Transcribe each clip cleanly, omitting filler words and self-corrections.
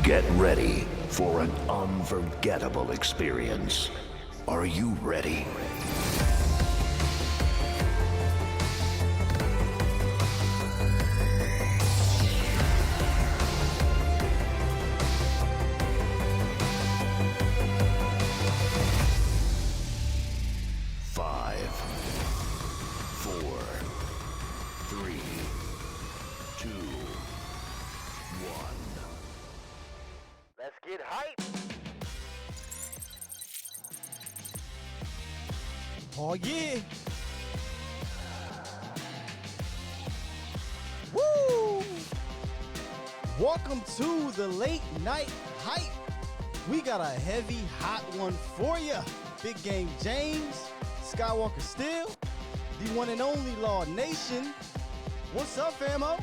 Get ready for an unforgettable experience. Are you ready? Five, four, three, two, one. Let's get hype. Oh, yeah. Woo! Welcome to the late night hype. We got a heavy, hot one for you. Big Game James, Skywalker Steel, the one and only Law Nation. What's up, famo?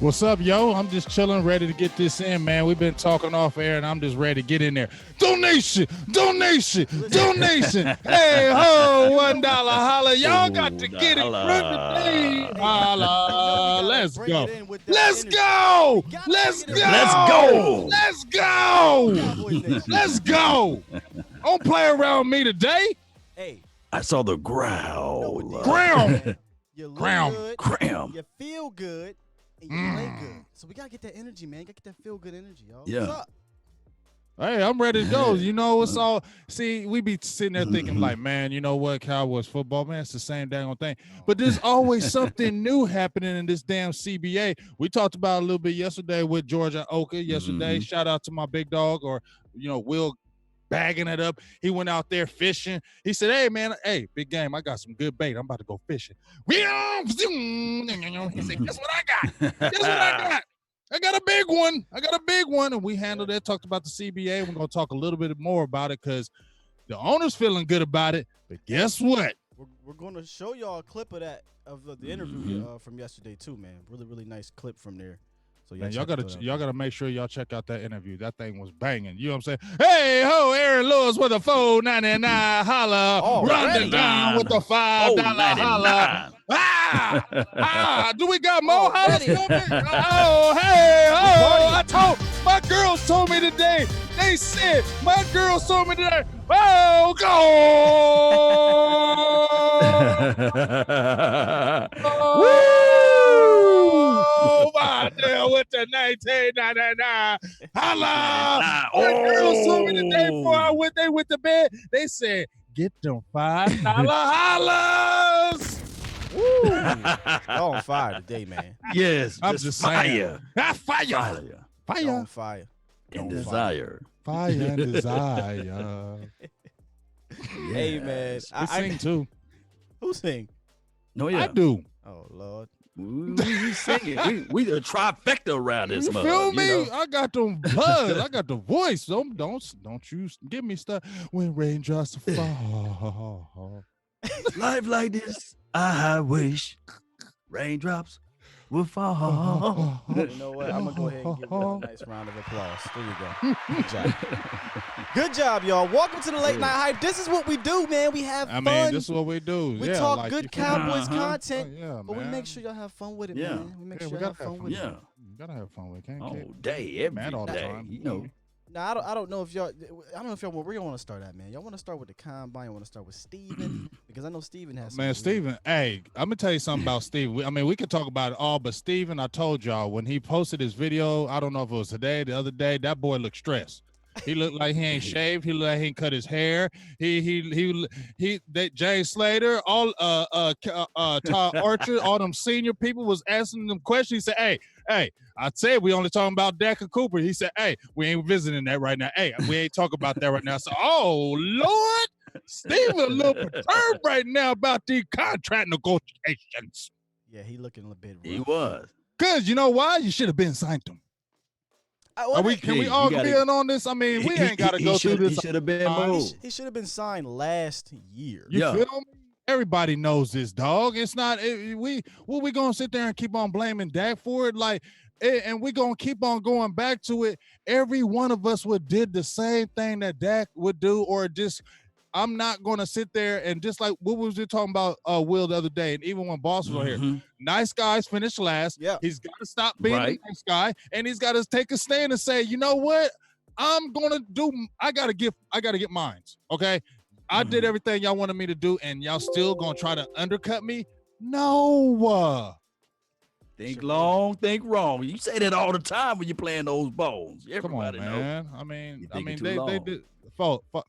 What's up, yo? I'm just chilling, ready to get this in, man. We've been talking off air, and I'm just ready to get in there. Donation, donation, donation. Hey, ho, $1 holla. Y'all got to get it. Holla. Let's go. Let's go. Let's go. Let's go. Let's go. Let's go. Don't play around me today. Hey, I saw the growl. Ground. you look Ground. good, Cram. you feel good, and you play good. So we got to get that energy, man. Got to get that feel-good energy, y'all. Yeah. What's up? Hey, I'm ready to go. You know, it's all, see, we be sitting there thinking like, man, you know what, Cowboys football, man, it's the same dang thing. But there's always something new happening in this damn CBA. We talked about it a little bit yesterday with Georgia Oka yesterday. Shout out to my big dog, or, you know, Will bagging it up. He went out there fishing. He said, hey, man, hey, big game, I got some good bait. I'm about to go fishing. He said, guess what I got? Guess what I got? I got a big one. And we handled it, talked about the CBA. We're going to talk a little bit more about it because the owner's feeling good about it. But guess what? We're going to show y'all a clip of that, of the interview from yesterday, too, man. Really, really nice clip from there. So Man, y'all gotta make sure y'all check out that interview. That thing was banging. You know what I'm saying? Hey ho, Aaron Lewis with a $4.99 holla. Run down with the $5 holla. Do we got more hollers coming? Oh, hey, I told my girls told me today. They said my girls told me today. Oh, go! Oh, my dear, with the 1999 holla. My girls told me today before I went there with the bed. They said, get them $5 hollers. Woo! Y'all on fire today, man. Yes, I'm just saying. Fire. Y'all on fire. And desire. Fire and desire. Hey, man. We sing too. Who sing? No, yeah. I do. Oh, Lord. We singing. We a trifecta around this You mug. feel me? You know? I got them buzz. I got the voice. Don't you give me stuff when raindrops fall. Life like this, I wish raindrops would fall. You know what? I'm going to go ahead and give you a nice round of applause. There you go. Good job. Good job, y'all. Welcome to the Late Night Hype. This is what we do, man. We have fun. I mean, this is what we do. We yeah, talk like, good you feel me? Cowboys content, Yeah, but we man. make sure y'all have fun with it, Yeah. man. We make Yeah, sure we y'all have gotta have fun with Yeah. it. You gotta have fun with it. Can't All kid. day, every Mad all the day. time. You know. Now, I don't know if y'all, where y'all want to start at, man. Y'all want to start with the combine? You want to start with Steven? Because I know Steven has Man, Steven, hey, I'm gonna tell you something about Steven. We could talk about it all, but Steven, I told y'all when he posted his video, I don't know if it was today, the other day, that boy looked stressed. He looked like he ain't shaved. He looked like he ain't cut his hair. That Jay Slater, all Todd Archer, all them senior people was asking them questions. He said, hey, I said we only talking about Dak and Cooper. He said, hey, we ain't visiting that right now. Hey, we ain't talking about that right now. So, oh Lord, Steven a little perturbed right now about these contract negotiations. Yeah, he looking a bit rough. He was. Cause you know why? You should have been signed him. Can we all agree on this? I mean, we ain't got to go through this. He should have been moved. He should have been signed last year. You feel me? Everybody knows this, dog. It's not we gonna sit there and keep on blaming Dak for it, like, and we gonna keep on going back to it. Every one of us did the same thing that Dak would do, or just I'm not going to sit there and just like what was we talking about Will the other day, and even when Boss was on here, nice guys finish last. Yeah. He's got to stop being a nice guy, and he's got to take a stand and say, you know what? I gotta get mines. Okay. I did everything y'all wanted me to do, and y'all still gonna try to undercut me? No. Think long, think wrong. You say that all the time when you're playing those balls. Everybody Come on, man. know. I mean, They did.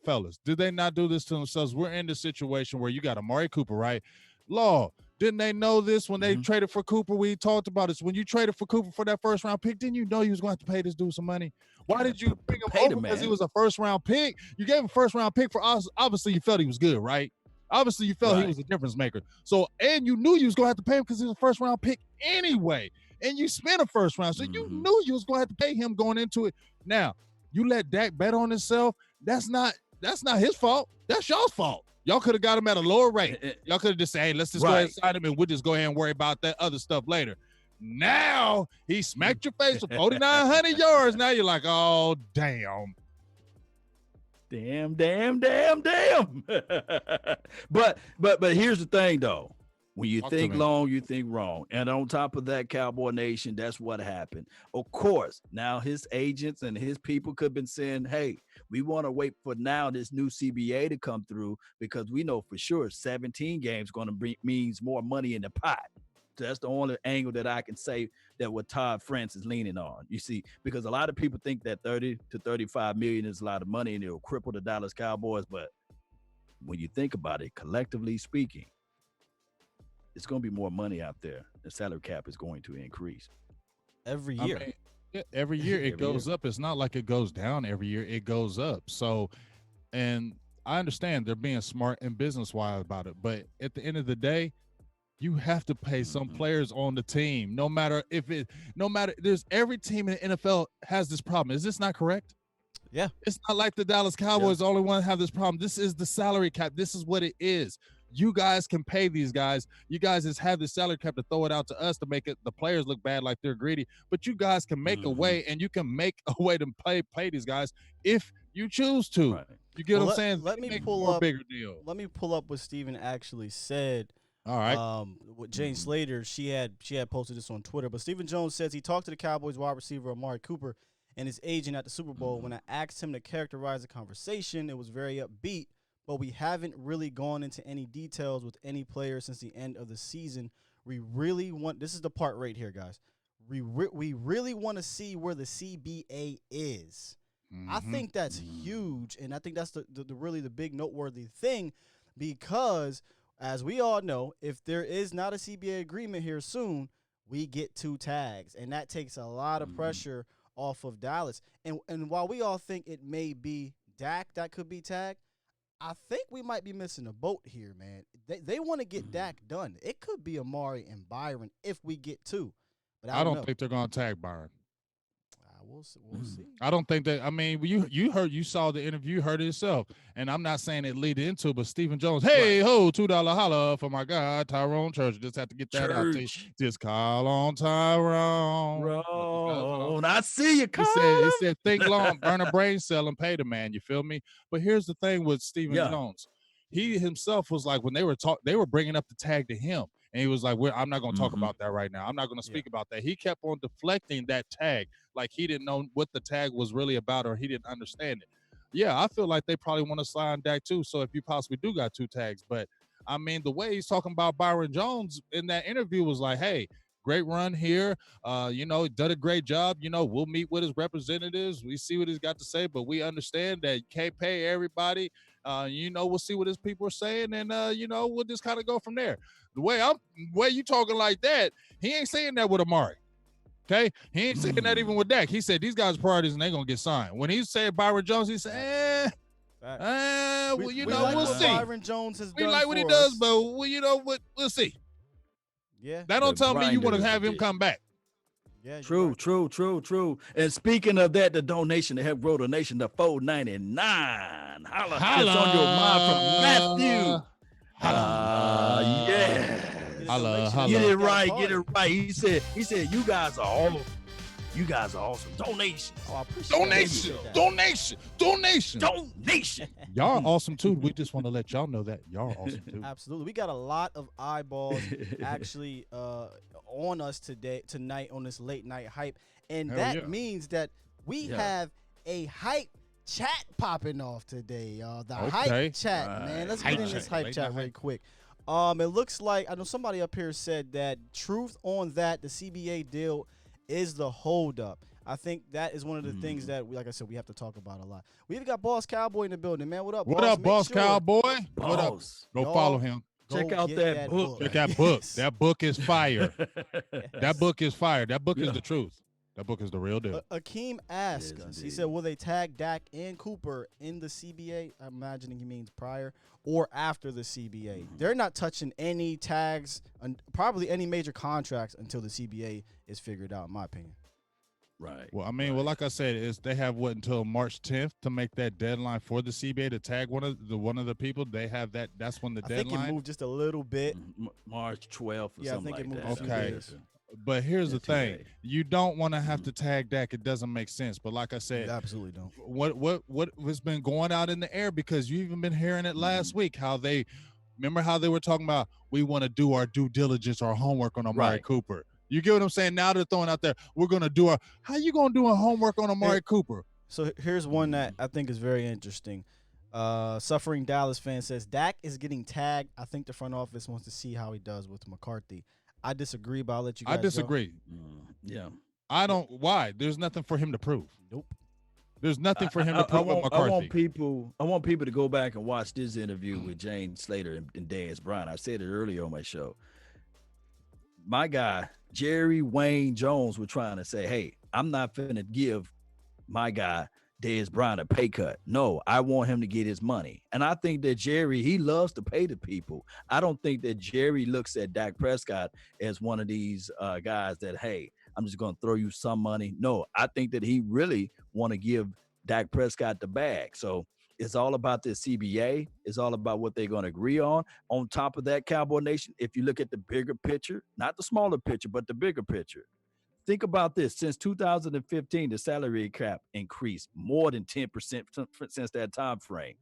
Fellas, did they not do this to themselves? We're in the situation where you got Amari Cooper, right? Law, didn't they know this when they traded for Cooper? We talked about this. When you traded for Cooper for that first round pick, didn't you know you was going to have to pay this dude some money? Why did you bring him over? Because he was a first round pick. You gave him a first round pick for us. Obviously, you felt he was good, right? Obviously, you felt he was a difference maker. So, and you knew you was going to have to pay him because he was a first round pick anyway. And you spent a first round. So you knew you was going to have to pay him going into it. Now, you let Dak bet on himself. That's not his fault. That's y'all's fault. Y'all could have got him at a lower rate. Y'all could have just said, hey, let's just go ahead and sign him, and we'll just go ahead and worry about that other stuff later. Now, he smacked your face with 4,900 yards. Now you're like, oh, damn. Damn. but here's the thing, though. When you think long, you think wrong. And on top of that, Cowboy Nation, that's what happened. Of course, now his agents and his people could have been saying, hey, we want to wait for now this new CBA to come through because we know for sure 17 games going to means more money in the pot. So that's the only angle that I can say that what Todd France is leaning on. You see, because a lot of people think that 30 to 35 million is a lot of money and it'll cripple the Dallas Cowboys. But when you think about it, collectively speaking, it's going to be more money out there. The salary cap is going to increase every year. I mean, every year it goes up. It's not like it goes down every year. It goes up. So, and I understand they're being smart and business-wise about it. But at the end of the day, you have to pay some players on the team. No matter there's every team in the NFL has this problem. Is this not correct? Yeah. It's not like the Dallas Cowboys the only one that have this problem. This is the salary cap. This is what it is. You guys can pay these guys. You guys just have the salary cap to throw it out to us to make it the players look bad like they're greedy. But you guys can make a way, and you can make a way to play these guys if you choose to. Right. You get what I'm saying? Let me pull up bigger deal. Let me pull up what Steven actually said. All right. With Jane Slater, she had posted this on Twitter. But Stephen Jones says he talked to the Cowboys wide receiver Amari Cooper and his agent at the Super Bowl. When I asked him to characterize the conversation, it was very upbeat. But we haven't really gone into any details with any player since the end of the season. We really want – this is the part right here, guys. We really want to see where the CBA is. I think that's huge, and I think that's the really the big noteworthy thing because, as we all know, if there is not a CBA agreement here soon, we get 2 tags, and that takes a lot of pressure off of Dallas. And while we all think it may be Dak that could be tagged, I think we might be missing a boat here, man. They want to get Dak done. It could be Amari and Byron if we get 2. But I don't think they're going to tag Byron. We'll see. I don't think that. I mean, you saw the interview, you heard it yourself, and I'm not saying it lead into it, but Stephen Jones, hey ho, $2 holla for my guy Tyrone Church. Just have to get that out there. Just call on Tyrone. I see you. He said, think long, burn a brain cell, and pay the man. You feel me? But here's the thing with Stephen Jones. He himself was like, when they were bringing up the tag to him. And he was like, I'm not going to talk about that right now. I'm not going to speak about that. He kept on deflecting that tag like he didn't know what the tag was really about or he didn't understand it. Yeah, I feel like they probably want to slide on Dak too. So if you possibly do got 2 tags. But, I mean, the way he's talking about Byron Jones in that interview was like, hey, great run here. Done a great job. We'll meet with his representatives. We see what he's got to say, but we understand that you can't pay everybody. We'll see what his people are saying, and we'll just kind of go from there. The way you talking like that, he ain't saying that with Amari. Okay, he ain't saying that even with Dak. He said these guys' priorities and they're gonna get signed. When he said Byron Jones, he said, we'll see. Byron Jones has we done like what he does, but we'll see. Yeah, that don't tell me you want to have him come back. Yeah, true. And speaking of that, the donation to help grow the nation to $4.99. Holla. It's on your mind from Matthew. Yeah. Holla. Get it right. He said, you guys are all You guys are awesome. Donation. Oh, I appreciate that. Donation. Y'all are awesome too. We just want to let y'all know that y'all are awesome too. Absolutely. We got a lot of eyeballs actually on us tonight on this late night hype. And Hell that yeah. means that we have a hype chat popping off today, y'all. The Okay. hype chat, Right. man. Let's Hype get in this chat. hype Late chat night very hype. quick. It looks like, I know somebody up here said that truth on that, the CBA deal is the holdup. I think that is one of the things that, like I said, we have to talk about a lot. We even got Boss Cowboy in the building, man. What up, What boss? up, Make Boss sure- Cowboy? What up? Boss. Go Y'all- follow him. Check Go out get that book. Check that book. Yes. That book is fire. That book is fire. That book Yeah. is the truth. That book is the real deal. Akeem asked Yes, us, he indeed. said, will they tag Dak and Cooper in the CBA? I'm imagining he means prior or after the CBA. They're not touching any tags, probably any major contracts until the CBA is figured out, in my opinion. Right. Well, I mean, like I said, is they have until March 10th to make that deadline for the CBA to tag one of the people. They have that. That's when the I think it deadline. moved just a little bit. March 12th or Yeah, I something think it like moved that. a few Okay. days. But here's the Yeah, 2 thing: days. you don't want to have to tag Dak. It doesn't make sense. But like I said, You absolutely don't. what has been going out in the air, because you even been hearing it last week, how they were talking about, we want to do our due diligence, our homework on Amari Right. Cooper. You get what I'm saying? Now they're throwing out there, we're going to do our, how you going to do a homework on Amari Cooper? So here's one that I think is very interesting. Suffering Dallas fan says, Dak is getting tagged. I think the front office wants to see how he does with McCarthy. I disagree, but I'll let you guys I disagree. Yeah. I don't, why? There's nothing for him to prove. Go. Nope. There's nothing for him to prove with I McCarthy. want people to go back and watch this interview with Jane Slater and Dez Bryant. I said it earlier on my show. My guy, Jerry Wayne Jones, was trying to say, hey, I'm not finna give my guy Dez Bryant a pay cut. No, I want him to get his money. And I think that Jerry, he loves to pay the people. I don't think that Jerry looks at Dak Prescott as one of these guys that, hey, I'm just going to throw you some money. No, I think that he really want to give Dak Prescott the bag. So it's all about this CBA. It's all about what they're going to agree on. On top of that, Cowboy Nation, if you look at the bigger picture, not the smaller picture, but the bigger picture, think about this. Since 2015, the salary cap increased more than 10% since that time frame.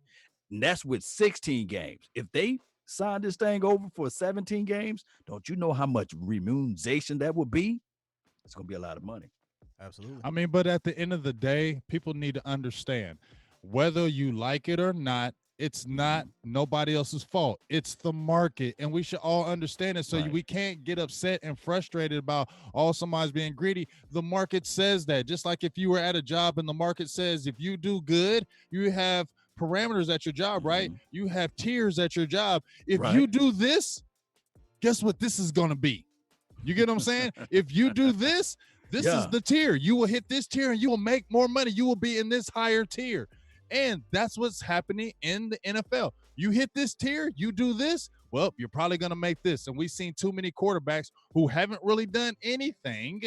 And that's with 16 games. If they sign this thing over for 17 games, don't you know how much remuneration that would be? It's going to be a lot of money. Absolutely. I mean, but at the end of the day, people need to understand, whether you like it or not, it's not nobody else's fault. It's the market, and we should all understand it. So Right. we can't get upset and frustrated about, oh, somebody's being greedy. The market says that. Just like if you were at a job and the market says if you do good, you have parameters at your job, right? You have tiers at your job. If Right. you do this, guess what this is going to be? You get what I'm saying? If you do this, this is the tier. You will hit this tier and you will make more money. You will be in this higher tier. And that's what's happening in the NFL. You hit this tier, you do this, well, you're probably going to make this. And we've seen too many quarterbacks who haven't really done anything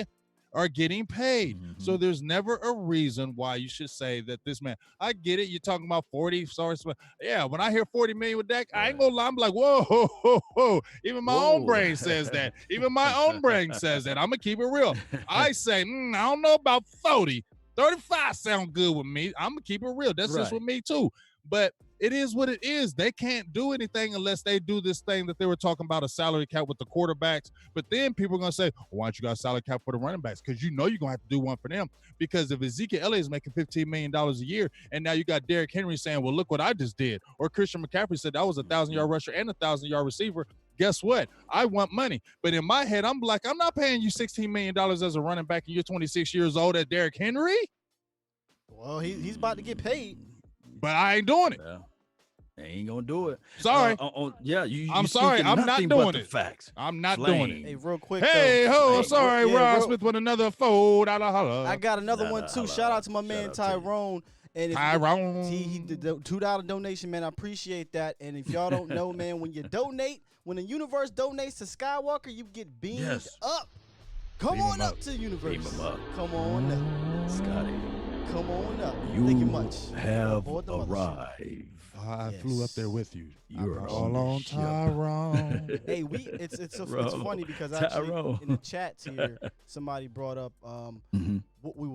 are getting paid. So there's never a reason why you should say that this man, I get it. You're talking about 40. Sorry. Yeah. When I hear 40 million with Dak, I ain't gonna lie. I'm like, whoa, ho, ho, ho. Even my own brain says that. Even my own brain says that. I'm gonna keep it real. I say, I don't know about 40. 35 sound good with me. I'm gonna keep it real. That's just with me too. But it is what it is. They can't do anything unless they do this thing that they were talking about, a salary cap with the quarterbacks. But then people are going to say, well, why don't you got a salary cap for the running backs? Because you know you're going to have to do one for them. Because if Ezekiel Elliott is making $15 million a year, and now you got Derrick Henry saying, well, look what I just did. Or Christian McCaffrey said that was a 1,000-yard rusher and a 1,000-yard receiver. Guess what? I want money. But in my head, I'm like, I'm not paying you $16 million as a running back and you're 26 years old at Derrick Henry. Well, he's about to get paid. But I ain't doing it. Yeah. They ain't gonna do it. Sorry. I'm sorry. I'm not doing it. Facts. I'm not doing it. Hey, real quick. Hey, though, sorry, yeah, Ross real- Smith with another fold. I got another one too. Shout out to my man Shout out to you. Tyrone. And if Tyrone. he did the $2 donation, man. I appreciate that. And if y'all don't know, man, when you donate, when the universe donates to Skywalker, you get beamed Yes. up. Come Beam on him up up. to the universe. Beam him up. Come on up. Scotty, Come on up. you Thank you much. have Aboard the mothership. arrived. I flew up there with you. You're I'm on all the on ship. Tyrone. Hey, it's Tyrone. funny because actually Tyrone. in the chats here, somebody brought up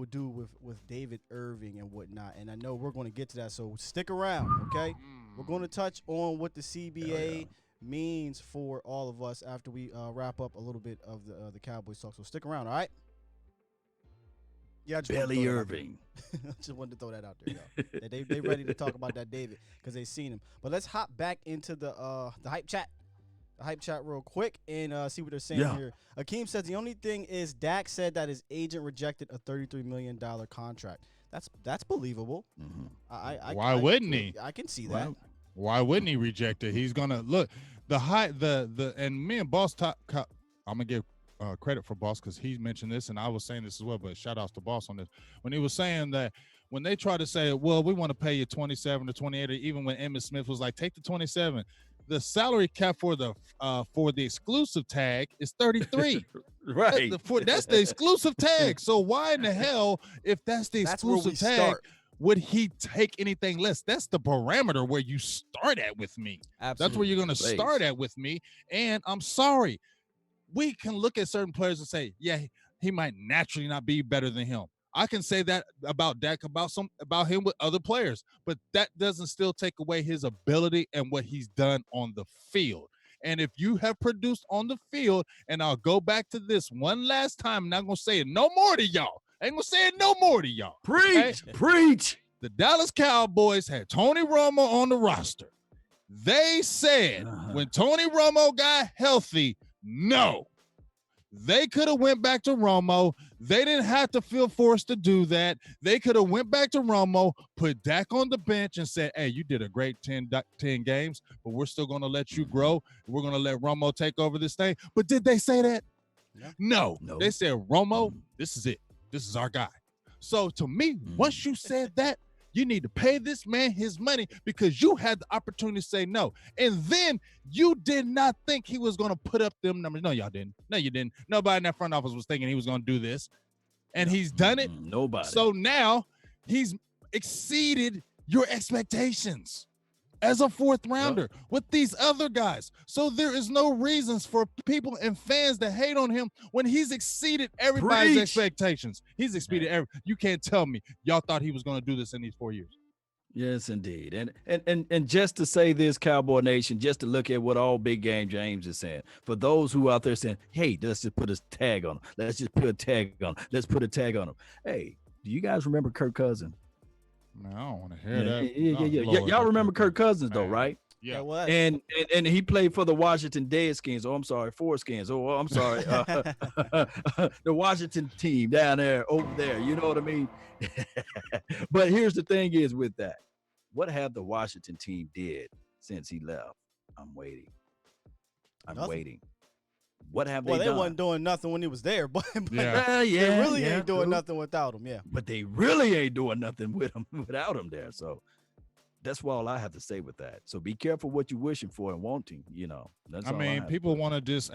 do with David Irving and whatnot. And I know we're going to get to that, so stick around, okay? We're going to touch on what the CBA means for all of us after we wrap up a little bit of the Cowboys talk. So stick around, all right? Yeah, Billy Irving. I just wanted to throw that out there, yo. They ready to talk about that David because they seen him. But let's hop back into the hype chat. The hype chat real quick and see what they're saying here. Akeem says the only thing is Dak said that his agent rejected a $33 million contract. That's believable. Mm-hmm. Why wouldn't he? I can see that. Why wouldn't he reject it? He's gonna look and me and Boss I'm gonna give credit for Boss because he mentioned this and I was saying this as well. But shout outs to Boss on this when he was saying that when they try to say, well, we want to pay you 27 to 28, or even when Emmitt Smith was like, take the 27. The salary cap for the exclusive tag is 33. Right. That's the exclusive tag. So why in the hell, if that's the exclusive tag, would he take anything less? That's the parameter where you start at with me. Absolutely. That's where you're going to start at with me. And I'm sorry. We can look at certain players and say, yeah, he might naturally not be better than him. I can say that about Dak, about him with other players, but that doesn't still take away his ability and what he's done on the field. And if you have produced on the field, and I'll go back to this one last time, and I'm going to say it no more to y'all. I ain't going to say it no more to y'all. Preach, preach. The Dallas Cowboys had Tony Romo on the roster. They said when Tony Romo got healthy, no. They could have went back to Romo. They didn't have to feel forced to do that. They could have went back to Romo, put Dak on the bench and said, hey, you did a great 10 games, but we're still going to let you grow. We're going to let Romo take over this thing. But did they say that? No. They said, Romo, this is it. This is our guy. So to me, once you said that, you need to pay this man his money because you had the opportunity to say no. And then you did not think he was going to put up them numbers. No, y'all didn't. No, you didn't. Nobody in that front office was thinking he was going to do this. And he's done it. Nobody. So now he's exceeded your expectations as a fourth rounder with these other guys. So there is no reasons for people and fans to hate on him when he's exceeded everybody's expectations. He's exceeded you can't tell me y'all thought he was going to do this in these 4 years. Yes, indeed. And just to say this, Cowboy Nation, just to look at what all Big Game James is saying, for those who out there saying, hey, let's just put a tag on him. Let's just put a tag on him. Let's put a tag on him. Hey, do you guys remember Kirk Cousins? Man, I don't want to hear that. Yeah. Y'all remember Kirk Cousins, though, right? Yeah. And he played for the Washington Redskins. Foreskins. I'm sorry. The Washington team down there, over there. You know what I mean? But here's the thing is with that. What have the Washington team did since he left? I'm waiting. Waiting. What have they done? Well, they wasn't doing nothing when he was there, but they really ain't doing nothing without him, But they really ain't doing nothing with him without him there. So that's all I have to say with that. So be careful what you're wishing for and wanting, That's I mean, people want to just,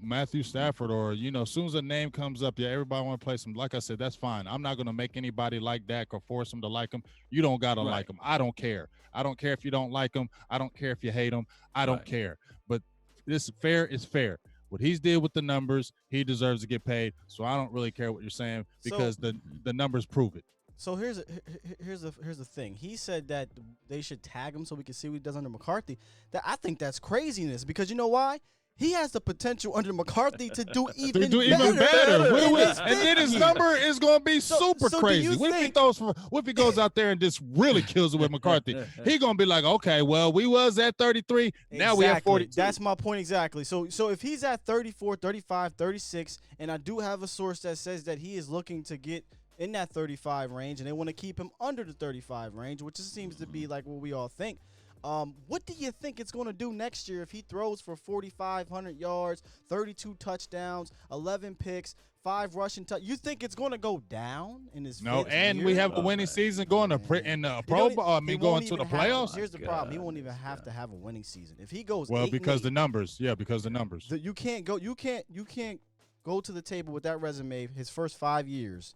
Matthew Stafford, or, as soon as a name comes up, everybody want to play some. Like I said, that's fine. I'm not going to make anybody like Dak or force them to like him. You don't got to like him. I don't care. I don't care if you don't like him. I don't care if you hate him. I don't care. But this fair is fair. What he's did with the numbers, he deserves to get paid. So I don't really care what you're saying because the numbers prove it. So here's the thing. He said that they should tag him so we can see what he does under McCarthy. That I think that's craziness because you know why? He has the potential under McCarthy to do even better. And then his number is going to be super crazy. What if he goes out there and just really kills it with McCarthy? He going to be like, okay, well, we was at 33. Now we have 42. That's my point exactly. So if he's at 34, 35, 36, and I do have a source that says that he is looking to get in that 35 range, and they want to keep him under the 35 range, which just seems to be like what we all think. What do you think it's going to do next year if he throws for 4,500 yards, 32 touchdowns, 11 picks, 5 rushing touchdowns? You think it's going to go down in his No, and year? we have a winning season going to Pro Bowl. I mean, going to the playoffs. Here's the problem: he won't even have to have a winning season if he goes. Because the numbers. Yeah, because the numbers. You can't go. You can't go to the table with that resume. His first 5 years,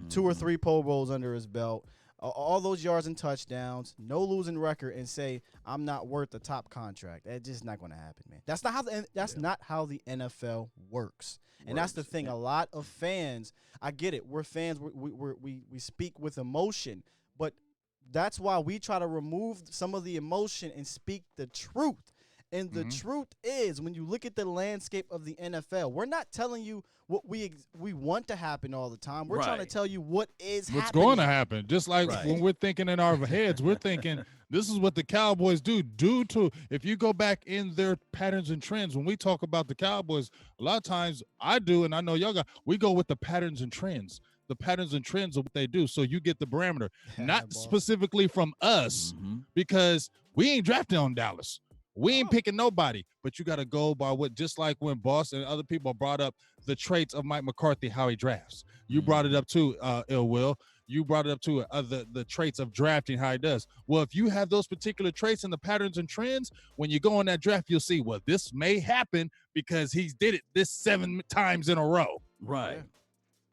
2 or 3 Pro Bowls under his belt. all those yards and touchdowns, no losing record, and say I'm not worth a top contract. That's just not going to happen, man. That's not how the NFL works. And that's the thing. A lot of fans, I get it. We're fans. We speak with emotion, but that's why we try to remove some of the emotion and speak the truth. And the truth is, when you look at the landscape of the NFL, we're not telling you what we want to happen all the time. We're trying to tell you what's what's going to happen. Just like when we're thinking in our heads, we're thinking this is what the Cowboys do. Due to, if you go back in their patterns and trends, when we talk about the Cowboys, a lot of times I do, and I know y'all we go with the patterns and trends. The patterns and trends of what they do. So you get the parameter, not specifically from us, because we ain't drafting on Dallas. We ain't picking nobody, but you got to go by what, just like when Boss and other people brought up the traits of Mike McCarthy, how he drafts. You brought it up too, Ill Will. You brought it up to the traits of drafting, how he does. Well, if you have those particular traits and the patterns and trends, when you go on that draft, you'll see, well, this may happen because he's did it this 7 times in a row. Right.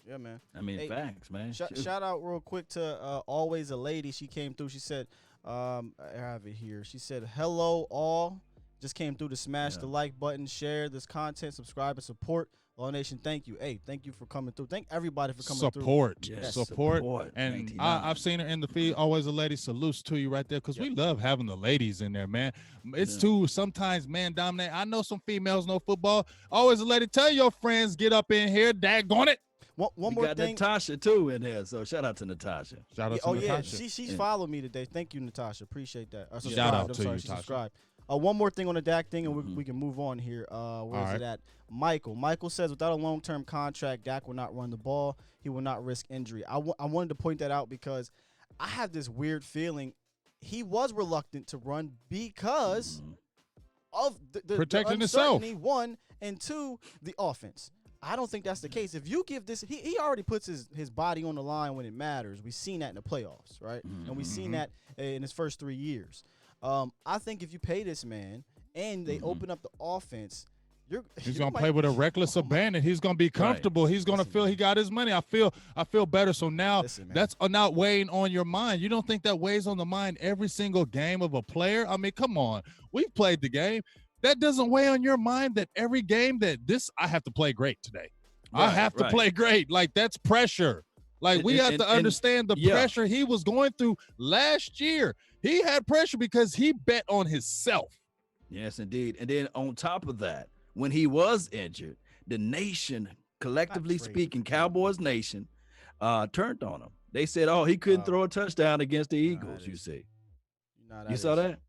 Yeah, man. I mean, facts, man. Shout out real quick to Always a Lady. She came through. She said, I have it here. She said, hello, all. Just came through to smash the like button, share this content, subscribe, and support. All Nation, thank you. Hey, thank you for coming through. Thank everybody for coming through. Support. And I've seen her in the feed. Always a Lady. Salutes to you right there, because we love having the ladies in there, man. It's too sometimes man dominate. I know some females know football. Always a Lady. Tell your friends, get up in here. Daggone it. One more thing. Natasha too in there, so shout out to Natasha. Shout out to Natasha. She's followed me today. Thank you, Natasha. Appreciate that. Shout out to you, subscribe. One more thing on the Dak thing, and we can move on here. Where's it at? Michael says, without a long-term contract, Dak will not run the ball. He will not risk injury. I wanted to point that out because I have this weird feeling he was reluctant to run because of the protecting himself. One, and two, the offense. I don't think that's the case. If you give this, he already puts his body on the line when it matters. We've seen that in the playoffs, right? And we've seen that in his first 3 years. I think if you pay this man and they open up the offense, he's gonna play with a reckless abandon. He's gonna be comfortable. He's gonna feel he got his money. I feel better. So now that's not weighing on your mind. You don't think that weighs on the mind every single game of a player? I mean, come on. We've played the game. That doesn't weigh on your mind that every game that I have to play great today. I have to play great. Like, that's pressure. Like, we have to understand the pressure he was going through last year. He had pressure because he bet on himself. Yes, indeed. And then on top of that, when he was injured, the nation, collectively speaking, Cowboys Nation, turned on him. They said, oh, he couldn't throw a touchdown against the Eagles, you see. You saw that?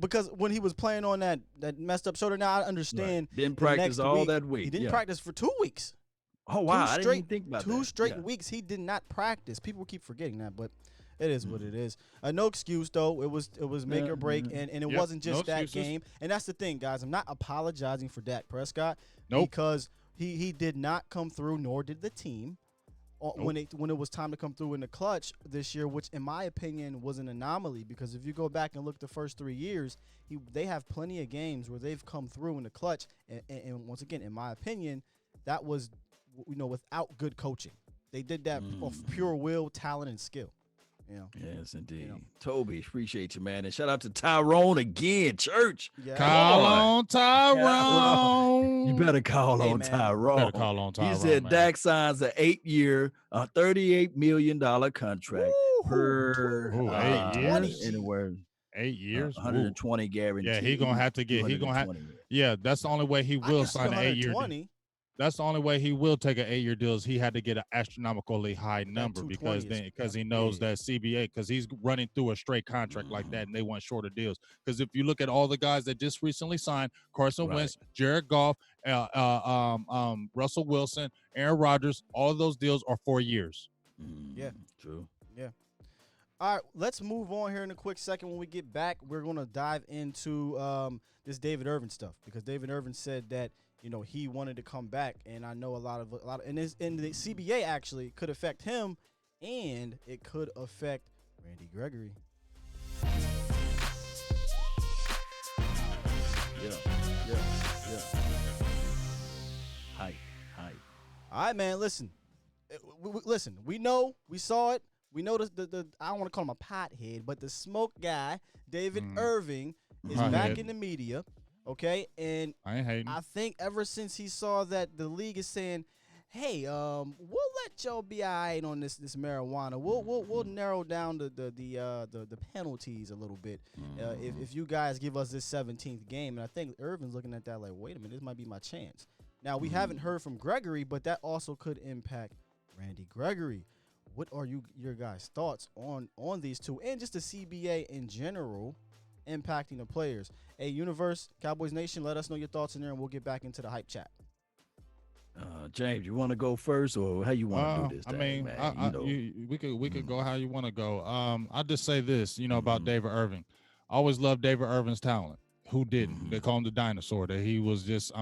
Because when he was playing on that messed up shoulder, now I understand. Didn't practice all that week. He didn't practice for 2 weeks. Oh, wow. I didn't even think about that. 2 straight weeks he did not practice. People keep forgetting that, but it is what it is. No excuse, though. It was make or break, and it wasn't just that game. And that's the thing, guys. I'm not apologizing for Dak Prescott because he did not come through, nor did the team. When it was time to come through in the clutch this year, which in my opinion was an anomaly, because if you go back and look the first 3 years, they have plenty of games where they've come through in the clutch, and once again, in my opinion, that was without good coaching. They did that off pure will, talent, and skill. Yes, indeed. Toby, appreciate you, man. And shout out to Tyrone again, church. Call on Tyrone. You better call on Tyrone. He said Dak signs an 8-year, $38 million contract per 8 years. Anywhere. 8 years. 120 guaranteed. Yeah, he's gonna have to get. That's the only way he will sign an 8-year deal. That's the only way he will take an 8-year deal is he had to get an astronomically high number because he knows that CBA, because he's running through a straight contract like that, and they want shorter deals. Because if you look at all the guys that just recently signed, Carson Wentz, Jared Goff, Russell Wilson, Aaron Rodgers, all of those deals are 4 years. Yeah, true. Yeah. All right, let's move on here in a quick second. When we get back, we're going to dive into this David Irvin stuff, because David Irvin said that he wanted to come back, and I know a lot of and the CBA actually could affect him, and it could affect Randy Gregory. Yeah. Hype. All right, man. Listen. We know, we saw it. We know the I don't want to call him a pothead, but the smoke guy, David Irving, is Pothead. back in the media. Okay, and I ain't hating. I think ever since he saw that the league is saying, "Hey, we'll let y'all be all right on this marijuana. We'll narrow down the penalties a little bit if you guys give us this 17th game." And I think Irvin's looking at that like, wait a minute, this might be my chance. Now we haven't heard from Gregory, but that also could impact Randy Gregory. What are your guys' thoughts on these two and just the CBA in general impacting the players? Hey, Universe, Cowboys Nation, let us know your thoughts in there, and we'll get back into the hype chat. James, you want to go first, or how you want to do this? I mean, we could go how you want to go. I'll just say this, about David Irving. I always loved David Irving's talent. Who didn't? They call him the dinosaur. That he was just,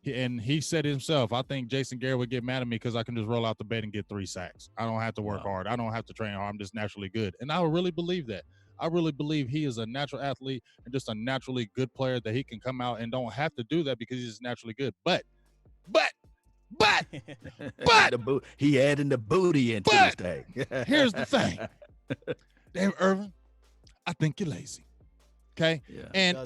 he said himself, I think Jason Garrett would get mad at me because I can just roll out the bed and get 3 sacks. I don't have to work hard. I don't have to train hard. I'm just naturally good. And I really believe that. I really believe he is a natural athlete and just a naturally good player that he can come out and don't have to do that because he's just naturally good. But he adding the booty into this thing. Here's the thing. David Irving, I think you're lazy. Okay. Yeah. And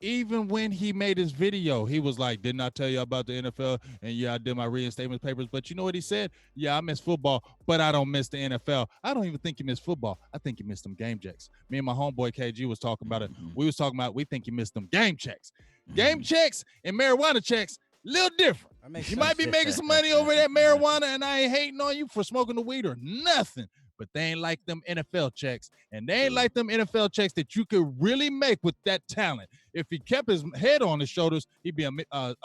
even when he made his video, he was like, didn't I tell you about the NFL? And yeah, I did my reinstatement papers. But you know what he said? Yeah, I miss football, but I don't miss the NFL. I don't even think he missed football. I think he missed them game checks. Me and my homeboy KG was talking about it. We was talking about, we think he missed them game checks. Game checks and marijuana checks, little different. You might be making some money over that marijuana, and I ain't hating on you for smoking the weed or nothing. But they ain't like them NFL checks, and they ain't like them NFL checks that you could really make with that talent. If he kept his head on his shoulders, he'd be a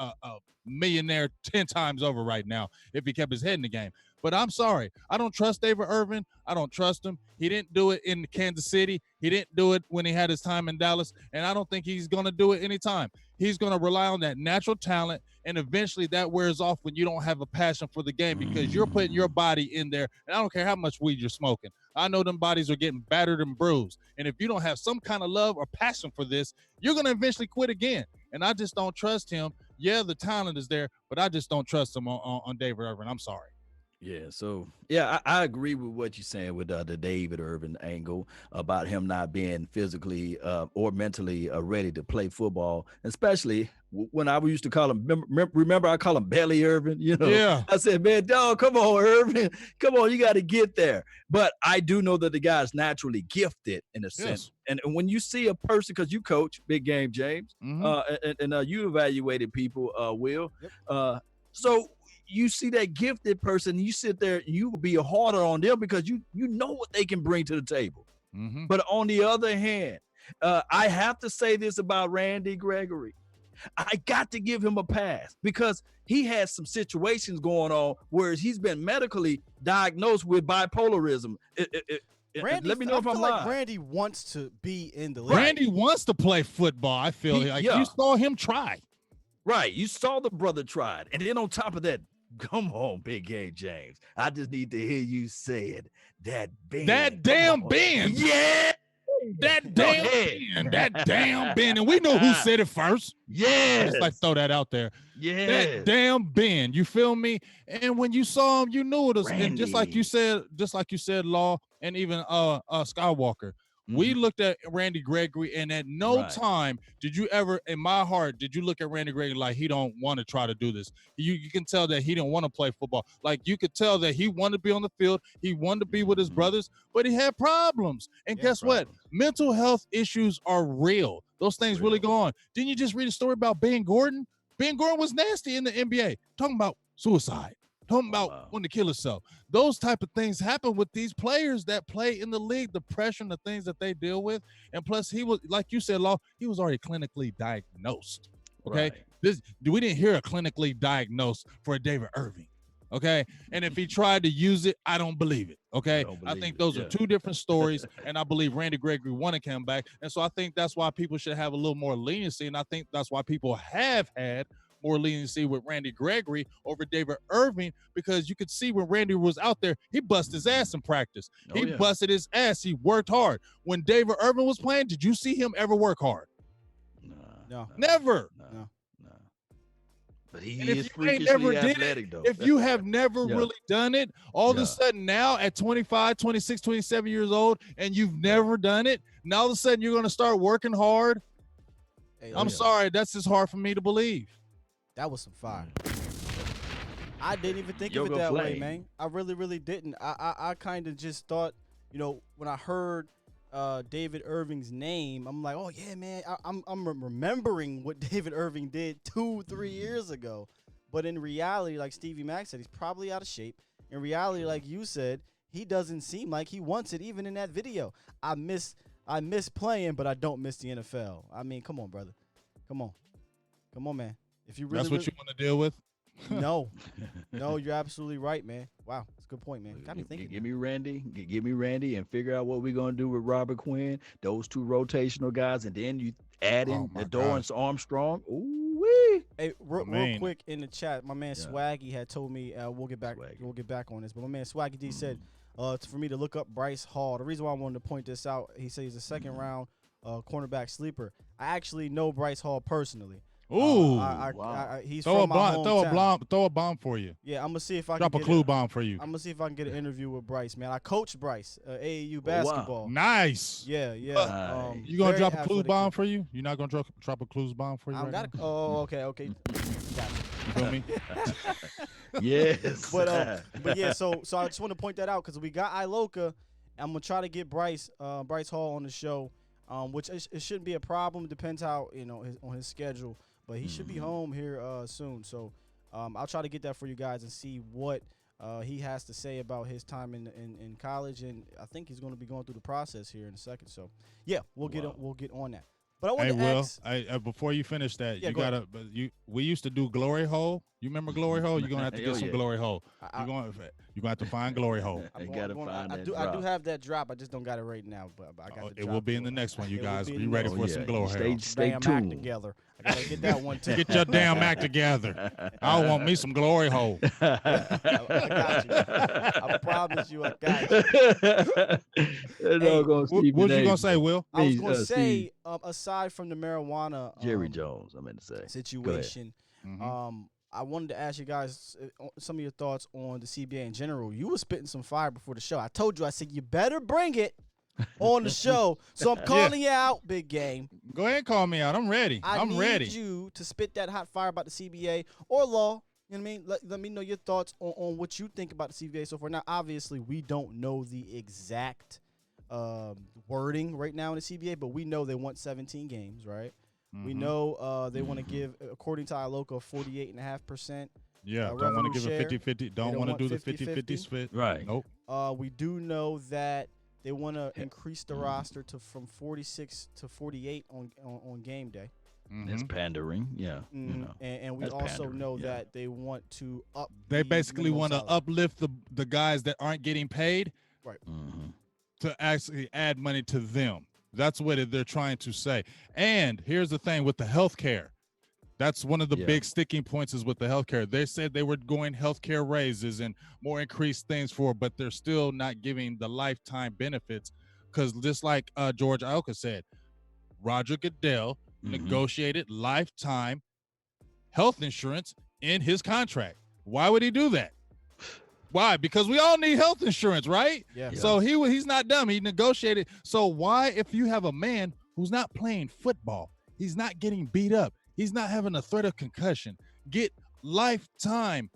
millionaire 10 times over right now if he kept his head in the game. But I'm sorry, I don't trust David Irving. I don't trust him. He didn't do it in Kansas City. He didn't do it when he had his time in Dallas, and I don't think he's going to do it anytime. He's going to rely on that natural talent, and eventually that wears off when you don't have a passion for the game because you're putting your body in there, and I don't care how much weed you're smoking. I know them bodies are getting battered and bruised, and if you don't have some kind of love or passion for this, you're going to eventually quit again, and I just don't trust him. Yeah, the talent is there, but I just don't trust him on David Irving. I'm sorry. Yeah, so I agree with what you're saying with the David Irving angle about him not being physically or mentally ready to play football, especially when I used to call him. Remember, I call him Belly Irving. Yeah. I said, man, dog, come on, Irving, come on, you got to get there. But I do know that the guy's naturally gifted in a sense. And when you see a person, because you coach Big Game James, and you evaluated people, Will, so. You see that gifted person, you sit there, you will be harder on them because you know what they can bring to the table. But on the other hand, I have to say this about Randy Gregory. I got to give him a pass because he has some situations going on where he's been medically diagnosed with bipolarism. Randy, let me know if I'm lying. Like Randy wants to be in the league. Randy wants to play football. I feel like you saw him try. Right. You saw the brother tried. And then on top of that, come on, Big Game James. I just need to hear you say it. That bend. That damn bend. Yeah. That damn bend. That damn bend. And we know who said it first. Yeah. Just like throw that out there. Yeah. That damn bend. You feel me? And when you saw him, you knew it was. And just like you said, Law, and even Skywalker. We looked at Randy Gregory, and at no time did you ever, in my heart, did you look at Randy Gregory like he don't want to try to do this. You can tell that he didn't want to play football. Like you could tell that he wanted to be on the field. He wanted to be with his brothers, but he had problems. And guess what? Mental health issues are real. Those things really go on. Didn't you just read a story about Ben Gordon? Ben Gordon was nasty in the NBA, talking about suicide. Talking about wanting to kill himself. Those type of things happen with these players that play in the league, the pressure and the things that they deal with. And plus, he was, like you said, Law, he was already clinically diagnosed. Okay. We didn't hear a clinically diagnosed for David Irving. Okay. And if he tried to use it, I don't believe it. Okay. I think those are two different stories. And I believe Randy Gregory wanted to come back. And so I think that's why people should have a little more leniency. And I think that's why people have had more leniency with Randy Gregory over David Irving, because you could see when Randy was out there, he busted his ass in practice. He busted his ass. He worked hard. When David Irving was playing, did you see him ever work hard? No. Never. No. But he And if is you ain't never freakishly did athletic, it, though. if you have never Yeah. really done it, all of Yeah. a sudden now at 25, 26, 27 years old, and you've never done it, now all of a sudden you're going to start working hard. Hey, I'm sorry, that's just hard for me to believe. That was some fire. I didn't even think of Yoga it that way, flame. man. I really, really didn't. I kind of just thought, you know, when I heard David Irving's name, I'm like, oh yeah, man. I'm remembering what David Irving did 2-3 years ago. But in reality, like Stevie Mack said, he's probably out of shape. In reality, like you said, he doesn't seem like he wants it, even in that video. I miss playing, but I don't miss the NFL. I mean, come on, brother. Come on, man. If you really, That's what you want to deal with? no, you're absolutely right, man. Wow, that's a good point, man. Got me thinking. Give me Randy, and figure out what we're gonna do with Robert Quinn. Those two rotational guys, and then you add in my Dorrance gosh. Armstrong. Ooh wee! Hey, real quick in the chat, my man Yeah. Swaggy had told me we'll get back on this, but my man Swaggy D said for me to look up Bryce Hall. The reason why I wanted to point this out, he says he's a second round cornerback sleeper. I actually know Bryce Hall personally. Ooh, wow. He's throw from my hometown. Throw a bomb for you. Yeah, I'm gonna see if I Drop can a clue bomb for you. I'm gonna see if I can get an interview with Bryce, man. I coached Bryce, AAU basketball. Nice. Yeah. You gonna very drop a clue athletic bomb kid. for you? You're not gonna drop a clues bomb for you? I've Right got now? Oh, okay. Got you. You feel me? Yes. But yeah, so I just want to point that out because we got Iloka. I'm gonna try to get Bryce Hall on the show, which it shouldn't be a problem. Depends how on his schedule, but he should be home here soon. So I'll try to get that for you guys and see what he has to say about his time in college, and I think he's going to be going through the process here in a second. So yeah, we'll get on that. But I want to ask. Before you finish that, Yeah, you go gotta. We used to do Glory Hole. You remember Glory Hole? You're gonna have to get some Glory Hole. You're gonna have to find Glory Hole. I do have that drop. I just don't got it right now, but I got the It drop will be in for the next one. You It will guys be be in the ready next for one. some Glory Hole. Stay Damn act tuned. together. I gotta get that one too. Get your damn act together. I want me some Glory Hole. I got you. I promise you, I got you. What you gonna say, Will? I was gonna say, aside from the marijuana Jerry Jones, I meant to say situation, I wanted to ask you guys some of your thoughts on the CBA in general. You were spitting some fire before the show. I told you, I said you better bring it on the show. So I'm calling you out, big game. Go ahead and call me out. I'm ready. I'm ready. I need you to spit that hot fire about the CBA or law. You know what I mean? Let me know your thoughts on what you think about the CBA so far. Now, obviously, we don't know the exact wording right now in the CBA, but we know they want 17 games, right? We know they want to give, according to Iloka, 48.5%. Yeah, don't want to give a 50-50. Don't want to do the 50-50 split. Right. Nope. We do know that they want to increase the roster from 46 to 48 on game day. It's pandering, yeah. And we also know that they want to up. They the basically minimum want to salary. uplift the guys that aren't getting paid, Right. to actually add money to them. That's what they're trying to say. And here's the thing with the healthcare. That's one of the big sticking points is with the healthcare. They said they were going healthcare raises and more increased things but they're still not giving the lifetime benefits because just like George Iloka said, Roger Goodell negotiated lifetime health insurance in his contract. Why would he do that? Why? Because we all need health insurance, right? Yeah. So he's not dumb. He negotiated. So why, if you have a man who's not playing football, he's not getting beat up, he's not having a threat of concussion, get lifetime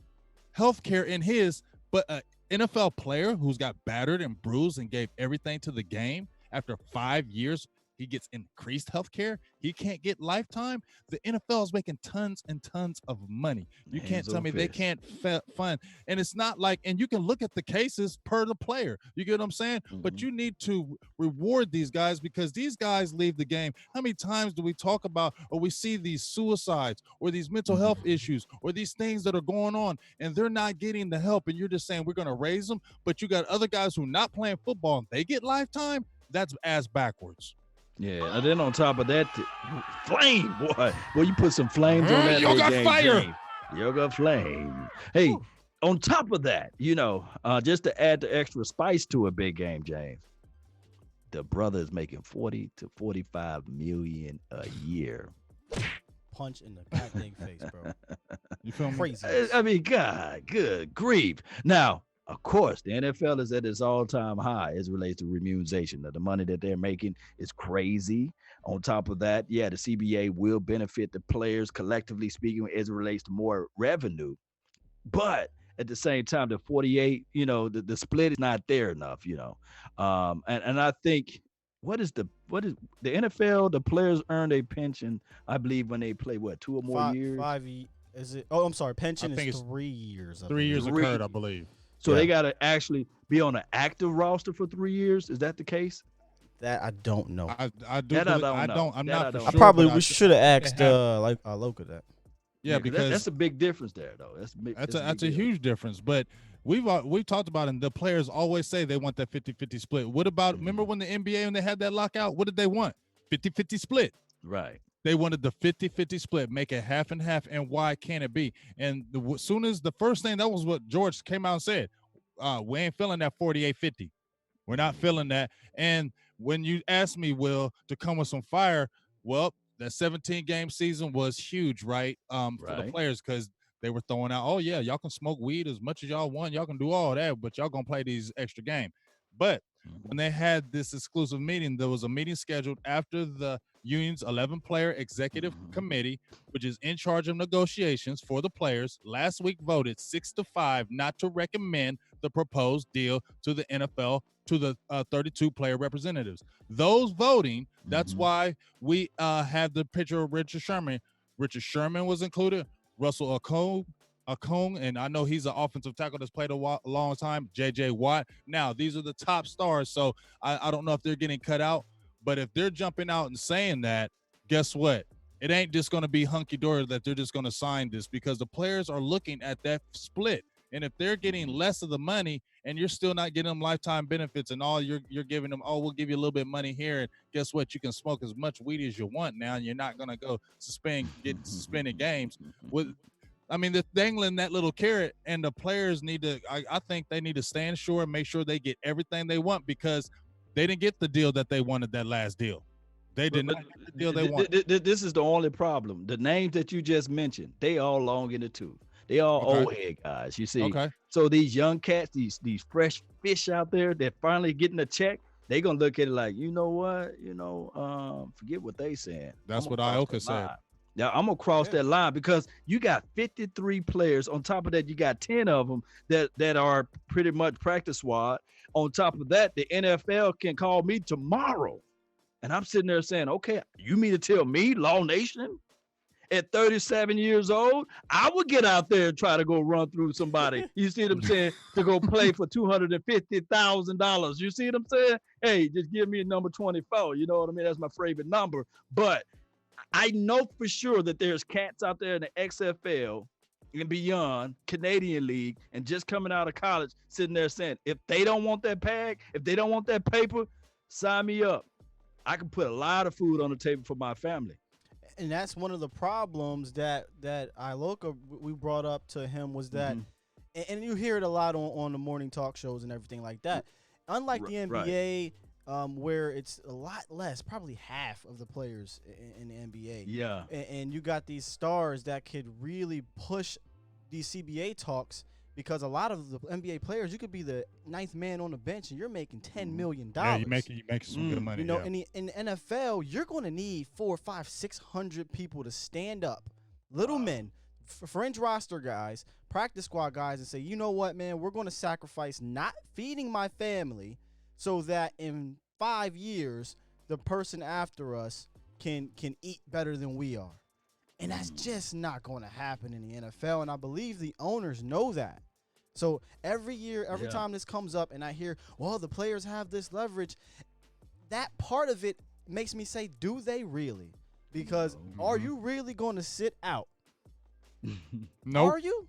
health care in his, but an NFL player who's got battered and bruised and gave everything to the game after 5 years, he gets increased health care. He can't get lifetime. The NFL is making tons and tons of money. You can't tell me they can't fund. And it's not like, and you can look at the cases per the player. You get what I'm saying? But you need to reward these guys because these guys leave the game. How many times do we talk about or we see these suicides or these mental health issues or these things that are going on and they're not getting the help and you're just saying we're going to raise them, but you got other guys who are not playing football and they get lifetime? That's ass backwards. Yeah, and then on top of that, flame, boy. Well, you put some flames on that. Yoga fire. James. Yoga flame. Hey, on top of that, just to add the extra spice to a big game, James, the brother is making 40 to 45 million a year. punch in the goddamn face, bro. You feel me? Crazy. I mean, God, good grief. Now, of course, the NFL is at its all-time high as it relates to remuneration. The money that they're making is crazy. On top of that, yeah, the CBA will benefit the players, collectively speaking, as it relates to more revenue. But at the same time, the 48, the split is not there enough, and I think what is the NFL? The players earn a pension, I believe, when they play 2 or more years. Is it? Oh, I'm sorry. Pension I think is it's 3 years. 3 years occurred, I believe. So they got to actually be on an active roster for 3 years. Is that the case? That I don't know. I do. That I believe, don't I know. don't. I'm That not I for don't sure. I probably but we should have asked have- Loka that. Yeah, because that's a big difference there, though. that's a huge difference. But we've talked about it, and the players always say they want that 50-50 split. What about remember when the NBA when they had that lockout? What did they want? 50-50 split. Right. They wanted the 50-50 split, make it half and half, and why can't it be? And as soon as the first thing, that was what George came out and said, we ain't feeling that 48-50. We're not feeling that. And when you asked me, Will, to come with some fire, well, that 17-game season was huge, right? For the players, because they were throwing out, oh, yeah, y'all can smoke weed as much as y'all want. Y'all can do all that, but y'all going to play these extra games. But when they had this exclusive meeting, there was a meeting scheduled after the union's 11-player executive committee, which is in charge of negotiations for the players, last week voted 6-5 not to recommend the proposed deal to the NFL, to the 32-player representatives. Those voting, that's why we have the picture of Richard Sherman. Richard Sherman was included, Russell Okung, and I know he's an offensive tackle that's played a long time, J.J. Watt. Now, these are the top stars, so I don't know if they're getting cut out, but if they're jumping out and saying that, guess what? It ain't just going to be hunky-dory that they're just going to sign this, because the players are looking at that split. And if they're getting less of the money and you're still not getting them lifetime benefits and all you're giving them, we'll give you a little bit of money here, and guess what? You can smoke as much weed as you want now, and you're not going to go get suspended games. They're dangling that little carrot, and the players need to, I think they need to stand sure and make sure they get everything they want, because they didn't get the deal that they wanted, that last deal. They did not get the deal they wanted. This is the only problem. The names that you just mentioned, they all long in the tooth. They all old head guys, you see. Okay. So these young cats, these fresh fish out there, they're finally getting a check. They're going to look at it like, you know what? Forget what they saying. That's what Ioka said. Now, I'm going to cross that line, because you got 53 players. On top of that, you got 10 of them that are pretty much practice squad. On top of that, the NFL can call me tomorrow. And I'm sitting there saying, okay, you mean to tell me, Law Nation, at 37 years old, I would get out there and try to go run through somebody. You see what I'm saying? To go play for $250,000. You see what I'm saying? Hey, just give me a number 24. You know what I mean? That's my favorite number. But I know for sure that there's cats out there in the XFL and beyond, Canadian League, and just coming out of college, sitting there saying, if they don't want that bag, if they don't want that paper, sign me up. I can put a lot of food on the table for my family. And that's one of the problems that Iloka, we brought up to him, was that, and you hear it a lot on the morning talk shows and everything like that. Unlike the NBA, where it's a lot less, probably half of the players in the NBA. Yeah. And you got these stars that could really push these CBA talks, because a lot of the NBA players, you could be the ninth man on the bench and you're making $10 million. Yeah, you making some good money. You know, in the NFL, you're going to need 400, 500, 600 people to stand up, little men, fringe roster guys, practice squad guys, and say, you know what, man, we're going to sacrifice not feeding my family so that in 5 years the person after us can eat better than we are. And that's just not going to happen in the NFL, and I believe the owners know that. So every year, every time this comes up and I hear, well, the players have this leverage, that part of it makes me say, do they really? Because are you really going to sit out? No. Are you?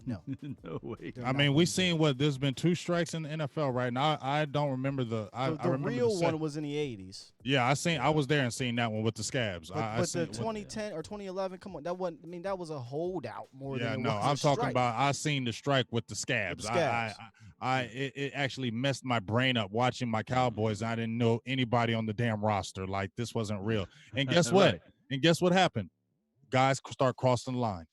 No. No way. I mean, we've seen there's been 2 strikes in the NFL right now. I don't remember the remember real one was in the 80s. Yeah, I was there and seen that one with the scabs. But the 2010 or 2011, come on, that was a holdout more than it was I'm a talking strike. about I seen the strike with the scabs. It actually messed my brain up watching my Cowboys. I didn't know anybody on the damn roster. Like, this wasn't real. And guess what? And guess what happened? guys start crossing the line.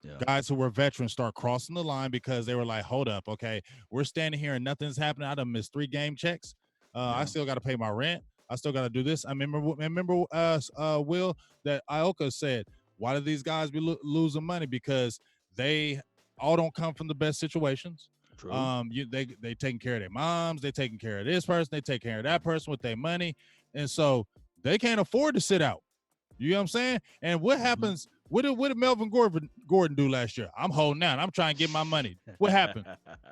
Yeah. Guys who were veterans start crossing the line because they were like, hold up, okay, we're standing here and nothing's happening. I done missed 3 game checks. I still got to pay my rent. I still got to do this. I remember Will, that Ioka said, why do these guys be losing money? Because they all don't come from the best situations. True. They taking care of their moms, they taking care of this person, they take care of that person with their money, and so they can't afford to sit out. You know what I'm saying? And what happens? What did Melvin Gordon do last year? I'm holding out. I'm trying to get my money. What happened?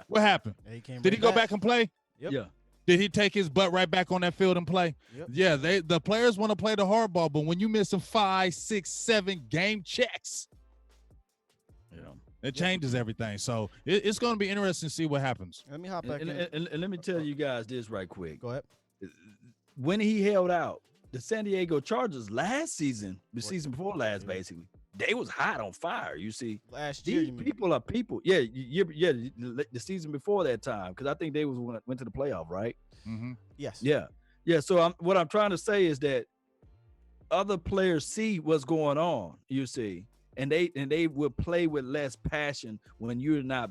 What happened? Did he go back and play? Yep. Yeah. Did he take his butt right back on that field and play? Yep. Yeah, the players want to play the hardball, but when you miss some 5, 6, 7 game checks, it changes everything. So it's going to be interesting to see what happens. Let me hop back in. And let me tell you guys this right quick. Go ahead. When he held out, the San Diego Chargers last season, the season before last, basically, they was hot on fire. You see, Last year, these people are people. Yeah, the season before that time, because I think they went to the playoff, right? Mm-hmm. Yes. Yeah. So what I'm trying to say is that other players see what's going on. You see, and they will play with less passion when you're not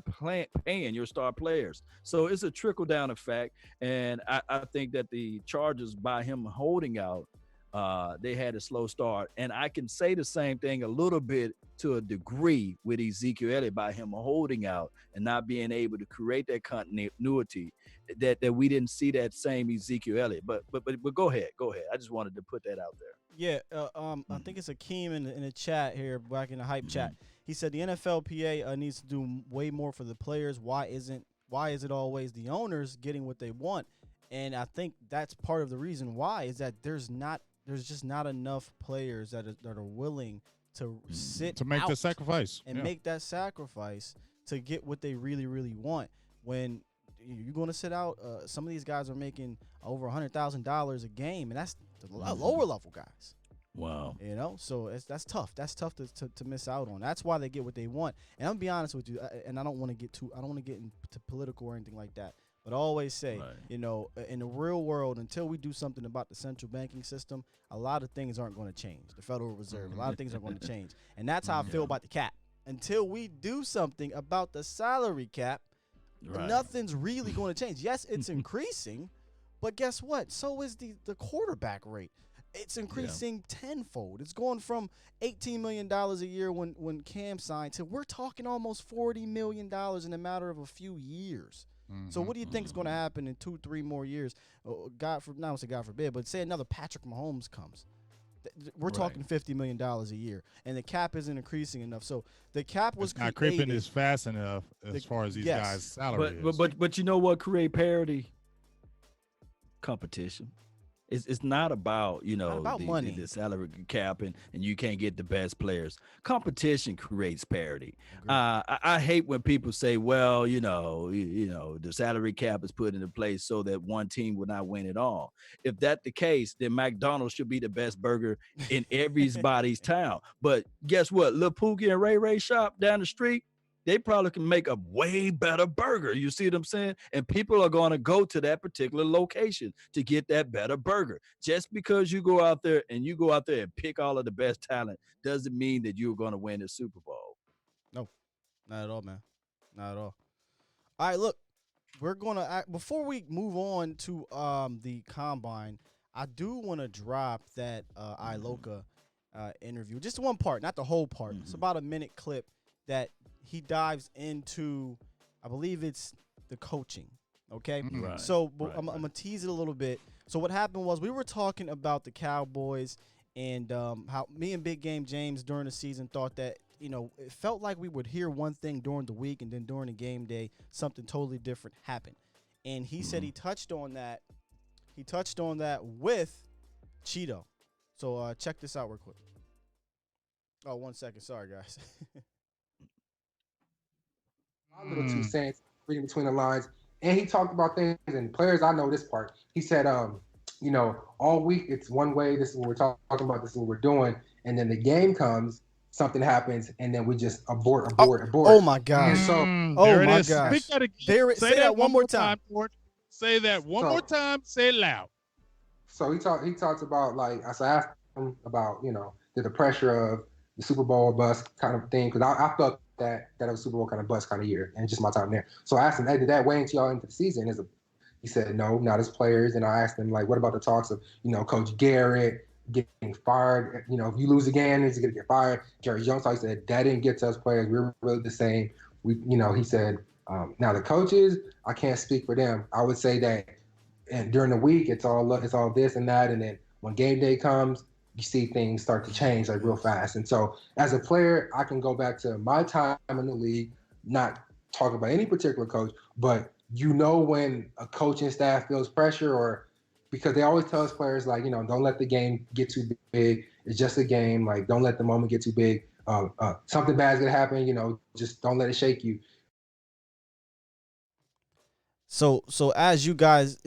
paying your star players. So it's a trickle down effect, and I think that the Chargers, by him holding out, they had a slow start. And I can say the same thing a little bit to a degree with Ezekiel Elliott, by him holding out and not being able to create that continuity that we didn't see that same Ezekiel Elliott. But go ahead. I just wanted to put that out there. Yeah, I think it's Akeem in the chat here, back in the hype chat. He said the NFLPA needs to do way more for the players. Why is it always the owners getting what they want? And I think that's part of the reason why, is that there's just not enough players that are willing to sit to make out the sacrifice and make that sacrifice to get what they really, really want. When you're going to sit out, some of these guys are making over $100,000 a game, and that's the lower level guys. Wow. You know, so that's tough. That's tough to miss out on. That's why they get what they want. And I'm gonna be honest with you, and I don't want to get into political or anything like that. But I always say, you know, in the real world, until we do something about the central banking system, a lot of things aren't going to change. The Federal Reserve, a lot of things are going to change. And that's how I feel about the cap. Until we do something about the salary cap, nothing's really going to change. Yes, it's increasing, but guess what? So is the quarterback rate. It's increasing tenfold. It's going from $18 million a year when Cam signed to we're talking almost $40 million in a matter of a few years. So what do you think is going to happen in 2-3 more years? God forbid, but say another Patrick Mahomes comes. We're talking $50 million a year, and the cap isn't increasing enough. So the cap was not creeping as fast enough as far as these guys' salary is. But you know what? Create parity, competition. It's not about, you know, money. The salary cap and you can't get the best players. Competition creates parity. I hate when people say, well, you know, the salary cap is put into place so that one team will not win it all. If that's the case, then McDonald's should be the best burger in everybody's town. But guess what? Lil Pookie and Ray Ray shop down the street, they probably can make a way better burger. You see what I'm saying? And people are going to go to that particular location to get that better burger. Just because you go out there and pick all of the best talent doesn't mean that you're going to win the Super Bowl. No, not at all, man. Not at all. All right, look, we're going to before we move on to the combine, I do want to drop that Iloka interview. Just one part, not the whole part. It's about a minute clip that he dives into, I believe it's the coaching, okay? Right, so I'm going to tease it a little bit. So what happened was we were talking about the Cowboys and how me and Big Game James during the season thought that, you know, it felt like we would hear one thing during the week and then during the game day, something totally different happened. And he said he touched on that. He touched on that with Cheeto. So check this out real quick. Oh, 1 second. Sorry, guys. My little 2 cents, reading between the lines, and he talked about things, and players, I know this part. He said, you know, all week it's one way, this is what we're talking about, this is what we're doing, and then the game comes, something happens, and then we just abort. Oh my gosh. And so, oh my gosh. Say that one more time. Say that one more time. Say it loud. So he talks about, like, I asked him about, you know, the pressure of the Super Bowl or bust kind of thing, because I felt that it was Super Bowl kind of bust kind of year, and just my time there. So I asked him, hey, did that weigh into y'all into the season? He said, no, not as players. And I asked him, like, what about the talks of, Coach Garrett getting fired? If you lose again, is he going to get fired? Jerry Jones, so he said, that didn't get to us players. We were really the same. He said, now the coaches, I can't speak for them. I would say that and during the week, it's all this and that. And then when game day comes, you see things start to change like real fast. And so as a player, I can go back to my time in the league, not talk about any particular coach, but when a coaching staff feels pressure, or because they always tell us players, like, don't let the game get too big. It's just a game. Like, don't let the moment get too big. Something bad's going to happen, just don't let it shake you. So as you guys,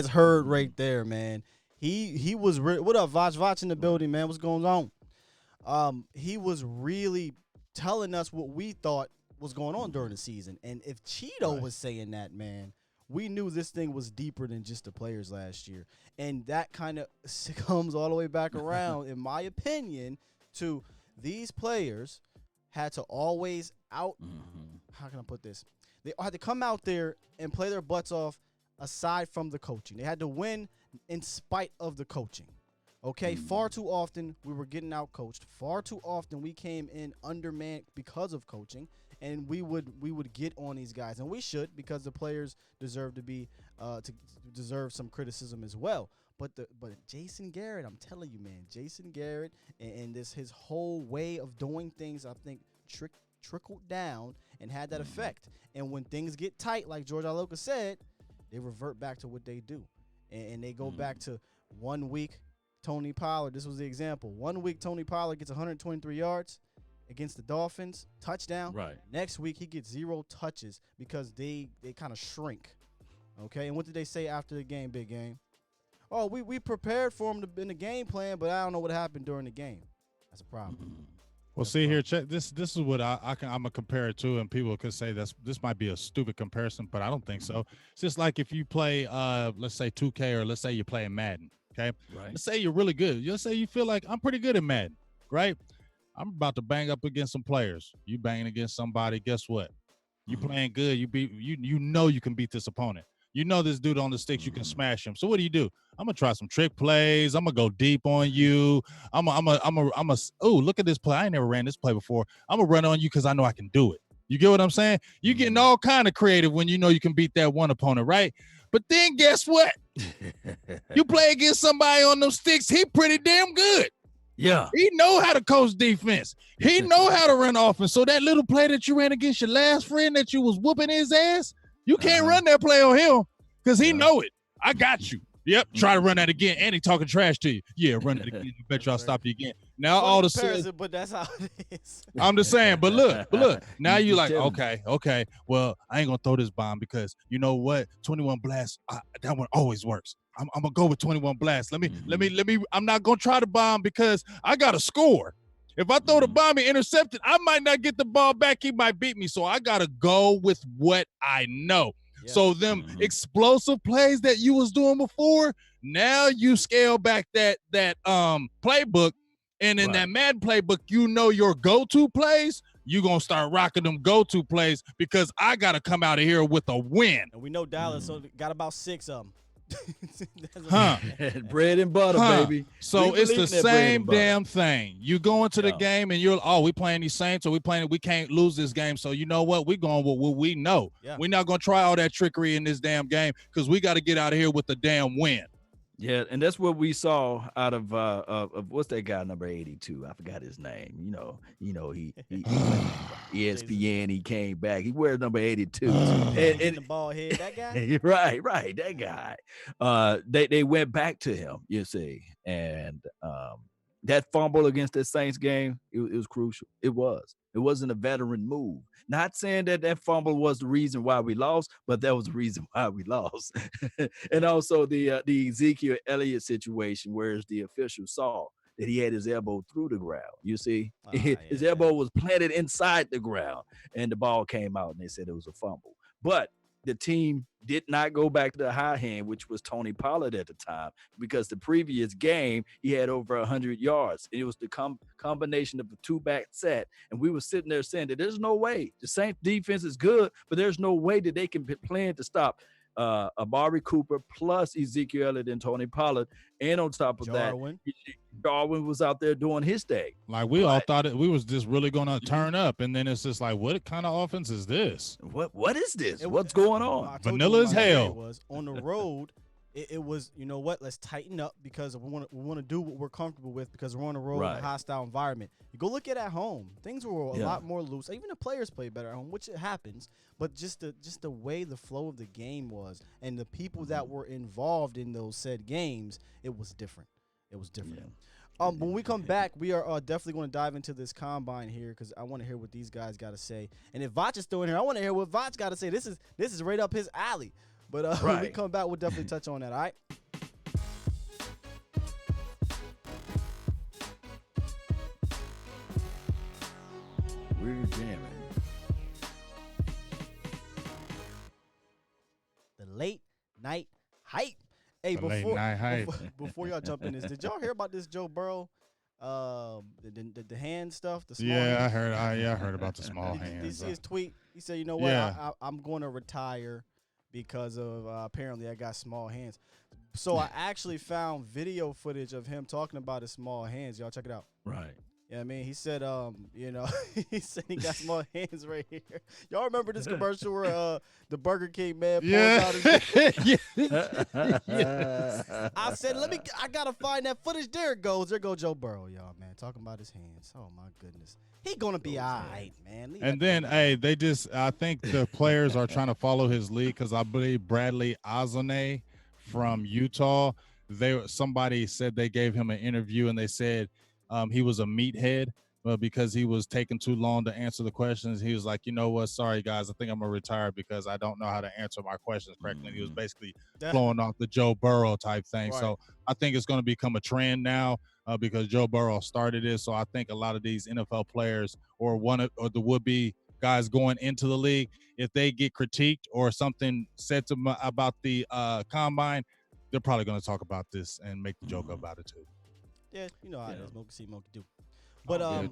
heard right there, man, he was what up, Vach in the building, man? What's going on? He was really telling us what we thought was going on during the season. And if Cheeto was saying that, man, we knew this thing was deeper than just the players last year. And that kind of comes all the way back around, in my opinion, to these players had to always how can I put this? They had to come out there and play their butts off aside from the coaching. They had to win in spite of the coaching. Okay, far too often we were getting out coached. Far too often we came in undermanned because of coaching, and we would get on these guys, and we should, because the players deserve to be deserve some criticism as well. But Jason Garrett, I'm telling you, man, Jason Garrett and his whole way of doing things, I think trickled down and had that effect. And when things get tight, like George Iloka said, they revert back to what they do, and they go back to 1 week. Tony Pollard, this was the example. 1 week, Tony Pollard gets 123 yards against the Dolphins, touchdown. Right. Next week, he gets 0 touches because they kind of shrink. Okay, and what did they say after the game, big game? Oh, we prepared for him in the game plan, but I don't know what happened during the game. That's a problem. Well, see here, check this. This is what I'm gonna compare it to, and people could say this might be a stupid comparison, but I don't think so. It's just like if you play, let's say 2K, or let's say you're playing Madden. Okay, right. Let's say you're really good. Let's say you feel like I'm pretty good at Madden, right? I'm about to bang up against some players. You banging against somebody. Guess what? You playing good. You can beat this opponent. You know this dude on the sticks, you can smash him. So what do? I'm gonna try some trick plays. I'm gonna go deep on you. Oh, look at this play. I ain't never ran this play before. I'm gonna run on you because I know I can do it. You get what I'm saying? You getting all kind of creative when you know you can beat that one opponent, right? But then guess what? You play against somebody on those sticks, he pretty damn good. Yeah. He know how to coach defense. He know how to run offense. So that little play that you ran against your last friend that you was whooping his ass, you can't run that play on him because he know it. I got you. Yep. Try to run that again. And he talking trash to you. Yeah, run it again. I bet you I'll stop you again. Now all of a sudden, but that's how it is. I'm just saying. But look. Now you like, okay. Well, I ain't gonna throw this bomb because you know what? 21 blast. That one always works. I'm gonna go with 21 blast. Let me. I'm not gonna try to bomb because I got to score. If I throw the bomb and intercept it, I might not get the ball back. He might beat me. So I gotta go with what I know. Yeah. So them explosive plays that you was doing before, now you scale back that playbook, and in that Madden playbook, you know your go-to plays. You gonna start rocking them go-to plays because I gotta come out of here with a win. And we know Dallas so got about 6 of them. Bread and butter, baby. So it's the same damn thing. You go into the game and we playing these Saints, or we can't lose this game. So you know what? We going with what we know. Yeah. We're not gonna try all that trickery in this damn game because we got to get out of here with the damn win. Yeah, and that's what we saw out of what's that guy number 82? I forgot his name. He ESPN. He came back. He wears number 82. and the ball head, that guy. right, that guy. They went back to him, you see, and that fumble against the Saints game, it was crucial. It was. It wasn't a veteran move. Not saying that fumble was the reason why we lost, but that was the reason why we lost. And also the Ezekiel Elliott situation, whereas the official saw that he had his elbow through the ground. You see, his elbow was planted inside the ground, and the ball came out, and they said it was a fumble. But the team did not go back to the high hand, which was Tony Pollard at the time, because the previous game he had over 100 yards. It was the combination of the two-back set, and we were sitting there saying that there's no way the Saints defense is good, but there's no way that they can plan to stop Amari Cooper plus Ezekiel Elliott and Tony Pollard, and on top of Jarwin. that, Jarwin was out there doing his thing. Like we all thought we was just really gonna turn up, and then it's just like, what kind of offense is this? What is this? What's going on? Vanilla as hell. Was on the road. It was, you know what? Let's tighten up because we want to do what we're comfortable with because we're on the road in a hostile environment. You go look at home. Things were a lot more loose. Even the players played better at home, which it happens. But just the way the flow of the game was and the people that were involved in those said games, it was different. It was different. Yeah. When we come back, we are definitely going to dive into this combine here because I want to hear what these guys got to say. And if Vach is still in here, I want to hear what Vach got to say. This is right up his alley. But when we come back, we'll definitely touch on that, all right? We're jamming. The late night hype. Hey, before y'all jump in this, did y'all hear about this Joe Burrow? The hand stuff, the small hand? I heard about the small hands. Did you see his tweet? He said, you know what, I'm going to retire because of apparently I got small hands. So I actually found video footage of him talking about his small hands. Y'all check it out. Right. Yeah, I mean, he said, he said he got small hands right here. Y'all remember this commercial where the Burger King man pulls out his I said, I gotta find that footage. There it goes. There go Joe Burrow, y'all, man, talking about his hands. Oh my goodness. He gonna be all right, man. And then, I think the players are trying to follow his lead because I believe Bradley Ozone from Utah, somebody said they gave him an interview and they said he was a meathead because he was taking too long to answer the questions. He was like, you know what? Sorry, guys. I think I'm going to retire because I don't know how to answer my questions correctly. And he was basically flowing off the Joe Burrow type thing. Right. So I think it's going to become a trend now because Joe Burrow started it. So I think a lot of these NFL players or the would-be guys going into the league, if they get critiqued or something said to them about the combine, they're probably going to talk about this and make the joke about it too. Yeah, you know how it is. Monkey see, monkey do. But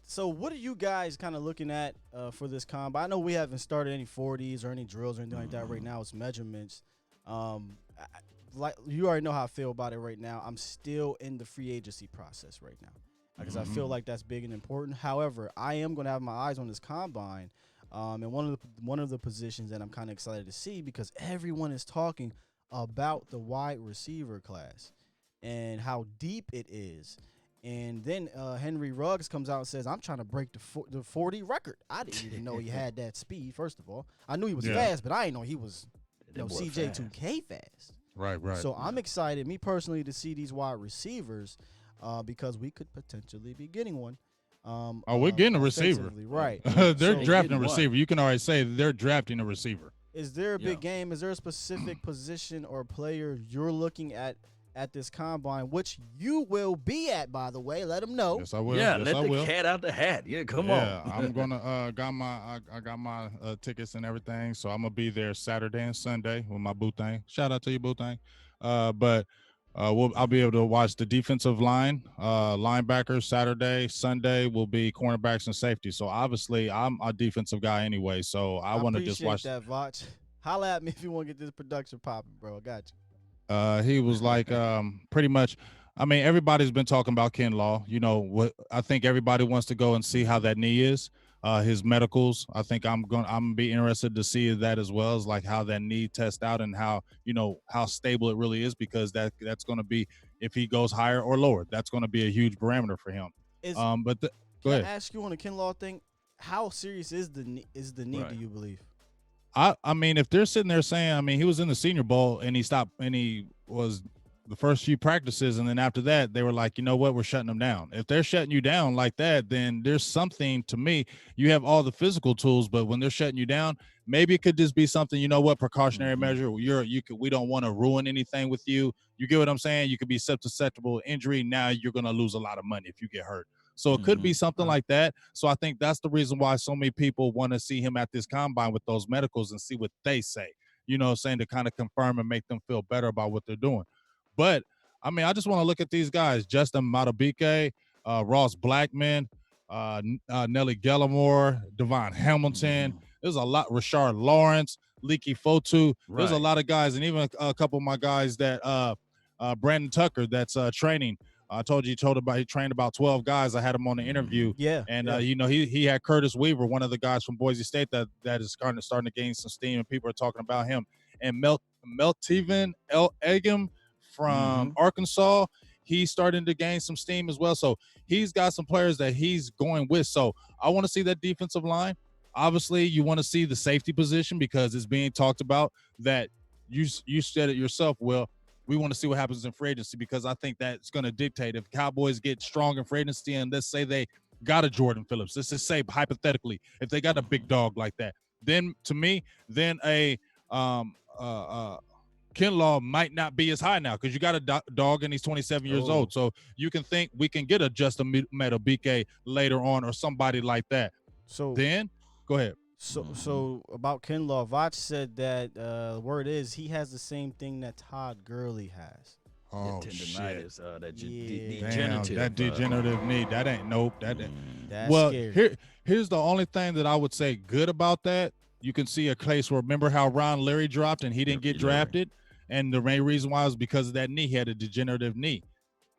so what are you guys kind of looking at for this combine? I know we haven't started any 40s or any drills or anything like that right now. It's measurements. Like you already know how I feel about it right now. I'm still in the free agency process right now because I feel like that's big and important. However, I am going to have my eyes on this combine, and one of the positions that I'm kind of excited to see because everyone is talking about the wide receiver class and how deep it is. And then Henry Ruggs comes out and says, I'm trying to break the 40 record. I didn't even know he had that speed, first of all. I knew he was fast, but I didn't know he was CJ2K fast. Right. So I'm excited, me personally, to see these wide receivers because we could potentially be getting one. We're getting a receiver. Right. They're drafting a receiver. You can already say they're drafting a receiver. Is there a big game? Is there a specific position or player you're looking at this combine, which you will be at, by the way? Let them know. Yes, I will. Yeah, yes, let I the will. cat out the hat. Yeah, come on. Yeah, I'm gonna I got my tickets and everything, so I'm gonna be there Saturday and Sunday with my boo thing. Shout out to you, boo thing. But I'll be able to watch the defensive line, linebackers Saturday. Sunday will be cornerbacks and safety. So obviously I'm a defensive guy anyway. So I want to just watch that. Vach, holla at me if you want to get this production popping, bro. I got you. He was like pretty much. I mean, everybody's been talking about Ken Law. You know what? I think everybody wants to go and see how that knee is. His medicals. I think I'm gonna be interested to see that as well as like how that knee tests out and how how stable it really is because that's going to be if he goes higher or lower. That's going to be a huge parameter for him. Go ahead. I ask you on the Ken Law thing, how serious is the knee? Right. Do you believe? I mean, if they're sitting there saying, I mean, he was in the Senior Bowl and he stopped and he was the first few practices, and then after that, they were like, you know what, we're shutting him down. If they're shutting you down like that, then there's something to me. You have all the physical tools, but when they're shutting you down, maybe it could just be something, precautionary measure. We don't want to ruin anything with you. You get what I'm saying? You could be susceptible to injury. Now you're going to lose a lot of money if you get hurt. So it could be something like that. So I think that's the reason why so many people want to see him at this combine with those medicals and see what they say, saying to kind of confirm and make them feel better about what they're doing. But, I mean, I just want to look at these guys, Justin Madubuike, Ross Blackman, Nelly Gallimore, Devon Hamilton. There's a lot, Rashard Lawrence, Leaky Fotu. There's a lot of guys, and even a couple of my guys that Brandon Tucker that's training. I told you he trained about 12 guys. I had him on the interview. Yeah. And he had Curtis Weaver, one of the guys from Boise State that is starting to gain some steam, and people are talking about him. And Melteven Egem from Arkansas, he's starting to gain some steam as well. So he's got some players that he's going with. So I want to see that defensive line. Obviously, you want to see the safety position because it's being talked about that you said it yourself, Will. We want to see what happens in free agency because I think that's going to dictate if Cowboys get strong in free agency and let's say they got a Jordan Phillips. Let's just say hypothetically, if they got a big dog like that, then to me, then a Kinlaw might not be as high now because you got a dog and he's 27 years old. So you can think we can get a Justin Madubuike later on or somebody like that. So then go ahead. So about Kinlaw, Vach said that word is he has the same thing that Todd Gurley has. Oh, tendinitis, shit. Degenerative. That degenerative knee. That ain't That's well, scary. here's the only thing that I would say good about that. You can see a case where remember how Ron Leary dropped and he didn't get drafted? And the main reason why was because of that knee. He had a degenerative knee.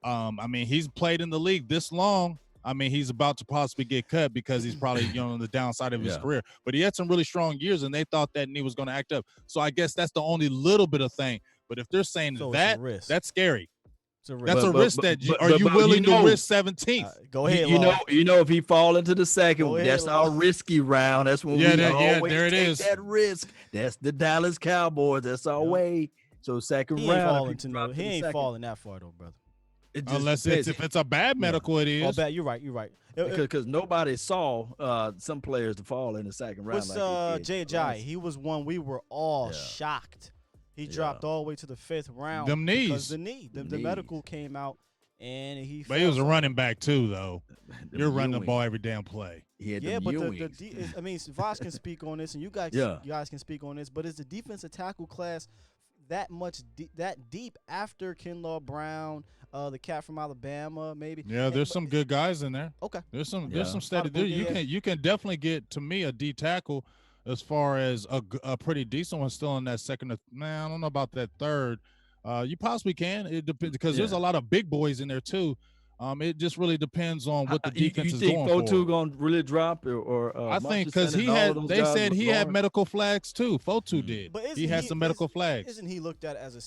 I mean, he's played in the league this long. I mean, he's about to possibly get cut because he's probably on the downside of his career. But he had some really strong years, and they thought that knee was going to act up. So I guess that's the only little bit of thing. But if they're saying that's scary. It's a risk. That's a risk are you willing to risk 17th? Go ahead, you know, if he fall into the second, that's our risky round. That's when we always there it take is. that risk. That's the Dallas Cowboys. That's our way. So second He round. he ain't falling that far though, brother. Unless if it's a bad medical, it is. Oh, bad. You're right. Because nobody saw some players to fall in the second round. What's Jay Ajayi? He was one we were all shocked. He dropped all the way to the 5th round. Them knees. Because the medical came out, and he. But he was a running back too, though. You're running the ball every damn play. Yeah, but I mean, Voss can speak on this, and you guys can speak on this. But is the defensive tackle class that deep after Kinlaw Brown? The cat from Alabama, maybe. Yeah, there's some good guys in there. Okay. There's some steady. You can definitely get to me a D tackle as far as a pretty decent one still in that second. Man, I don't know about that third. You possibly can. It depends because there's a lot of big boys in there too. It just really depends on what the defense is going for. You think Fotu going to really drop or I think because they said he had medical flags too. Fotu did. But he had some medical flags. Isn't he looked at as a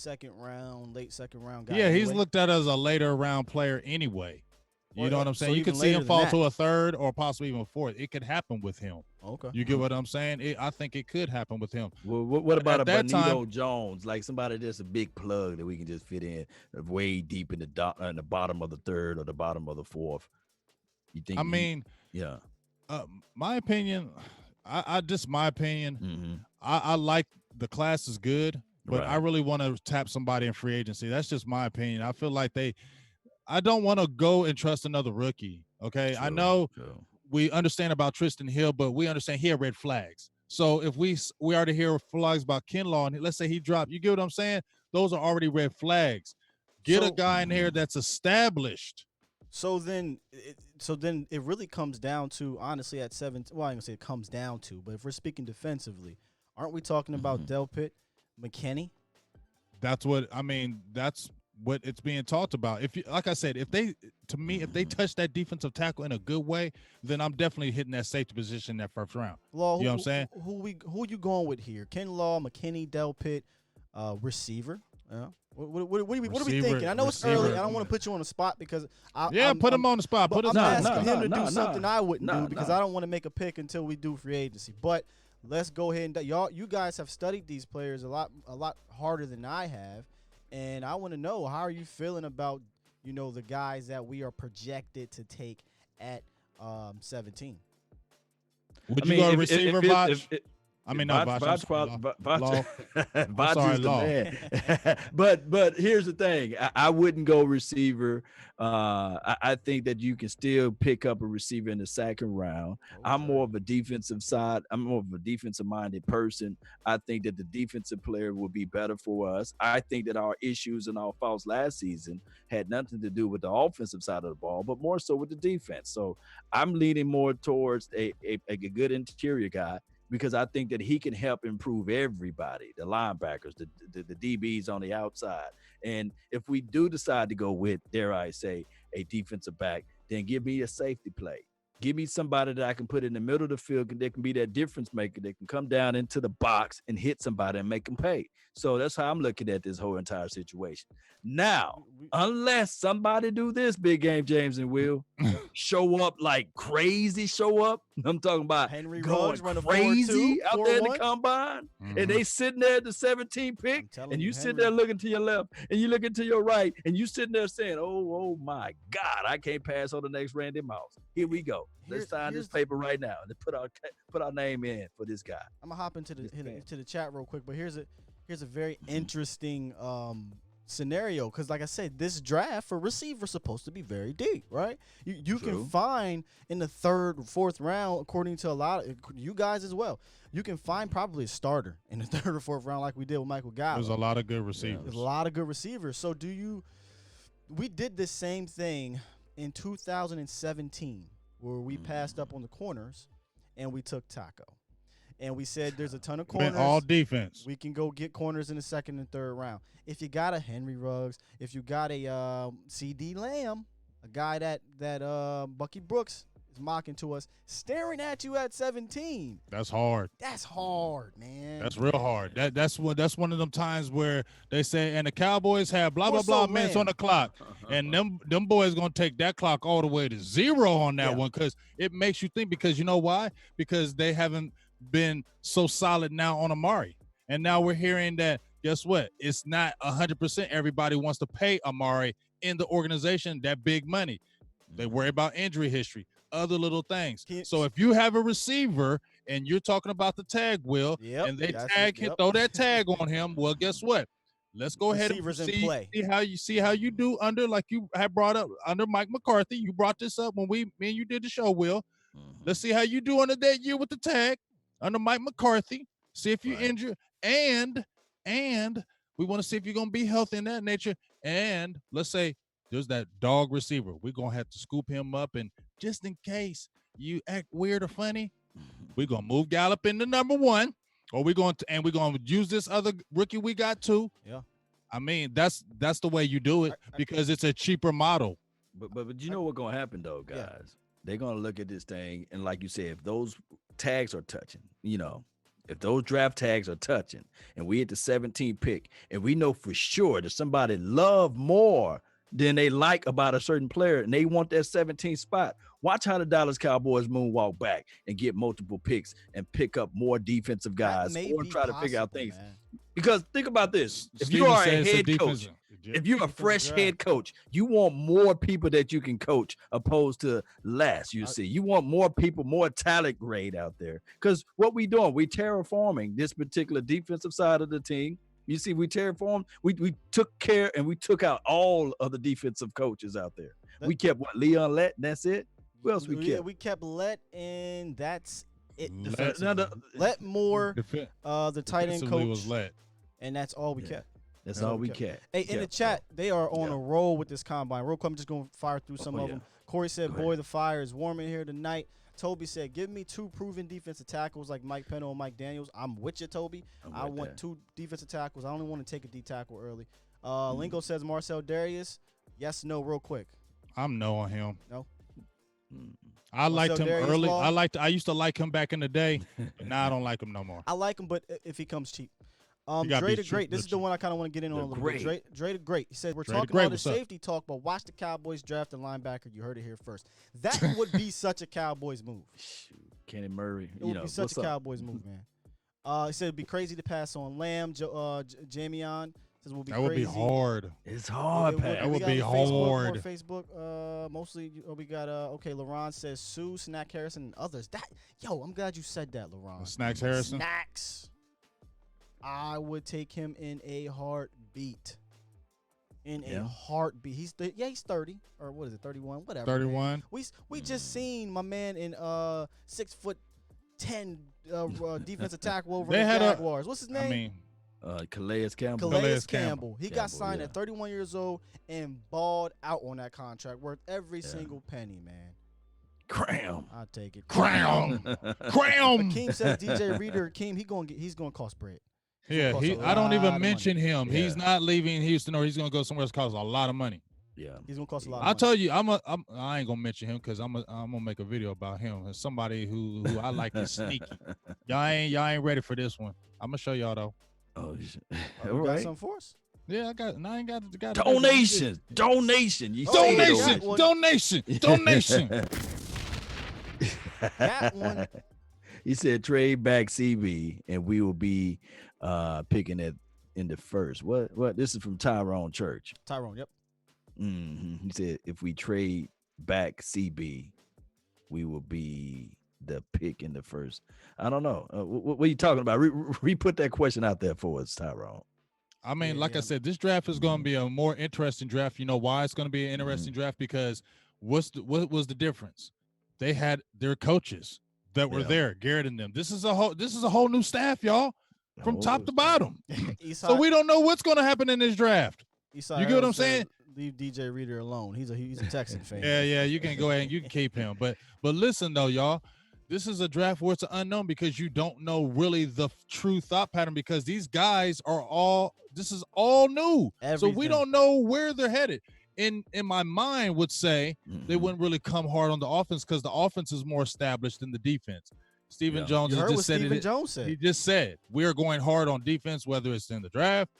late second round guy? Yeah, he's looked at as a later round player anyway. You know what I'm saying? So you could see him fall to a third or possibly even a fourth. It could happen with him. Okay. You get what I'm saying? I think it could happen with him. Well, what about a Benito Jones? Like somebody that's a big plug that we can just fit in way deep in the bottom of the third or the bottom of the fourth. You think? My opinion, my opinion. I like the class is good, but I really want to tap somebody in free agency. That's just my opinion. I feel like I don't want to go and trust another rookie. Okay. I know we understand about Tristan Hill, but we understand he had red flags. So if we already hear flags about Kinlaw and let's say he dropped, you get what I'm saying? Those are already red flags. Get a guy in here that's established. So then it really comes down to, honestly, at 17. Well, I'm going to say it comes down to, but if we're speaking defensively, aren't we talking about Delpit, McKinney? That's what it's being talked about. Like I said, if they touch that defensive tackle in a good way, then I'm definitely hitting that safety position in that first round. Law, you know what I'm saying? Who you going with here? Kinlaw, McKinney, Delpit, receiver. Yeah. What are we thinking? I know it's early. I don't want to put you on the spot because put him on the spot. I'm asking him to do something I wouldn't do because I don't want to make a pick until we do free agency. But let's go ahead and you guys have studied these players a lot harder than I have. And I want to know, how are you feeling about, the guys that we are projected to take at 17? Would you go receiver, Botch? I mean, not Voch. I'm sorry, Law. Voch sorry, is the Law. man. but here's the thing. I wouldn't go receiver. I think that you can still pick up a receiver in the second round. Okay. I'm more of a defensive side. I'm more of a defensive minded person. I think that the defensive player will be better for us. I think that our issues and our faults last season had nothing to do with the offensive side of the ball, but more so with the defense. So I'm leaning more towards a good interior guy, because I think that he can help improve everybody, the linebackers, the DBs on the outside. And if we do decide to go with, dare I say, a defensive back, then give me a safety play. Give me somebody that I can put in the middle of the field that can be that difference maker, that can come down into the box and hit somebody and make them pay. So that's how I'm looking at this whole entire situation. Now, unless somebody do this, Big Game James and Will, show up like crazy, I'm talking about Henry going Ruggs crazy out there in the 4-1. combine, and they sitting there at the 17th pick, and you sit there looking to your left, and you looking to your right, and you sitting there saying, oh my God, I can't pass on the next Randy Moss. Here we go. Let's sign this paper right now and put our name in for this guy. I'm gonna hop into the chat real quick, but here's a very interesting scenario, because like I said, this draft for receiver is supposed to be very deep, right? You can find in the third, fourth round, according to a lot of you guys as well, you can find probably a starter in the third or fourth round, like we did with Michael Gallup. There's a lot of good receivers. There's a lot of good receivers. So we did the same thing in 2017 where we passed up on the corners and we took Taco. And we said there's a ton of corners. All defense. We can go get corners in the second and third round. If you got a Henry Ruggs, if you got a CD Lamb, a guy that Bucky Brooks is mocking to us, staring at you at 17. That's hard. That's hard, man. That's real hard. That's one of them times where they say, and the Cowboys have blah blah blah minutes on the clock, and them boys gonna take that clock all the way to zero on that one, because it makes you think. Because you know why? Because they haven't been so solid now on Amari, and now we're hearing that, guess what, it's not 100% everybody wants to pay Amari in the organization that big money. They worry about injury history, other little things. So if you have a receiver and you're talking about the tag, Will, and they throw that tag on him, well, guess what, let's go ahead and see how you do under, like you have brought up, under Mike McCarthy. You brought this up when me and you did the show, Will. Let's see how you do under that year with the tag under Mike McCarthy. See if you injure, and we want to see if you're going to be healthy in that nature. And let's say there's that dog receiver. We're going to have to scoop him up, and just in case you act weird or funny, we're going to move Gallup into number one, or we're going to use this other rookie we got too. Yeah. I mean, that's the way you do it, because it's a cheaper model. But you know what's going to happen though, guys? Yeah. They're going to look at this thing, and like you said, if those tags are touching, if those draft tags are touching, and we at the 17th pick, and we know for sure that somebody love more than they like about a certain player, and they want that 17th spot, watch how the Dallas Cowboys moonwalk back and get multiple picks and pick up more defensive guys, or try to figure out things. Man. Because think about this: if you are a head coach, if you're a fresh head coach, you want more people that you can coach opposed to less. You see, you want more people, more talent grade out there. Because what we doing, we terraforming this particular defensive side of the team. You see, we terraformed. We took care and we took out all of the defensive coaches out there. We kept Leon Lett, and that's it. Who else we kept? Yeah, we kept Lett, and that's it. Lett Moore, the tight end coach was Lett, and that's all we kept. That's all we kept. Hey, in the chat, they are on a roll with this combine. Real quick, I'm just going to fire through some of them. Corey said, boy, the fire is warm in here tonight. Toby said, give me two proven defensive tackles like Mike Pennell and Mike Daniels. I'm with you, Toby. I want two defensive tackles. I only want to take a D tackle early. Lingo says, Marcel Darius. Yes, no, real quick. I'm no on him. No. I liked him early. I used to like him back in the day, but now I don't like him no more. I like him, but if he comes cheap. Dre the Great. This is the one I kind of want to get in on a little bit. Dre the Great. He said, we're talking about the safety talk, but watch the Cowboys draft a linebacker. You heard it here first. That would be such a Cowboys move. Shoot, Kenny Murray. It would be such a Cowboys move, man. He said it'd be crazy to pass on Lamb, Jamion. Says we'll be That would be crazy. hard. It's hard, Pat. That would We be got Facebook, hard. more Facebook, mostly we got okay. LaRon says Sue, Snack Harrison, and others. I'm glad you said that, LaRon. Snacks Harrison. Snacks. I would take him in a heartbeat. A heartbeat. He's 30 or what is it? 31, whatever. 31. Man. We just seen my man in 6'10" defensive tackle over the Jaguars. What's his name? I mean, Calais Campbell. Calais Campbell. He got Campbell, signed yeah. at 31 years old and balled out on that contract, worth every single penny, man. Cram. I'll take it. Cram. Akeem says DJ Reader. Akeem, he's gonna cost bread. Yeah, I don't even mention him. Yeah. He's not leaving Houston, or he's gonna go somewhere else. Costs a lot of money. Yeah, he's gonna cost a lot. I'll tell you, I ain't gonna mention him because I'm gonna make a video about him. As somebody who I like is sneaky. Y'all ain't ready for this one. I'm gonna show y'all though. Oh, All right. Got something for us? Yeah, I got. I ain't got donation. You donation. That one. He said trade back CB and we will be picking it in the first. What? This is from Tyrone Church. Tyrone, yep. He said if we trade back CB, we will be the pick in the first. I don't know. What are you talking about? Re-put that question out there for us, Tyrone. I mean, I said, this draft is going to be a more interesting draft. You know why it's going to be an interesting draft? Because what was the difference? They had their coaches that were there, Garrett and them. This is a whole new staff, y'all, from top to bottom. So we don't know what's going to happen in this draft. You get what I'm saying? Leave DJ Reader alone. He's a Texan fan. Yeah. You can go ahead and you can keep him. But listen though, y'all. This is a draft where it's an unknown because you don't know really the true thought pattern because these guys this is all new. So we don't know where they're headed. In my mind would say they wouldn't really come hard on the offense because the offense is more established than the defense. Stephen Jones just said it. He just said we are going hard on defense, whether it's in the draft,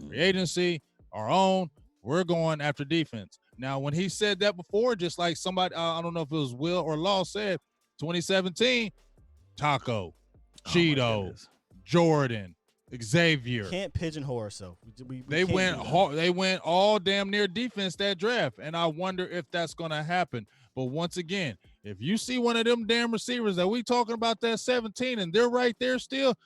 free agency, our own. We're going after defense. Now, when he said that before, just like somebody, I don't know if it was Will or Law said, 2017, Taco, Cheeto, Jordan, Xavier. Can't pigeonhole ourselves. They went hard. They went all damn near defense that draft, and I wonder if that's going to happen. But once again, if you see one of them damn receivers that we talking about that 17 and they're right there still,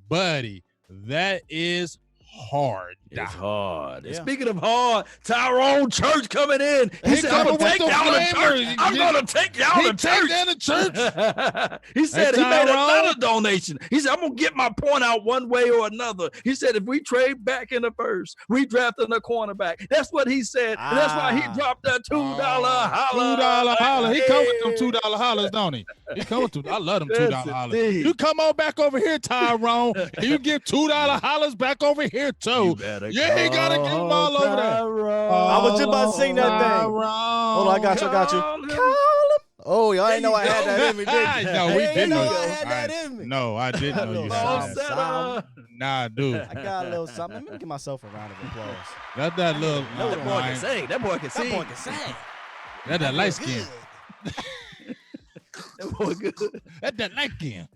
buddy, that is hard. It's hard. Yeah. Speaking of hard, Tyrone Church coming in. He said, I'm going to take y'all to church. I'm going to take y'all to church. He said he made another donation. He said, I'm going to get my point out one way or another. He said, if we trade back in the first, we drafting a cornerback. That's what he said. And that's why he dropped that $2 holler. $2 holler. He come with them $2 hollers, don't he? He come with them. I love them $2 hollers. You come on back over here, Tyrone, and you get $2 hollers back over here, too. You ain't gotta get them all over there. I was just about to sing that thing. Hold on, I got you. Call him. Oh, y'all ain't know I had that in me, did you? No, we didn't know I had that in me. No, I didn't know you had that. Nah, dude. I got a little something. Let me give myself a round of applause. That's that little. That boy can sing. That boy can sing. That's that light skin. That boy good. That's that light skin.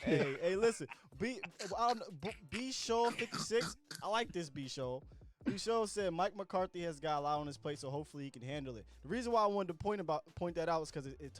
Hey, listen. B Show 56. I like this B Show. B Show said Mike McCarthy has got a lot on his plate, so hopefully he can handle it. The reason why I wanted to point that out is because it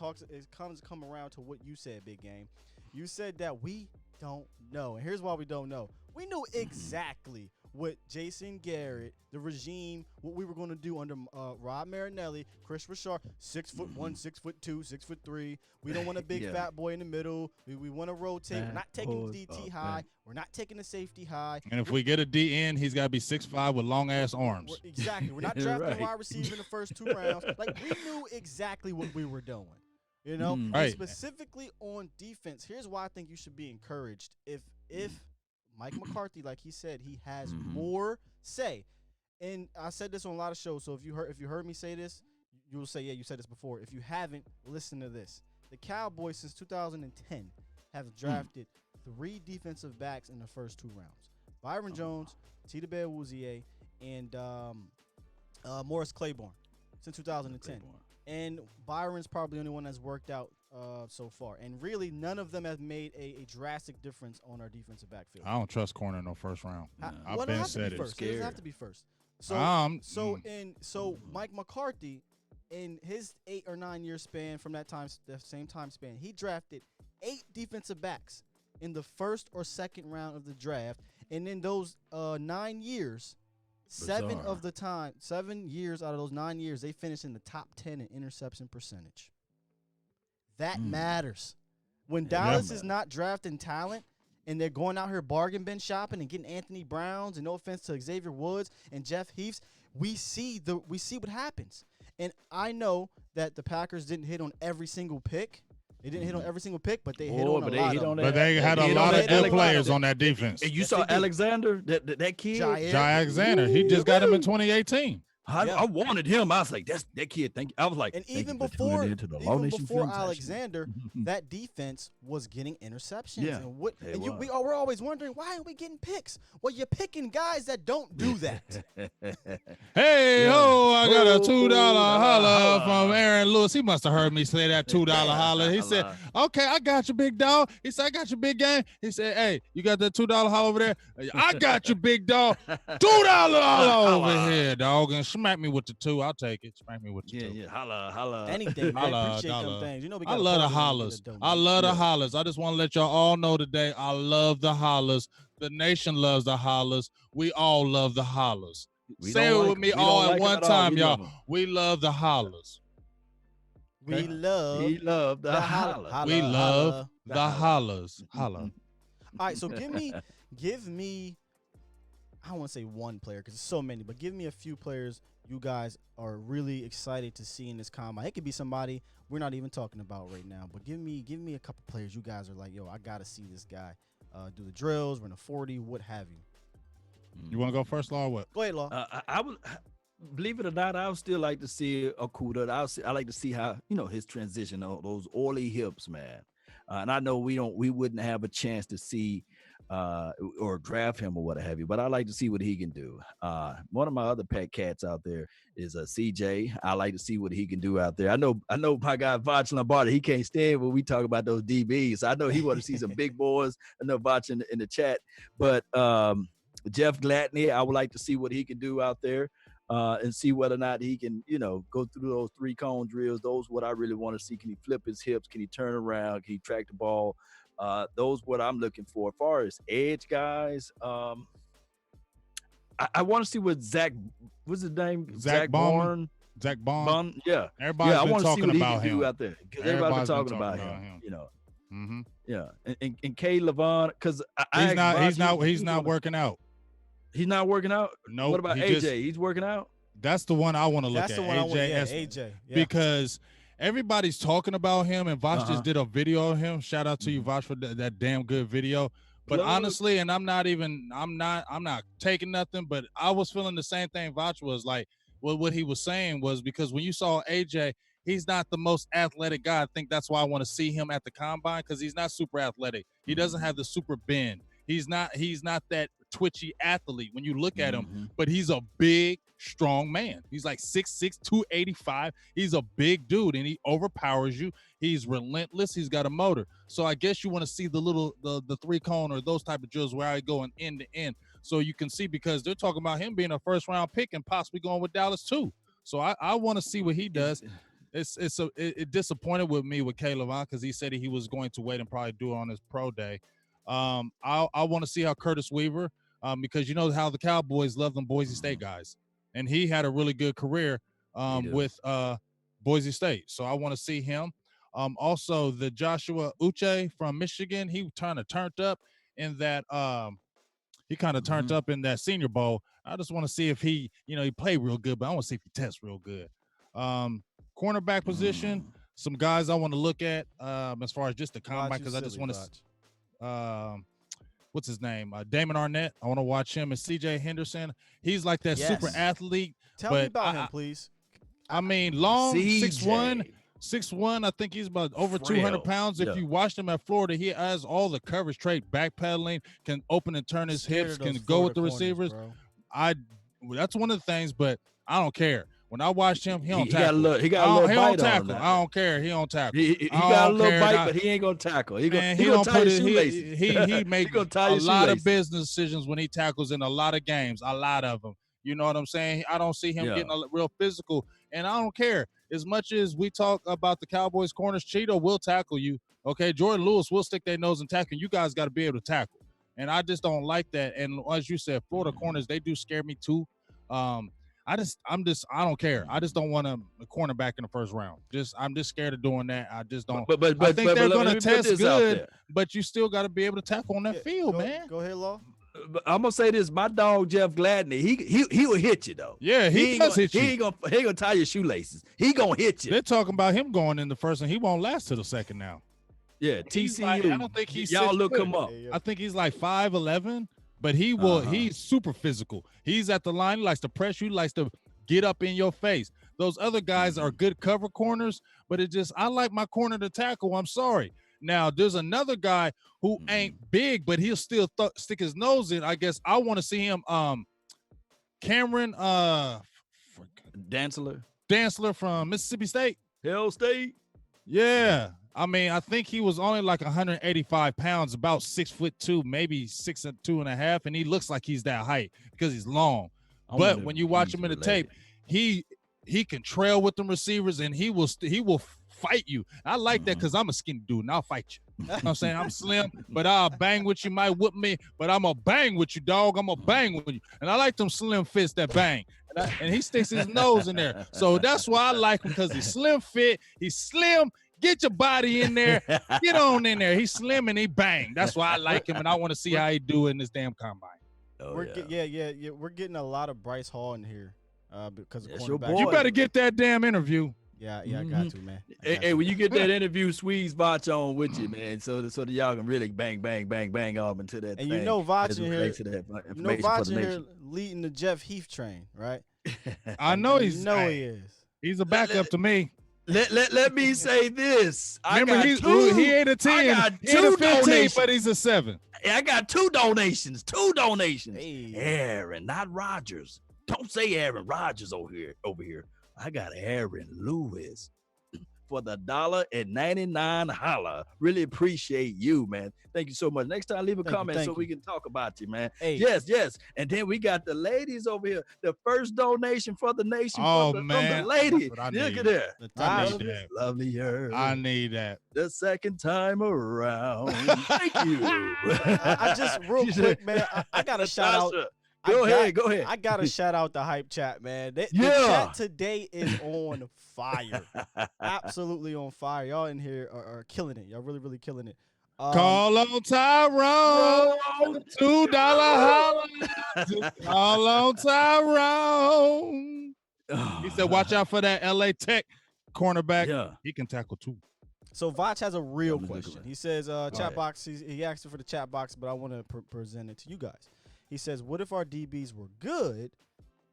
come around to what you said, Big Game. You said that we don't know, and here's why we don't know. We knew exactly what Jason Garrett, the regime, what we were going to do under Rod Marinelli, Chris Richard, 6'1", 6'2", 6'3". We don't want a big fat boy in the middle. We want to rotate. We're not taking the DT high. We're not taking the safety high. And if we get a DN, he's got to be 6'5" with long ass arms. Exactly. We're not drafting a wide receiver in the first 2 rounds. Like, we knew exactly what we were doing. You know, right. Specifically on defense. Here's why I think you should be encouraged. If Mike McCarthy, like he said, he has more say. And I said this on a lot of shows, so if you heard me say this, you'll say, yeah, you said this before. If you haven't, listen to this. The Cowboys since 2010 have drafted 3 defensive backs in the first 2 rounds. Byron Jones, Tita Bear-Wuzier, and Morris Claiborne since 2010. and Byron's probably the only one that's worked out so far. And really, none of them have made a drastic difference on our defensive backfield. I don't trust corner in no first round. I've been said it. First. It doesn't have to be first. So Mike McCarthy, in his 8 or 9 year span from that same time span, he drafted 8 defensive backs in the first or second round of the draft, and in those 9 years, 7 years out of those 9 years, they finished in the top 10 in interception percentage. That matters. When Dallas is not drafting talent and they're going out here bargain bin shopping and getting Anthony Browns, and no offense to Xavier Woods and Jeff Heaths, we see what happens. And I know that the Packers didn't hit on every single pick. They didn't hit on every single pick, but they hit on a lot of them. But they had a lot of good players on that defense. And you saw Alexander, that kid? Jair Alexander. He just got him in 2018. I wanted him. I was like, that's that kid. I was like, and even before Alexander, that defense was getting interceptions. Yeah. And we're always wondering, why aren't we getting picks? Well, you're picking guys that don't do that. I got a $2 holla from Aaron Lewis. He must have heard me say that $2 holla. He said, okay, I got you, big dog. He said, I got your big game. He said, hey, you got that $2 holla over there? I got you, big dog. $2 holla over here, dog. And smack me with the 2. I'll take it. Smack me with the 2. Yeah, holla. Anything, man. Appreciate them things. You know, I love the hollers. I love the hollers. I just want to let y'all all know today, I love the hollers. The nation loves the hollers. We all love the hollers. Say it with me all at one time, y'all. We love the hollers. We love the hollers. We love the hollers. Holla. All right, so give me. I don't want to say one player because there's so many, but give me a few players you guys are really excited to see in this combine. It could be somebody we're not even talking about right now, but give me a couple players you guys are like, yo, I gotta see this guy do the drills, run a 40, what have you. You want to go first, Law? Or what? Go ahead, Law. I would, believe it or not, I would still like to see Okuda. I like to see how his transition, those oily hips, man. And I know we wouldn't have a chance to see or draft him or what have you, but I like to see what he can do. One of my other pet cats out there is CJ. I like to see what he can do out there. I know my guy Vach Lombardi, he can't stand when we talk about those DBs. I know he want to see some big boys. I know Vach in the chat, but Jeff Gladney, I would like to see what he can do out there. And see whether or not he can, go through those 3-cone drills. Those what I really want to see. Can he flip his hips? Can he turn around? Can he track the ball? Those what I'm looking for. As far as edge guys, I want to see what what's his name? Zach Bond. Zach Bond. Yeah. Everybody's been talking about him out there. Everybody's been talking about him. Mm-hmm. Yeah. And Kay Levon, because he's not working out. He's not working out? No. What about AJ? He's working out? That's the one I want to look at. AJ. Yeah. Because everybody's talking about him, and Vosh just did a video of him. Shout out to you, Vosh, for that damn good video. But honestly, and I'm not taking nothing, but I was feeling the same thing Vosh was like. What he was saying was because when you saw AJ, he's not the most athletic guy. I think that's why I want to see him at the combine, because he's not super athletic. He doesn't have the super bend. He's not that twitchy athlete when you look at him, but he's a big, strong man. He's like 6'6", 285. He's a big dude, and he overpowers you. He's relentless. He's got a motor. So I guess you want to see the 3-cone or those type of drills where I go end to end, so you can see, because they're talking about him being a first-round pick and possibly going with Dallas too. So I want to see what he does. It disappointed with me with Caleb because he said he was going to wait and probably do it on his pro day. I want to see how Curtis Weaver, because you know how the Cowboys love them Boise State guys, and he had a really good career with Boise State. So I want to see him. Also, the Joshua Uche from Michigan, he kind of turned up in that. He kind of turned up in that Senior Bowl. I just want to see if he played real good, but I want to see if he tests real good. Cornerback position, some guys I want to look at as far as just the combine, because I just want to. What's his name? Damon Arnett. I want to watch him. And C.J. Henderson. He's like that super athlete. Tell me about him, please. I mean, long, 6'1". I think he's about over 200 pounds. If you watched him at Florida, he has all the coverage trait, backpedaling, can open and turn his hips, can go with the receivers. That's one of the things, but I don't care. When I watched him, he don't He tackle. got a little he bite don't on tackle. him. I don't care. He don't tackle. He I got a don't little care. bite, but he ain't gonna tackle. He Man, gonna don't tie put his it. shoelaces. He makes gonna tie a his lot of shoelaces. business decisions when he tackles in a lot of games. A lot of them. You know what I'm saying? I don't see him Yeah. getting real physical, and I don't care. As much as we talk about the Cowboys corners, Cheeto will tackle you. Okay, Jordan Lewis will stick their nose and tackle. You guys got to be able to tackle, and I just don't like that. And as you said, Florida corners, they do scare me too. I don't care. I just don't want a cornerback in the first round. I'm just scared of doing that. I just don't. But I think they're going to test good, there. but you still got to be able to tackle on that field, man. Go ahead, Law. I'm gonna say this: my dog Jeff Gladney, he will hit you though. Yeah, he does hit you. He ain't gonna tie your shoelaces. He gonna hit you. They're talking about him going in the first, and he won't last to the second now. Yeah, He's TCU. like, I don't think he's y'all 6 look foot. him up. I think he's like 5'11", but he will. He's super physical. He's at the line. He likes to press you. Likes to get up in your face. Those other guys are good cover corners, but I like my corner to tackle. I'm sorry. Now, there's another guy who ain't big, but he'll still stick his nose in. I guess I want to see him. Cameron Dantzler from Mississippi State. Hell State. Yeah. I mean, I think he was only like 185 pounds, about 6'2", maybe 6'2.5", and he looks like he's that height because he's long. But when you watch him in the tape, he can trail with them receivers, and he will fight you. I like that because I'm a skinny dude, and I'll fight you. You know what I'm saying? I'm slim, but I'll bang with you. Might whoop me, but I'm going to bang with you, dog. I'm going to bang with you. And I like them slim fists that bang. And he sticks his nose in there. So that's why I like him, because he's slim fit. He's slim. Get your body in there. Get on in there. He's slim and he bang. That's why I like him, and I want to see how he do in this damn combine. We're getting a lot of Bryce Hall in here because of your cornerback. boy. You better get that damn interview. Yeah, I got to, man. Hey, when you get that interview, squeeze Vach on with you, man, so that y'all can really bang off into that. And thing you know Vach in here, Vach in here leading the Jeff Heath train, right? I know he he's. is. He's a backup to me. Let me say this. Remember, he ain't a 10. He ain't a 15, but he's a 7. I got two donations. Hey. Aaron, not Rodgers. Don't say Aaron Rodgers over here. I got Aaron Lewis for the $1.99 holla. Really appreciate you, man. Thank you so much. Next time, leave a comment so we can talk about you, man. Hey. Yes. And then we got the ladies over here. The first donation for the nation from the lady. Look at that. I need that. Lovelier. I need that. The second time around. Thank you. I just real quick, man. I got to shout out. Go ahead. I got to shout out the hype chat, man. The chat today is on fire. Absolutely on fire. Y'all in here are killing it. Y'all really, really killing it. Call on Tyrone. $2 holla. Call on Tyrone. He said, watch out for that LA Tech cornerback. Yeah. He can tackle too. So Vach has a real question. He says, chat box. He asked for the chat box, but I want to present it to you guys. He says, what if our DBs were good,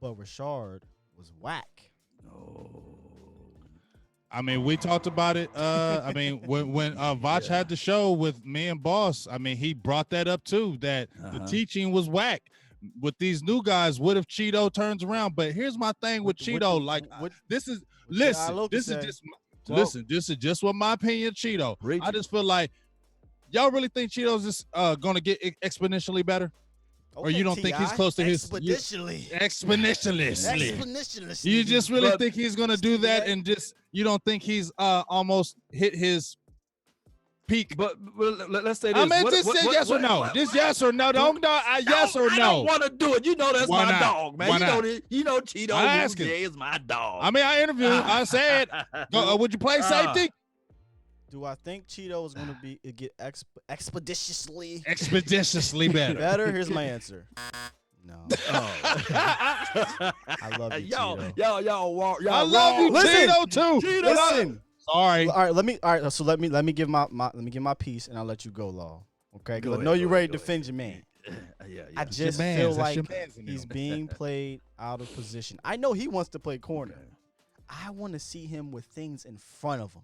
but Rashard was whack? I mean, we talked about it. I mean, when Vach had the show with me and Boss, I mean, he brought that up too, that the teaching was whack. With these new guys, what if Cheeto turns around? But here's my thing with Cheeto. This is just what my opinion, Cheeto. I just feel like y'all really think Cheeto's just gonna get exponentially better? Or you don't think he's close to his exponentially? You just really think he's gonna do that, and just you don't think he's almost hit his peak? But let's say this. I mean, just say yes or no. Just yes or no. Don't yes or no. I don't want to do it. You know that's Why my not? dog, man. Why not? You know Cheeto is my dog. I mean, I interviewed. I said, would you play safety? Do I think Cheeto is going to get expeditiously better? Better? Here's my answer. No. I love you, Cheeto. Y'all. I love you, Cheeto too. Listen. Sorry. All right. So let me give my piece, and I'll let you go, Law. Okay? Because I know you're ready to defend your man. Yeah. I just feel like he's being played out of position. I know he wants to play corner. I want to see him with things in front of him.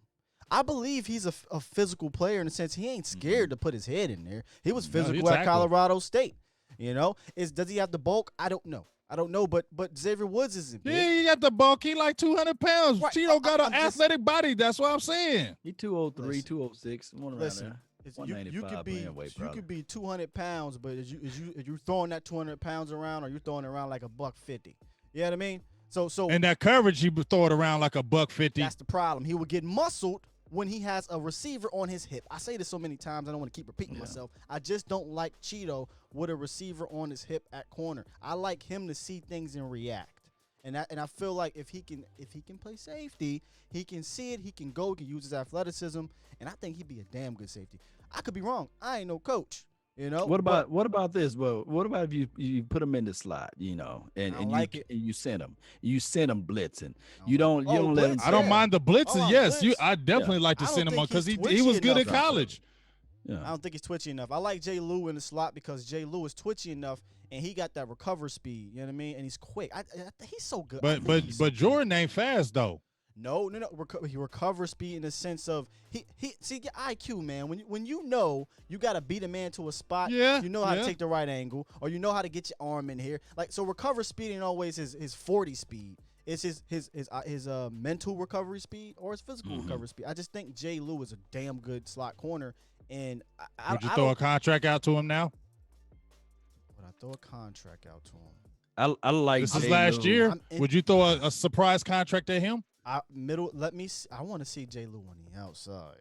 I believe he's a physical player in the sense he ain't scared to put his head in there. He was physical at Colorado State. You know, does he have the bulk? I don't know. I don't know, but Xavier Woods isn't big. Yeah, he got the bulk. He like 200 pounds. Right. Cheeto got an I'm just- athletic body. That's what I'm saying. He 203, Listen. 206, one around Listen, there. you 195 could be playing weight, you could be 200 pounds, but is you throwing that 200 pounds around, or you throwing it around like $150? You know what I mean? So And that coverage, he would throw it around like $150. that's the problem. He will get muscled when he has a receiver on his hip. I say this so many times, I don't want to keep repeating myself. I just don't like Cheeto with a receiver on his hip at corner. I like him to see things and react. And I feel like if he can play safety, he can see it, he can go, he can use his athleticism, and I think he'd be a damn good safety. I could be wrong. I ain't no coach, you know. What about this? Well, what about if you put him in the slot, you know, and you send him blitzing. You don't let him. I don't mind the blitzes. Yes, blitz. I definitely like to I don't send him on think because he's he twitchy was good enough. at college. Yeah. I don't think he's twitchy enough. I like Jay Lou in the slot because Jay Lou is twitchy enough, and he got that recover speed. You know what I mean? And he's quick. I think he's so good. I think he's so But good. Jordan ain't fast though. No. He recover speed in the sense of he see your IQ, man. When you know you got to beat a man to a spot, Yeah, you know how to yeah. take the right angle, or you know how to get your arm in here. Like, so recover speed ain't always his 40 speed. It's his mental recovery speed or his physical recovery speed. I just think Jay Lou is a damn good slot corner, and Would you throw a contract out to him now? Would I throw a contract out to him? I like This is Jay last Lou. year. I'm in- Would you throw a surprise contract at him? I want to see Jay Lou on the outside.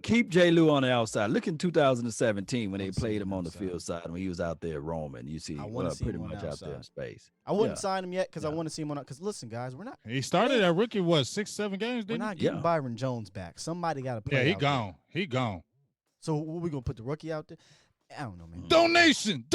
Keep Jay Lou on the outside. Look in 2017 when they Wanna see played him him on the outside. field side when he was out there roaming. You see, I wanna see pretty him on much the out there in outside. space. I wouldn't Yeah. sign him yet because I Yeah. want to see him on. Because listen, guys, we're not He started at rookie 6-7 games, we're didn't not he? getting Yeah. Byron Jones back. Somebody got to play. Yeah, he out there. gone. He gone. So what we gonna put the rookie out there? I don't know, man. Donation.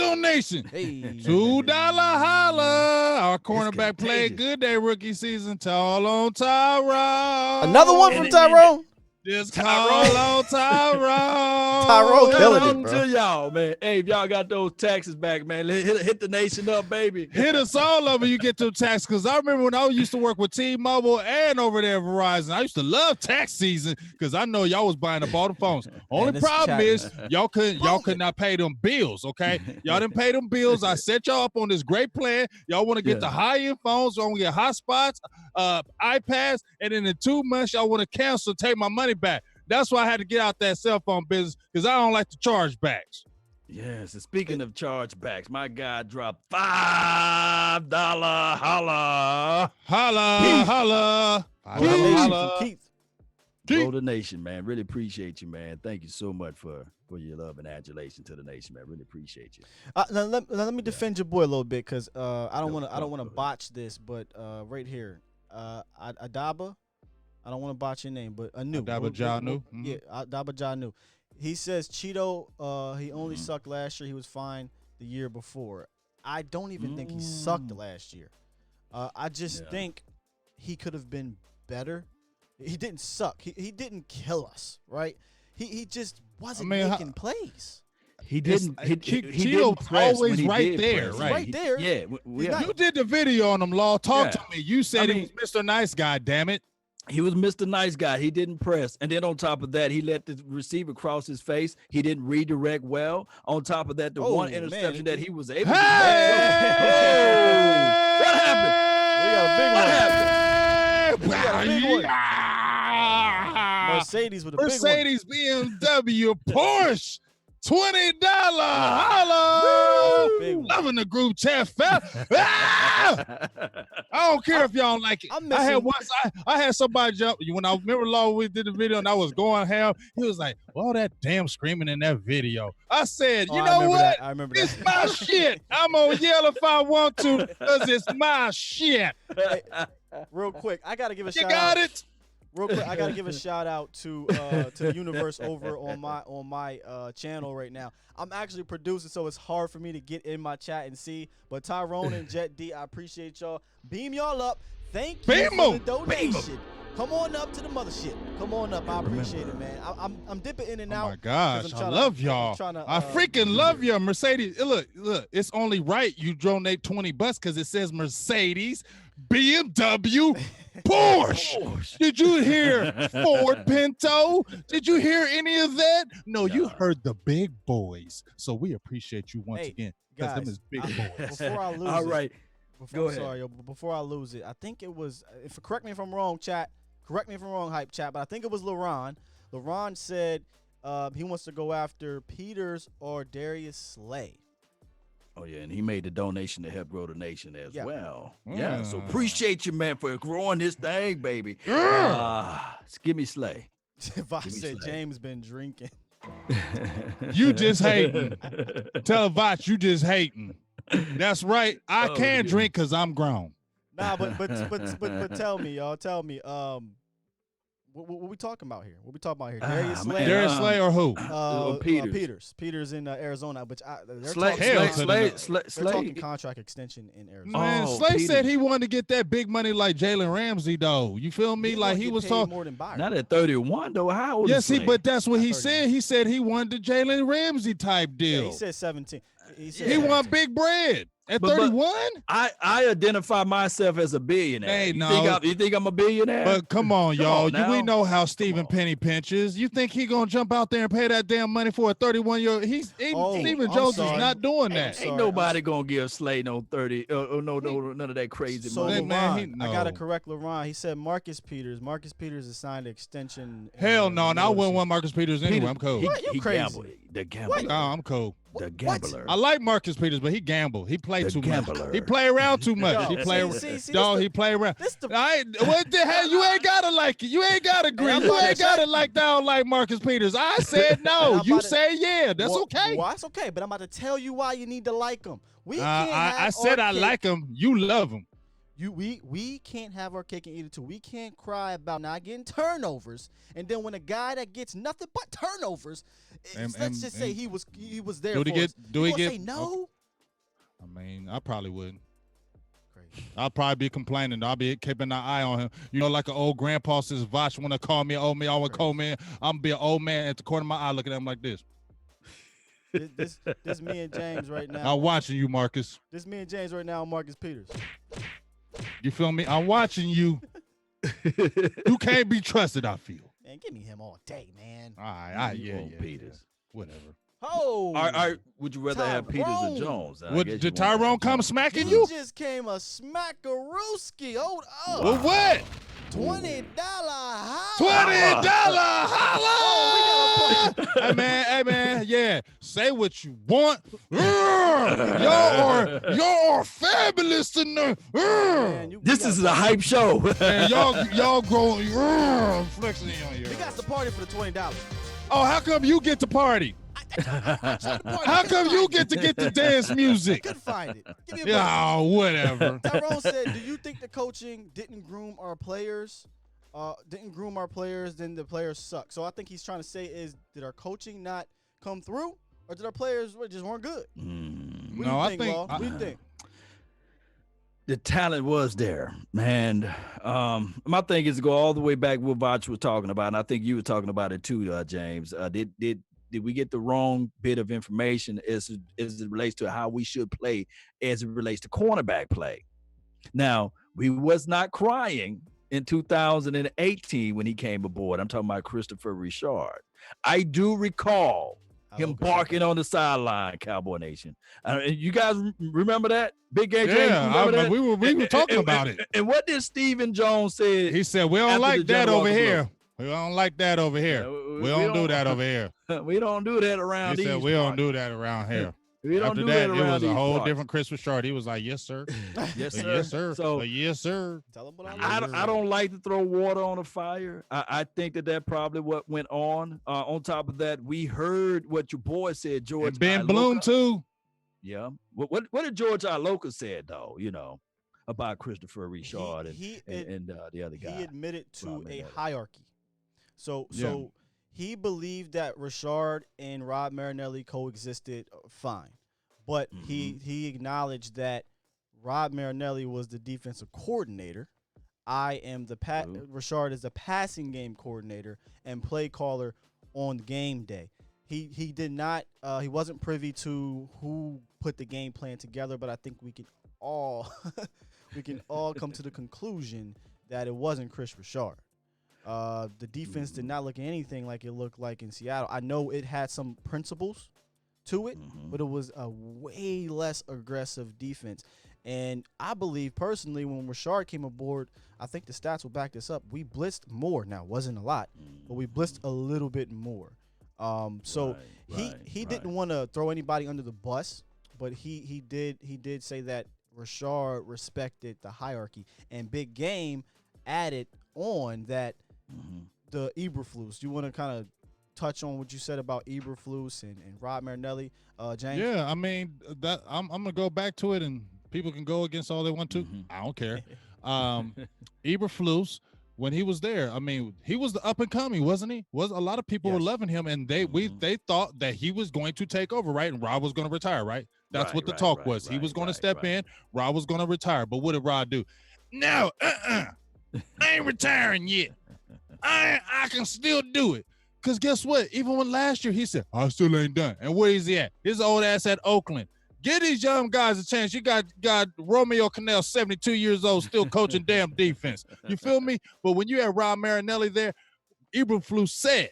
Hey, $2 holla. Our cornerback played contagious. good that rookie season. Tall on Tyrone. another one from Tyrone. Just call on Tyrone. Tyrone killing it, Welcome bro. to y'all, man. Hey, if y'all got those taxes back, man, hit the nation up, baby. Hit us all over. You get to tax because I remember when I used to work with T-Mobile and over there at Verizon. I used to love tax season because I know y'all was buying up all the phones. Only this problem chat- is y'all could not pay them bills. Okay, y'all didn't pay them bills. I set y'all up on this great plan. Y'all want to get Yeah. the high-end phones. Y'all want to get hotspots, iPads, and then in 2 months y'all want to cancel, take my money back. That's why I had to get out that cell phone business because I don't like the chargebacks. Yes, and speaking of chargebacks, my guy dropped $5 holla. Holla, holla, Donation holla. from Keith. Grow the nation, man. Really appreciate you, man. Thank you so much for your love and adulation to the nation, man. Really appreciate you. Now let me defend your boy a little bit because I don't Go want to ahead. botch this, but right here, Adaba. I don't want to botch your name, but Anu. Adaba Janu. Mhm. Yeah, Adaba Janu. He says Cheeto, he only sucked last year. He was fine the year before. I don't even think he sucked last year. I just think he could have been better. He didn't suck. He didn't kill us, right? He just wasn't making plays. He didn't. He Cheeto's didn't press always when he right did there, press. right. Right there. Yeah, He's not- You did the video on him, Law. Talk to Yeah. me. You said I he mean- was Mr. Nice Guy, damn it. he was Mr. Nice Guy. He didn't press, and then on top of that, he let the receiver cross his face. He didn't redirect well. On top of that, the Oh, one man. interception that he was able Hey! to. What happened? We got a big What one. happened? got a big one. Yeah. Mercedes with a big one. Mercedes, BMW, Porsche, $20 holla. That's a big one. Loving the group chat, fam. Ah! I don't care if y'all don't like it. I'm I had missing- once I had somebody jump when I remember Law we did the video and I was going ham. He was like, "All that damn screaming in that video." I said, Oh, "You I know remember what? that. I remember It's that. my shit. I'm gonna yell if I want to because it's my shit." Real quick, I gotta give a You shout got out. it? Real quick, I gotta give a shout out to the universe over on my channel right now. I'm actually producing, so it's hard for me to get in my chat and see. But Tyrone and Jet D, I appreciate y'all. Beam y'all up. Thank you Beam for 'em. the donation. Come on up to the mothership. Come on up. I appreciate it, man. I'm dipping in and Oh out. my gosh, I 'cause love y'all. I freaking love y'all. Mercedes. Look, it's only right you donate $20 because it says Mercedes, BMW, Porsche. Did you hear Ford Pinto? Did you hear any of that? No, you heard the big boys. So we appreciate you once again because them is big boys. Before I lose All right. Go ahead. Sorry, before I lose it, I think it was, correct me if I'm wrong, chat. Correct me if I'm wrong, hype chat, but I think it was LaRon. LaRon said he wants to go after Peters or Darius Slay. Oh, yeah, and he made the donation to help grow the nation as well. Mm. Yeah, so appreciate you, man, for growing this thing, baby. Give me Slay. Vosh said James been drinking. You just hating. Tell Vosh you just hating. That's right. I can drink because I'm grown. Nah, but tell me, y'all. Tell me, what we talking about here? What we talking about here? Darius Slay. Darius Slay or who? Peters. Peters in Arizona, but they're Slay talking contract extension in Arizona. Man, Slay said he wanted to get that big money like Jalen Ramsey, though. You feel me? Like he was talking more than Byron. Not at 31, though. How old is Yes, Slay? but that's what he 30. said. He said he wanted the Jalen Ramsey type deal. Yeah, he said 17. He want big bread. At 31? I identify myself as a billionaire. Hey, You think I'm a billionaire? But come on, y'all. now. We know how Stephen Penny pinches. You think he gonna jump out there and pay that damn money for a 31-year-old? Stephen Jones is not doing that. Ain't nobody gonna give Slay no 30. No, none of that crazy So money. LaRon, I gotta correct LaRon. He said Marcus Peters. Marcus Peters has signed an extension. Hell no, and I wouldn't want Marcus Peters anyway. I'm cool. He crazy. Gambled. The gambler. No, I'm cool. The gambler. I like Marcus Peters, but he gambled. He played too gambler. much. He play around too much. He play he play around. What the hell? You ain't gotta like it. You ain't gotta agree. You ain't gotta like that. I don't like Marcus Peters. I said no. You say yeah. That's okay. Well, that's okay. But I'm about to tell you why you need to like him. I said I like him. You love him. We can't have our cake and eat it too. We can't cry about not getting turnovers, and then when a guy that gets nothing but turnovers, let's just say he was there. Do he get no? I mean, I probably wouldn't. Crazy. I'll probably be complaining. I'll be keeping an eye on him. You know, like an old grandpa says, Vosh want to call me an old man. I want to call me. I'm gonna be an old man at the corner of my eye looking at him like this. This me and James right now. I'm watching you, Marcus. This me and James right now, Marcus Peters. You feel me? I'm watching you. You can't be trusted, I feel. Man, give me him all day, man. All right, yeah. Peters. Whatever. Oh. All right. Would you rather have Peters or Jones? Did Tyrone come smacking you? He just came a smackarooski. Hold up. Well, what? $20 holla. $20 holla. Hey man, yeah. Say what you want. Y'all are fabulous tonight. This is a hype show. Man, y'all growing flexing on you. We got the party for the $20. Oh, how come you get to party? How come you get the dance music? Couldn't find it. Give me a break. Yeah, whatever. Tyrone said, "Do you think the coaching didn't groom our players? Then the players suck." So I think he's trying to say is, did our coaching not come through, or did our players just weren't good? What do you think? The talent was there, man. My thing is to go all the way back what Voch was talking about, and I think you were talking about it too, James. Did we get the wrong bit of information as it relates to how we should play as it relates to cornerback play? Now, we was not crying in 2018 when he came aboard. I'm talking about Christopher Richard. I do recall him barking on the sideline, Cowboy Nation. You guys remember that? Big Game James, that? We were talking about it. And what did Stephen Jones say? He said, we don't like that over here. We don't like that over here. We don't do that over here. We don't do that around these. He said, we don't do that around here. We don't After do that, that it around was a these whole parts. different Chris Richard. He was like, yes, sir. Yes, sir. Yes, sir. So, yes, sir. Tell him what I don't like to throw water on a fire. I think that probably what went on. On top of that, we heard what your boy said, George. And Ben Bloom, too. Yeah. What did George Iloka said, though, about Christopher Richard and the other guy? He admitted to a hierarchy. So he believed that Richard and Rod Marinelli coexisted fine. But he acknowledged that Rod Marinelli was the defensive coordinator Rashard is the passing game coordinator and play caller on game day. He did not he wasn't privy to who put the game plan together, but I think we can all come to the conclusion that it wasn't Chris Rashard. The defense did not look anything like it looked like in Seattle. I know it had some principles to it, but it was a way less aggressive defense. And I believe personally when Rashard came aboard, I think the stats will back this up. We blitzed more. Now, it wasn't a lot, but we blitzed a little bit more. He didn't want to throw anybody under the bus, but he did say that Rashard respected the hierarchy. And Big Game added on that the Eberflus. You want to kind of touch on what you said about Eberflus and Rod Marinelli, James? Yeah, I mean that I'm gonna go back to it, and people can go against all they want to. I don't care. Eberflus, when he was there, I mean, he was the up and coming, wasn't he? A lot of people were loving him, and they thought that he was going to take over, right? And Rod was going to retire, right? That's what the talk was. He was going to step in. Rod was going to retire. But what did Rod do? No, I ain't retiring yet. I can still do it. Because guess what? Even when last year he said, I still ain't done. And where is he at? His old ass at Oakland. Give these young guys a chance. You got Romeo Cannell, 72 years old, still coaching damn defense. You feel me? But when you had Rod Marinelli there, Eberflus said,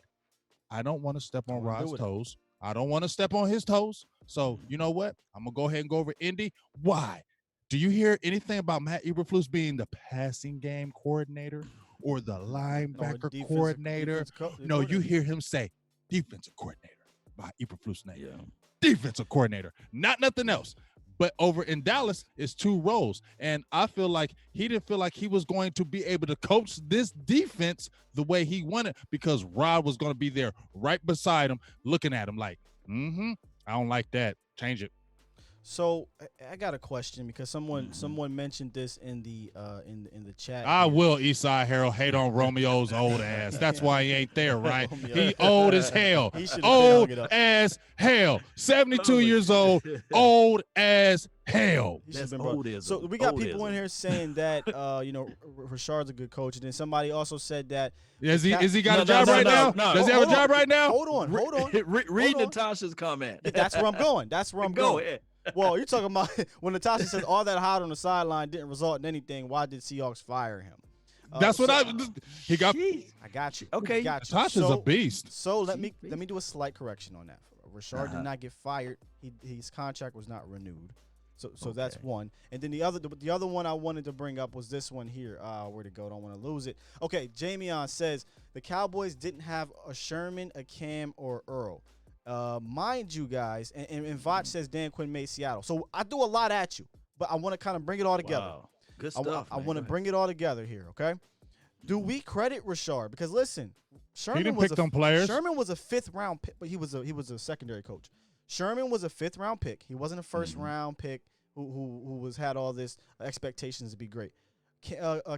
I don't want to step on Rod's toes. I don't want to step on his toes. So you know what? I'm going to go ahead and go over Indy. Why? Do you hear anything about Matt Eberflus being the passing game coordinator or the linebacker coordinator? No, you hear him say defensive coordinator by Eberflus' name. Yeah. Defensive coordinator, not nothing else. But over in Dallas, it's two roles. And I feel like he didn't feel like he was going to be able to coach this defense the way he wanted because Rod was going to be there right beside him, looking at him like, I don't like that. Change it. So I got a question because someone mentioned this in the chat. I will, Eastside Harold, hate on Romeo's old ass. That's why he ain't there, right? He old as hell. Old as hell. 72 years old. Old as hell. So we got people in here saying that Rashard's a good coach, and then somebody also said that is he got a job right now? Does he have a job right now? Hold on. Read Natasha's comment. That's where I'm going. Go ahead. Well, you're talking about when Natasha says all that hot on the sideline didn't result in anything. Why did Seahawks fire him? That's what he got. I got you. Okay, Natasha's a beast. So let me do a slight correction on that. Rashard did not get fired. His contract was not renewed. So that's one. And then the other one I wanted to bring up was this one here. Where'd it go? Don't want to lose it. Okay, Jamion says the Cowboys didn't have a Sherman, a Cam, or Earl. Mind you guys, and Vach says Dan Quinn made Seattle. So I do a lot at you, but I want to kind of bring it all together. Wow. Good stuff. I want to bring it all together here, okay? Do we credit Rashard? Because listen, Sherman was a fifth round pick, but he was a secondary coach. Sherman was a fifth round pick. He wasn't a first round pick who had all this expectations to be great.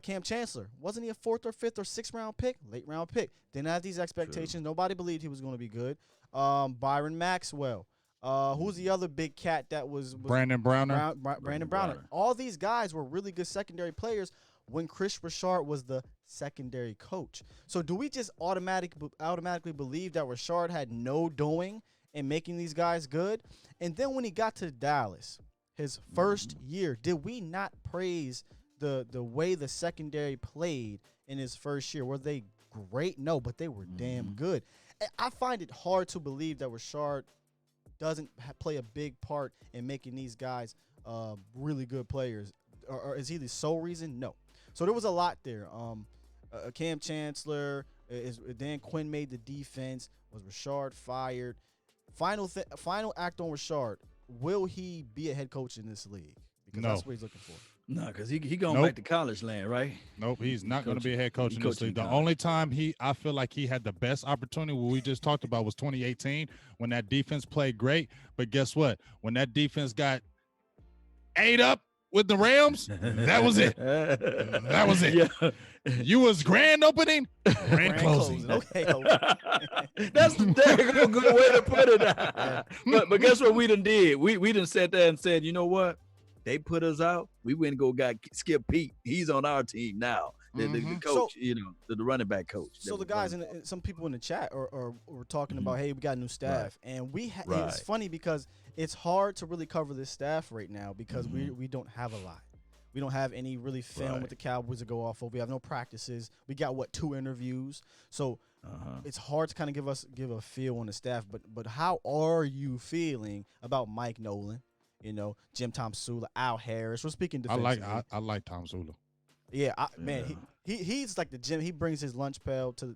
Cam Chancellor, wasn't he a fourth or fifth or sixth round pick? Late round pick. Didn't have these expectations. True. Nobody believed he was going to be good. Byron Maxwell. Who's the other big cat that was Brandon Browner? Brandon Browner. All these guys were really good secondary players when Chris Rashard was the secondary coach. So do we just automatically believe that Rashard had no doing in making these guys good? And then when he got to Dallas, his first year, did we not praise the way the secondary played in his first year? Were they great? No, but they were damn good. I find it hard to believe that Rashard doesn't play a big part in making these guys really good players. Or is he the sole reason? No. So there was a lot there. Cam Chancellor, Dan Quinn made the defense. Was Rashard fired? Final act on Rashard. Will he be a head coach in this league? Because that's what he's looking for. No, because he going back to college land, right? Nope, he's not going to be a head coach in this league. The only time I feel like he had the best opportunity, what we just talked about, was 2018 when that defense played great. But guess what? When that defense got ate up with the Rams, that was it. That was it. Yeah. You was grand opening, grand closing. Okay. That's the damn good way to put it. But guess what we done did? We done sat there and said, you know what? They put us out. We went and got Skip Pete. He's on our team now. The So- coach, the running back coach. So the guys and some people in the chat are talking about, hey, we got new staff, and it's Right. funny because it's hard to really cover this staff right now because we don't have a lot. We don't have any really film Right. with the Cowboys to go off of. We have no practices. We got 2 interviews, so it's hard to kind of give a feel on the staff. But how are you feeling about Mike Nolan? Jim Tomsula, Al Harris. We're speaking defensively. I like Tom Sula. Yeah, man, he's like the gym. He brings his lunch pail to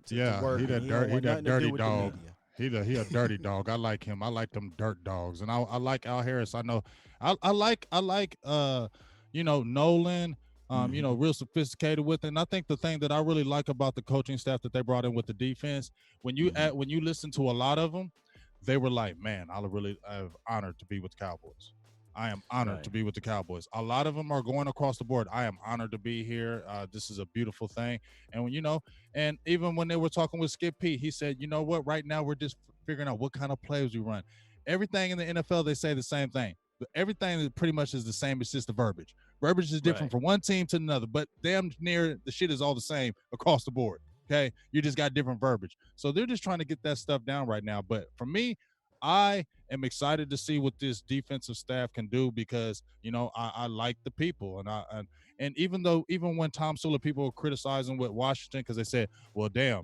work. He and that he don't want nothing to do dirty with the dog. media. He a dirty dog. I like him. I like them dirt dogs, and I like Al Harris. I know. I like Nolan. Real sophisticated with it. And I think the thing that I really like about the coaching staff that they brought in with the defense, when you listen to a lot of them, they were like, man, I'm honored to be with the Cowboys. I am honored to be with the Cowboys. A lot of them are going across the board. I am honored to be here. This is a beautiful thing. And and even when they were talking with Skip P, he said, you know what, right now we're just figuring out what kind of plays we run. Everything in the NFL, they say the same thing. Everything is pretty much is the same. It's just the verbiage. Verbiage is different from one team to another, but damn near the shit is all the same across the board. Okay. You just got different verbiage. So they're just trying to get that stuff down right now. But for me, I am excited to see what this defensive staff can do because, I like the people. And even when Tom Sula, people were criticizing with Washington because they said, well, damn,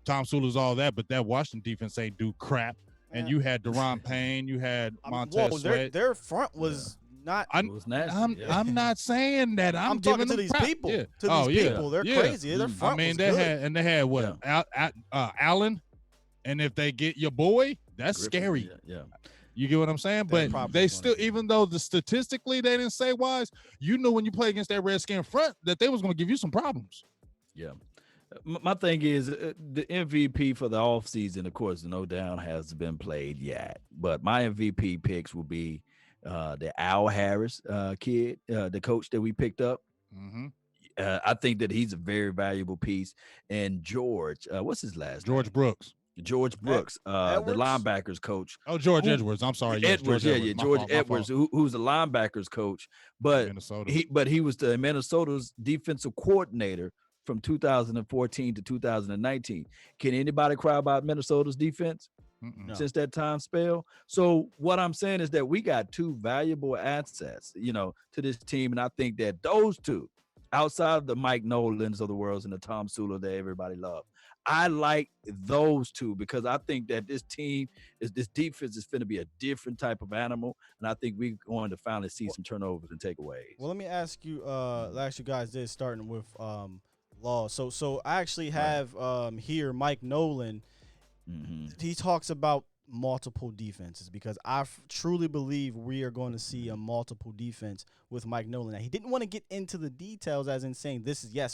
Tom Sula's all that, but that Washington defense ain't do crap. And you had Deron Payne, you had Montez Sweat. Their front was not. It was nasty. I'm not saying that. I'm talking giving to them these crap. people. Yeah. To these people, they're crazy. Their front was good. They had what? Allen, and if they get your boy, that's Griffin, scary. Yeah. You get what I'm saying? But they still, even though statistically they didn't say wise, when you play against that Redskin front that they was going to give you some problems. Yeah. My thing is the MVP for the offseason, of course, no down has been played yet. But my MVP picks will be the Al Harris kid, the coach that we picked up. Mm-hmm. I think that he's a very valuable piece. And George, what's his last name? George Brooks, the linebackers coach. Oh, George Edwards. I'm sorry. Yes, Edwards, George Edwards, who's the linebackers coach. But he was the Minnesota's defensive coordinator from 2014 to 2019. Can anybody cry about Minnesota's defense since that time spell? So what I'm saying is that we got 2 valuable assets, to this team. And I think that those 2, outside of the Mike Nolans of the world and the Tom Sula that everybody loves, I like those 2 because I think that this defense is going to be a different type of animal. And I think we're going to finally see some turnovers and takeaways. Well, let me ask you guys this, starting with Law. So I actually have here Mike Nolan. He talks about multiple defenses because I truly believe we are going to see a multiple defense with Mike Nolan. Now, he didn't want to get into the details as in saying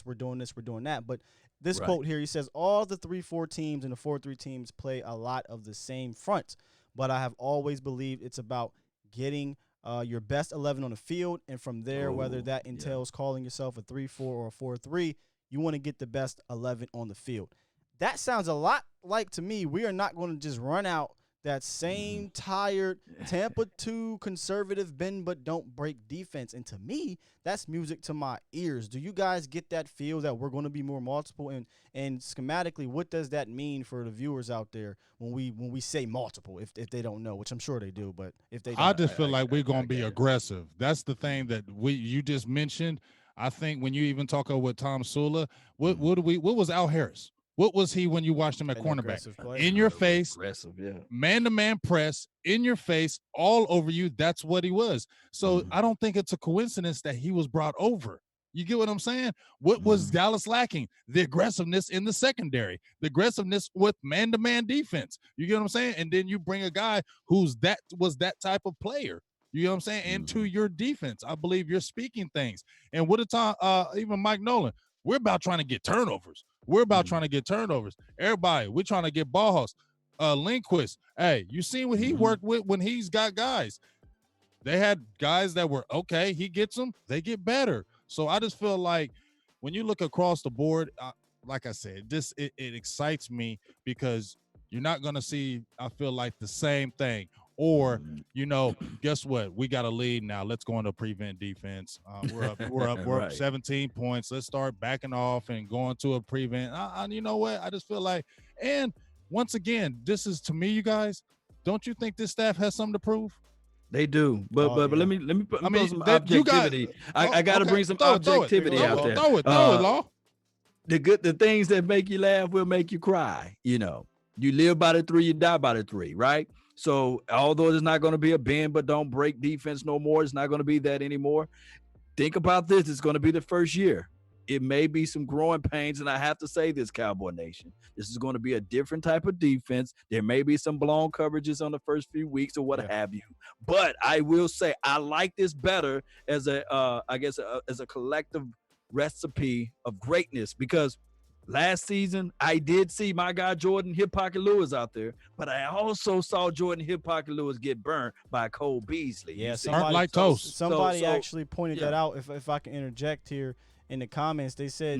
we're doing this, we're doing that. But this quote here, he says, all the 3-4 teams and the 4-3 teams play a lot of the same front, but I have always believed it's about getting your best 11 on the field. And from there, whether that entails calling yourself a 3-4 or a 4-3, you want to get the best 11 on the field. That sounds a lot like, to me, we are not going to just run out that same tired Tampa 2 conservative bend but don't break defense. And to me, that's music to my ears. Do you guys get that feel that we're going to be more multiple? And schematically, what does that mean for the viewers out there when we say multiple, if they don't know, which I'm sure they do, but if they don't. I just feel like we're going to be aggressive. That's the thing that you just mentioned. I think when you even talk with Tom Sula, what was Al Harris? What was he when you watched him at cornerback? In your face, aggressive, man-to-man press, in your face, all over you. That's what he was. So I don't think it's a coincidence that he was brought over. You get what I'm saying? What was Dallas lacking? The aggressiveness in the secondary, the aggressiveness with man-to-man defense. You get what I'm saying? And then you bring a guy was that type of player. You know what I'm saying? Into your defense. I believe you're speaking things. And what a time, even Mike Nolan, we're about trying to get turnovers. Everybody, we're trying to get ball hawks. Lindquist, hey, you seen what he worked with when he's got guys. They had guys that were okay. He gets them, they get better. So I just feel like when you look across the board, like I said, it excites me because you're not going to see, I feel like, the same thing Or, guess what? We got a lead now. Let's go into prevent defense. We're up Right. 17 points. Let's start backing off and going to a prevent. You know what? I just feel like, and once again, this is to me, you guys. Don't you think this staff has something to prove? They do, but let me put some objectivity. I got to bring some objectivity out there. Throw it, Law. The things that make you laugh will make you cry. You live by the 3, you die by the 3, right? So although there's not going to be a bend but don't break defense no more, it's not going to be that anymore. Think about this. It's going to be the first year. It may be some growing pains, and I have to say this, Cowboy Nation. This is going to be a different type of defense. There may be some blown coverages on the first few weeks or what have you. But I will say I like this better as as a collective recipe of greatness, because last season I did see my guy Jordan Hip Pocket Lewis out there, but I also saw Jordan Hip Pocket Lewis get burned by Cole Beasley. Yeah, somebody actually pointed that out. If I can interject here. In the comments, they said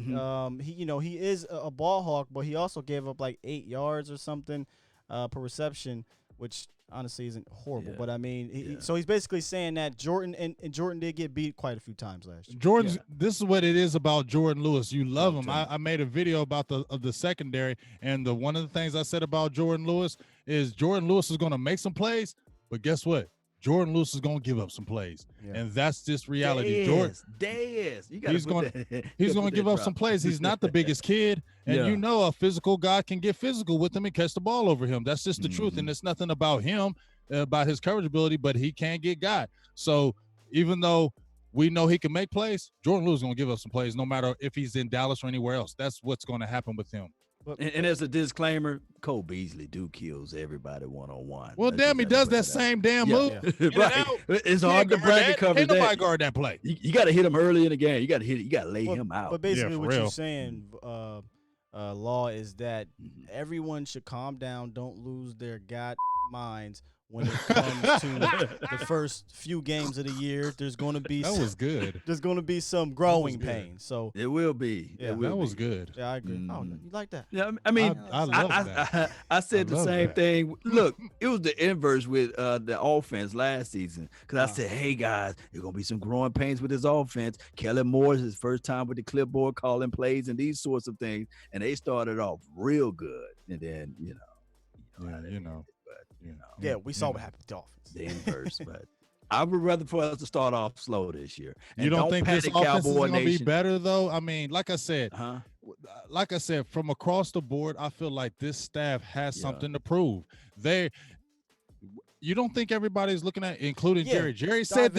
he is a ball hawk, but he also gave up like 8 yards or something per reception, which honestly isn't horrible. But I mean, so he's basically saying that Jordan and Jordan did get beat quite a few times last year. This is what it is about Jordan Lewis. You love him. I made a video about the secondary, and one of the things I said about Jordan Lewis is Jordan Lewis is going to make some plays, but guess what? Jordan Lewis is going to give up some plays, and that's just reality. He's going to give up some plays. He's not the biggest kid, and a physical guy can get physical with him and catch the ball over him. That's just the truth, and it's nothing about him, about his coverage ability, but he can get got. So even though we know he can make plays, Jordan Lewis is going to give up some plays no matter if he's in Dallas or anywhere else. That's what's going to happen with him. And as a disclaimer, Cole Beasley kills everybody one-on-one. Well, damn, he does that same damn move. Right. It's hard to bracket cover that. Ain't nobody guard that play. You got to hit him early in the game. You got to hit it. You got to lay him out. But basically what you're saying, Law, is that everyone should calm down, don't lose their minds when it comes to the first few games of the year. There's going to be There's going to be some growing pains. So it will be. Yeah, that was good. Yeah, I agree. Oh, you like that? Yeah, I mean, I love that. I said the same thing. Look, it was the inverse with the offense last season, because I said, hey guys, there's going to be some growing pains with this offense. Kellen Moore's his first time with the clipboard calling plays and these sorts of things, and they started off real good, and then we saw what happened to the offense. The inverse, but I would rather for us to start off slow this year. And you don't think this offense is going to be better, though? I mean, like I said, from across the board, I feel like this staff has something to prove. You don't think everybody's looking at, including Jerry? Jerry said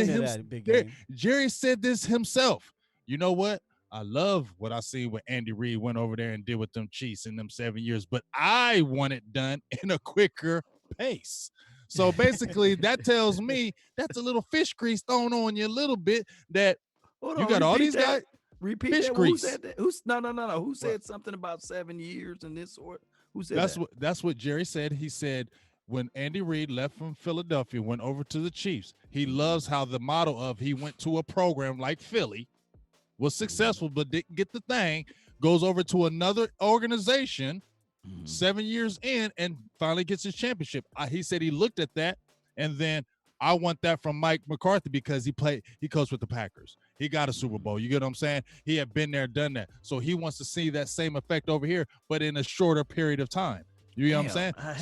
Jerry said this himself. You know what? I love what I see when Andy Reid went over there and did with them Chiefs in them 7 years, but I want it done in a quicker pace. So basically, that tells me that's a little fish grease thrown on you a little bit. That you got all these guys. Repeat fish that. grease. Who said that? No. Who said something about 7 years and this sort? Who said that? That's what Jerry said. He said when Andy Reid left from Philadelphia, went over to the Chiefs, he loves how the model of he went to a program like Philly, was successful but didn't get the thing, goes over to another organization 7 years in and finally gets his championship. He said he looked at that, and then I want that from Mike McCarthy because he coached with the Packers. He got a Super Bowl. You get what I'm saying? He had been there, done that. So he wants to see that same effect over here, but in a shorter period of time. You know what I'm saying? I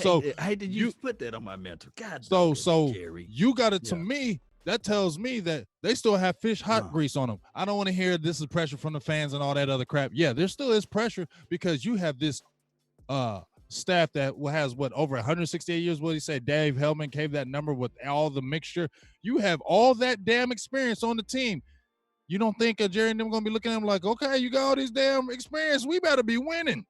hate that you put that on my mental. God. So Jerry. You got it to me. That tells me that they still have hot grease on them. I don't want to hear this is pressure from the fans and all that other crap. Yeah, there still is pressure because you have this staff that has over 168 years. What he said, Dave Hellman gave that number with all the mixture. You have all that damn experience on the team. You don't think Jerry and them going to be looking at him like, okay, you got all this damn experience. We better be winning.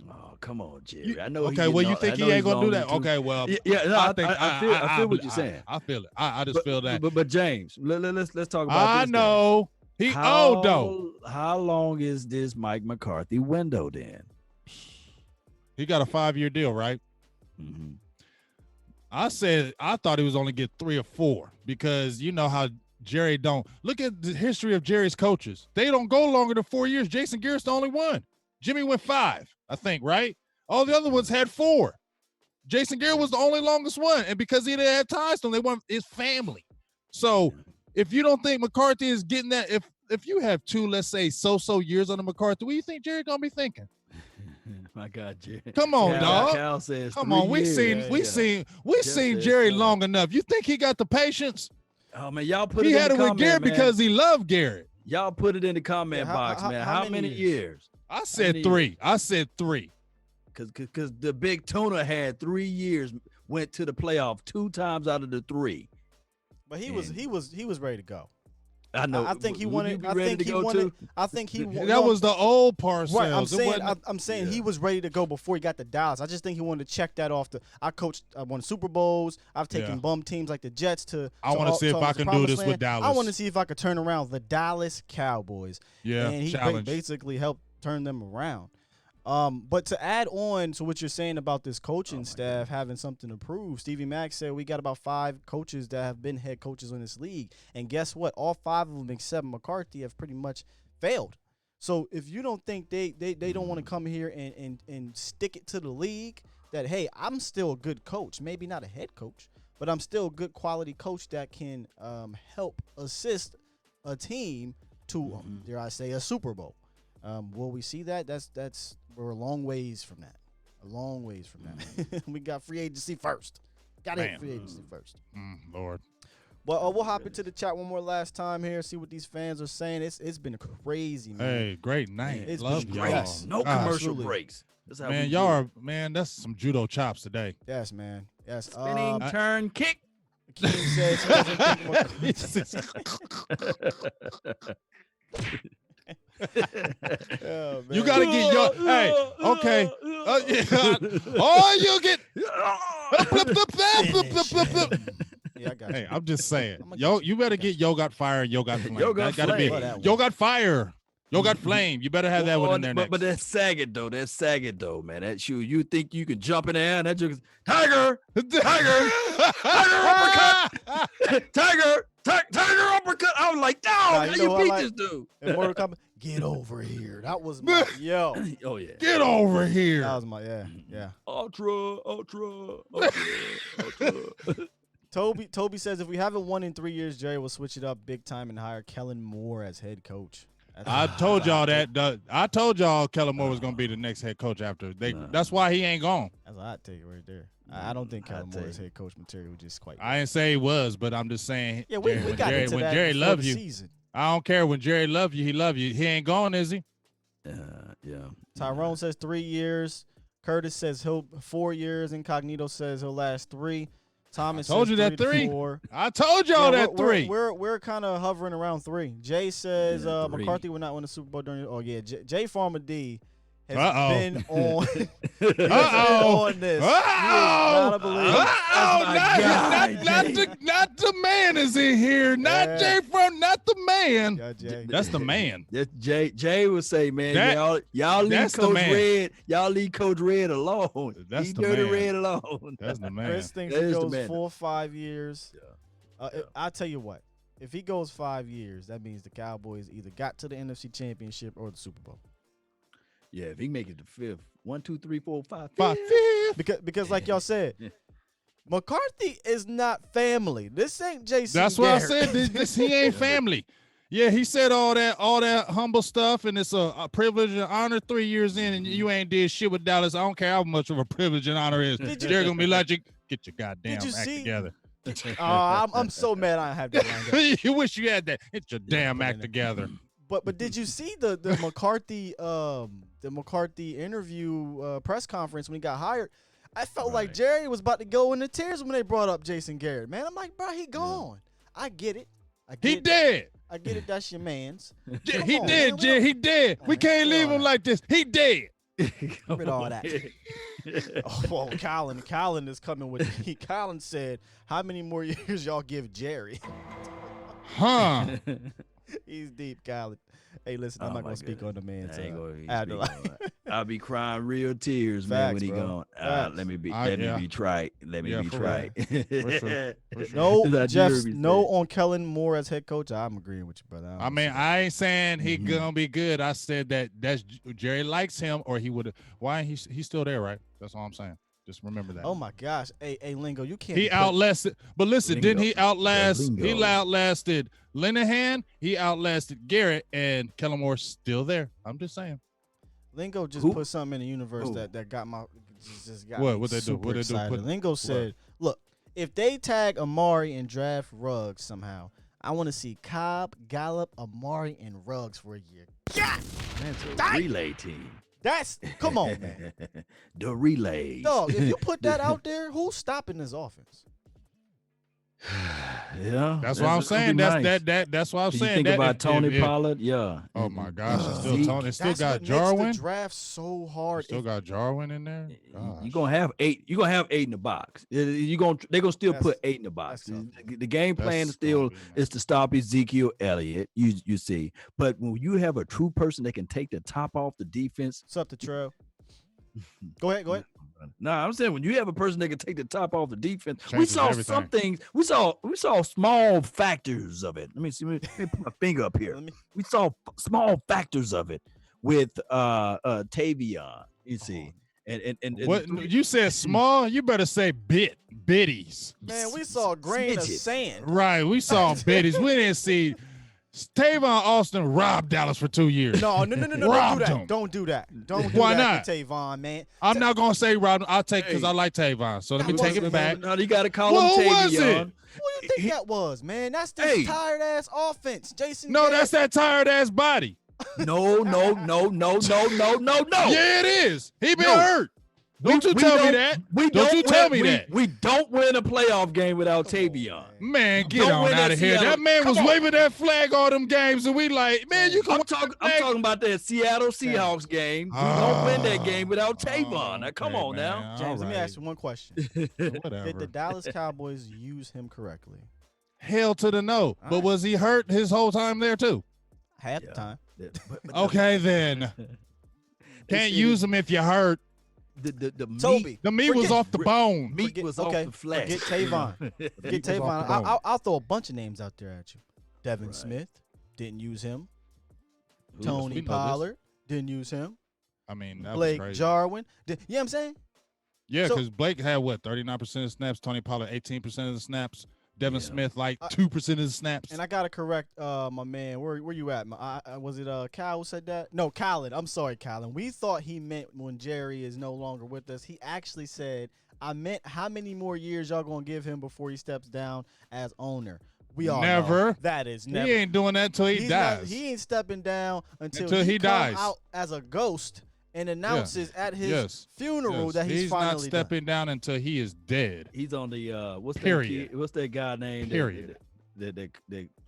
Oh, come on, Jerry. I know. Okay, well, you think he ain't going to do that? Okay, well, I feel what you're saying. I feel it. I just feel that. But James, let's talk about this. I know. How long is this Mike McCarthy window then? He got a 5-year deal, right? Mm-hmm. I thought he was only get 3 or 4 because you know how Jerry don't. Look at the history of Jerry's coaches. They don't go longer than 4 years. Jason Garrett's the only one. Jimmy went 5, I think, right? All the other ones had 4. Jason Garrett was the only longest one, and because he didn't have ties to them, they weren't his family. So if you don't think McCarthy is getting that, if you have two, let's say, so years under McCarthy, what do you think Jerry gonna be thinking? My God, Jerry. Come on, dog. Cal says Come on, we seen Jerry long enough. You think he got the patience? Oh man, y'all put he it had in it the with Garrett man. because he loved Garrett. Y'all put it in the comment box, man. How many years? I said 3. I said 3. Because the big tuna had 3 years, went to the playoff 2 times out of the 3. But he was ready to go. I know. I think he wanted. I think he wanted. I think he. That was the old Parcells. Right. I'm saying he was ready to go before he got to Dallas. I just think he wanted to check that off. I won Super Bowls. I've taken bum teams like the Jets to. I want to see if I can do this with Dallas. I want to see if I could turn around the Dallas Cowboys. Yeah, and he basically helped turn them around. But to add on to what you're saying about this coaching staff having something to prove, Stevie Mack said we got about 5 coaches that have been head coaches in this league. And guess what? All 5 of them except McCarthy have pretty much failed. So if you don't think they don't want to come here and stick it to the league that, hey, I'm still a good coach, maybe not a head coach, but I'm still a good quality coach that can help assist a team to, dare I say, a Super Bowl. Will we see that? We're a long ways from that. We got free agency first. Got to hit free agency first. Lord. Well, we'll hop into the chat one more last time here, see what these fans are saying. It's been crazy, man. Hey, great night. It's Love been y'all. great. No commercial breaks. Man, y'all are, that's some judo chops today. Yes, man. Yes. Spinning, turn, kick. Akeem says he doesn't think You gotta get your okay. Oh, you get. Yeah, I got you. Hey, I'm just saying. You better get Yo Got Fire and Yo Got Flame. That gotta be Yo Got Fire. Yo Got Flame. You better have that one in there next. But that's sagging though, man. That shoe, you think you can jump in the air and that just Tiger uppercut. Tiger uppercut. I was like, how you beat this dude? In Mortal Kombat, get over here. That was my yo. Oh yeah. Get over here. That was my yeah. Ultra. Toby says if we haven't won in 3 years, Jerry will switch it up big time and hire Kellen Moore as head coach. I told y'all that. I told y'all Kellen Moore was gonna be the next head coach after they. That's why he ain't gone. That's a hot take right there. I don't think Kellen Moore is head coach material. Just quite. I didn't say he was, but I'm just saying. Yeah, we got into that Jerry before loves the you. Season. I don't care when Jerry love you. He love you. He ain't gone, is he? Yeah. Tyrone says 3 years. Curtis says he'll 4 years. Incognito says he'll last 3. Thomas told says you that 3 to 3. 4. I told y'all that 3. We're kind of hovering around 3. Jay says McCarthy will not win the Super Bowl during. Oh yeah, Jay Farmer D has been on. On this. Not the man is in here. Not Jay from. Not the man. Yeah, Jay. That's the man. Jay would say, man, y'all leave Coach Red. Y'all leave Coach Red alone. That's leave the Dirty man. Red alone. That's the man. Chris thinks he goes 4 or 5 years. I'll tell you what. If he goes 5 years, that means the Cowboys either got to the NFC Championship or the Super Bowl. Yeah, if he make it to 5th, 1, 2, 3, 4, 5, 5th. Because like y'all said, McCarthy is not family. This ain't Jason. That's Garrett. what I said. He ain't family. Yeah, he said all that humble stuff, and it's a privilege and honor 3 years in, and you ain't did shit with Dallas. I don't care how much of a privilege and honor is. They're gonna be like, get your goddamn act together. I'm so mad I have that line up. You wish you had that. Get your damn act together. But did you see the McCarthy interview press conference when he got hired? I felt like Jerry was about to go into tears when they brought up Jason Garrett. Man, I'm like, bro, he gone. I get it. He dead. I get it. That's your man's. He dead, Jerry. He dead. We can't leave him like this. He dead. With all that. Oh, Colin is coming with me. Colin said, how many more years y'all give Jerry? Huh. He's deep, Colin. Hey, listen, I'm not going to speak on the man's I'll be crying real tears, man, when he gone. Let me be trite. Let me be trite. For sure. No, Jeff, no on Kellen Moore as head coach. I'm agreeing with you, brother. I ain't saying he gonna be good. I said that's Jerry likes him, or he would. Why he's still there, right? That's all I'm saying. Just remember that. Oh my gosh. Hey, Lingo, you can't. He outlasted. But listen, didn't he outlast? Lingo. He outlasted Linehan. He outlasted Garrett, and Kellen Moore's still there. I'm just saying. Lingo just Who? put something in the universe Who? that got my just got What? me What they do? super What they do? excited. Put- Lingo said, "Look, if they tag Amari and draft Ruggs somehow, I want to see Cobb, Gallup, Amari, and Ruggs for a year." Yeah, That's a relay team. that's come on, man. The relays. Dog, if you put that out there, who's stopping this offense? Yeah, That's what I'm saying. That's what I'm You saying. think That about if- Tony if- Pollard, yeah. Oh my gosh, it's still Zeke. Tony. It still That's got what makes Jarwin. the draft so hard. Still got Jarwin in there. Gosh. You're gonna have 8. You're gonna have 8 in the box. They're gonna still That's- put 8 in the box. that's The game plan That's still gonna be nice. is to stop Ezekiel Elliott. You see, but when you have a true person that can take the top off the defense, What's up, the trail? Go ahead. no, I'm saying when you have a person that can take the top off the defense, we Changes saw everything. some things. We saw small factors of it. Let me see. Let me put my finger up here. Let me- We saw small factors of it with Tavion. You see, and What you said small? You better say biddies. Man, we saw a grain of Smidget. sand. Right, we saw biddies. We didn't see Tavon Austin robbed Dallas for 2 years. No, don't do Robbed that. him. Don't do that. Don't do Why that not? to Tavon, man. I'm not gonna say robbed him. I'll take because Hey. I like Tavon. So let me That take it wasn't back. him. No, you got to call Well, him who was Tavion. it? Who do you think that was, man? That's this Hey. tired ass offense. Jason. No, Garrett. that's that tired ass body. No. Yeah, it is. He been No. hurt. Don't you tell me that. Don't you tell me that. We don't win a playoff game without Tavion. Man, get Don't on win out that of here. Seattle. That man was Come on. waving that flag all them games, and we like, man, you can. I'm talking about that Seattle Seahawks game. We don't win that game without Tavon. Now, come on now. James, let me ask you one question. Whatever. Did the Dallas Cowboys use him correctly? Hell to the no. But right. was he hurt his whole time there too? Half the Yeah. time. Okay, then. Can't use him if you're hurt. The Toby. The meat was Forget- off the bone. meat was off the flesh. Forget Tavon. Forget was off Tavon. the bone. I'll throw a bunch of names out there at you. Devin Right. Smith didn't use him. we Tony know this. Pollard didn't use him. I mean, that Blake was crazy. Jarwin. You know what I'm saying? Yeah, So- because Blake had what, 39% of snaps. Tony Pollard 18% of the snaps. Devin Yeah. Smith like 2% of the snaps. And I gotta correct my man. Where you at? Was it Kyle who said that? No, Colin. I'm sorry, Colin. We thought he meant when Jerry is no longer with us. He actually said, I meant how many more years y'all gonna give him before he steps down as owner. We all Never. know that is never. He ain't doing that until he He's dies. not- he ain't stepping down until He come dies. out as a ghost and announces at his Yes. funeral Yes. that he's finally not stepping down until he is dead. He's on the what's Period. that kid, what's that guy named? Period. That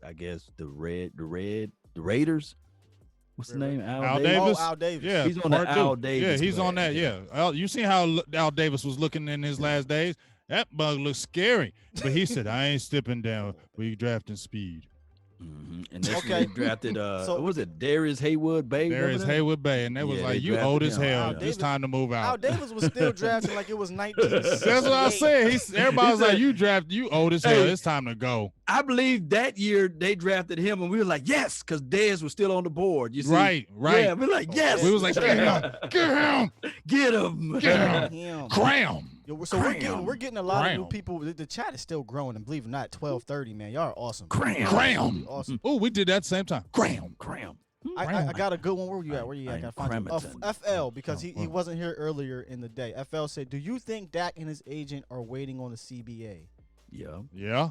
I guess the Raiders. What's the name? Al done. Davis? Oh, Al Davis. Yeah, He's on the part two. Al Davis Yeah, he's on that. plan. Yeah, you seen how Al Davis was looking in his last days? That bug looks scary, but he said, "I ain't stepping down. We drafting speed." And that's Okay. when they drafted So- what was it, Darius Haywood Bay? There is remember that? Haywood Bay, and they was Yeah, like, they "You drafted old as him. hell. Al It's Davis- time to move Al out." Davis was still drafting like it was 1968. That's what I said. Everybody was He like, said- "You old as hell. Hey. It's time to go." I believe that year they drafted him, and we were like, yes, because Dez was still on the board. You see, Right. Yeah, we're like, yes. We was like, "Get him, get him, get him, Get him. Him. cram." Yo, so we're getting a lot of new Cram. people. The chat is still growing, and believe it or not, 12:30, man. Y'all are awesome. Cram. Awesome. Oh, we did that same time. Cram. Cram. I got a good one. Where you at? Where you at? I I'm gotta find you. Crematon. FL, because he wasn't here earlier in the day. FL said, "Do you think Dak and his agent are waiting on the CBA?" Yeah, Yeah.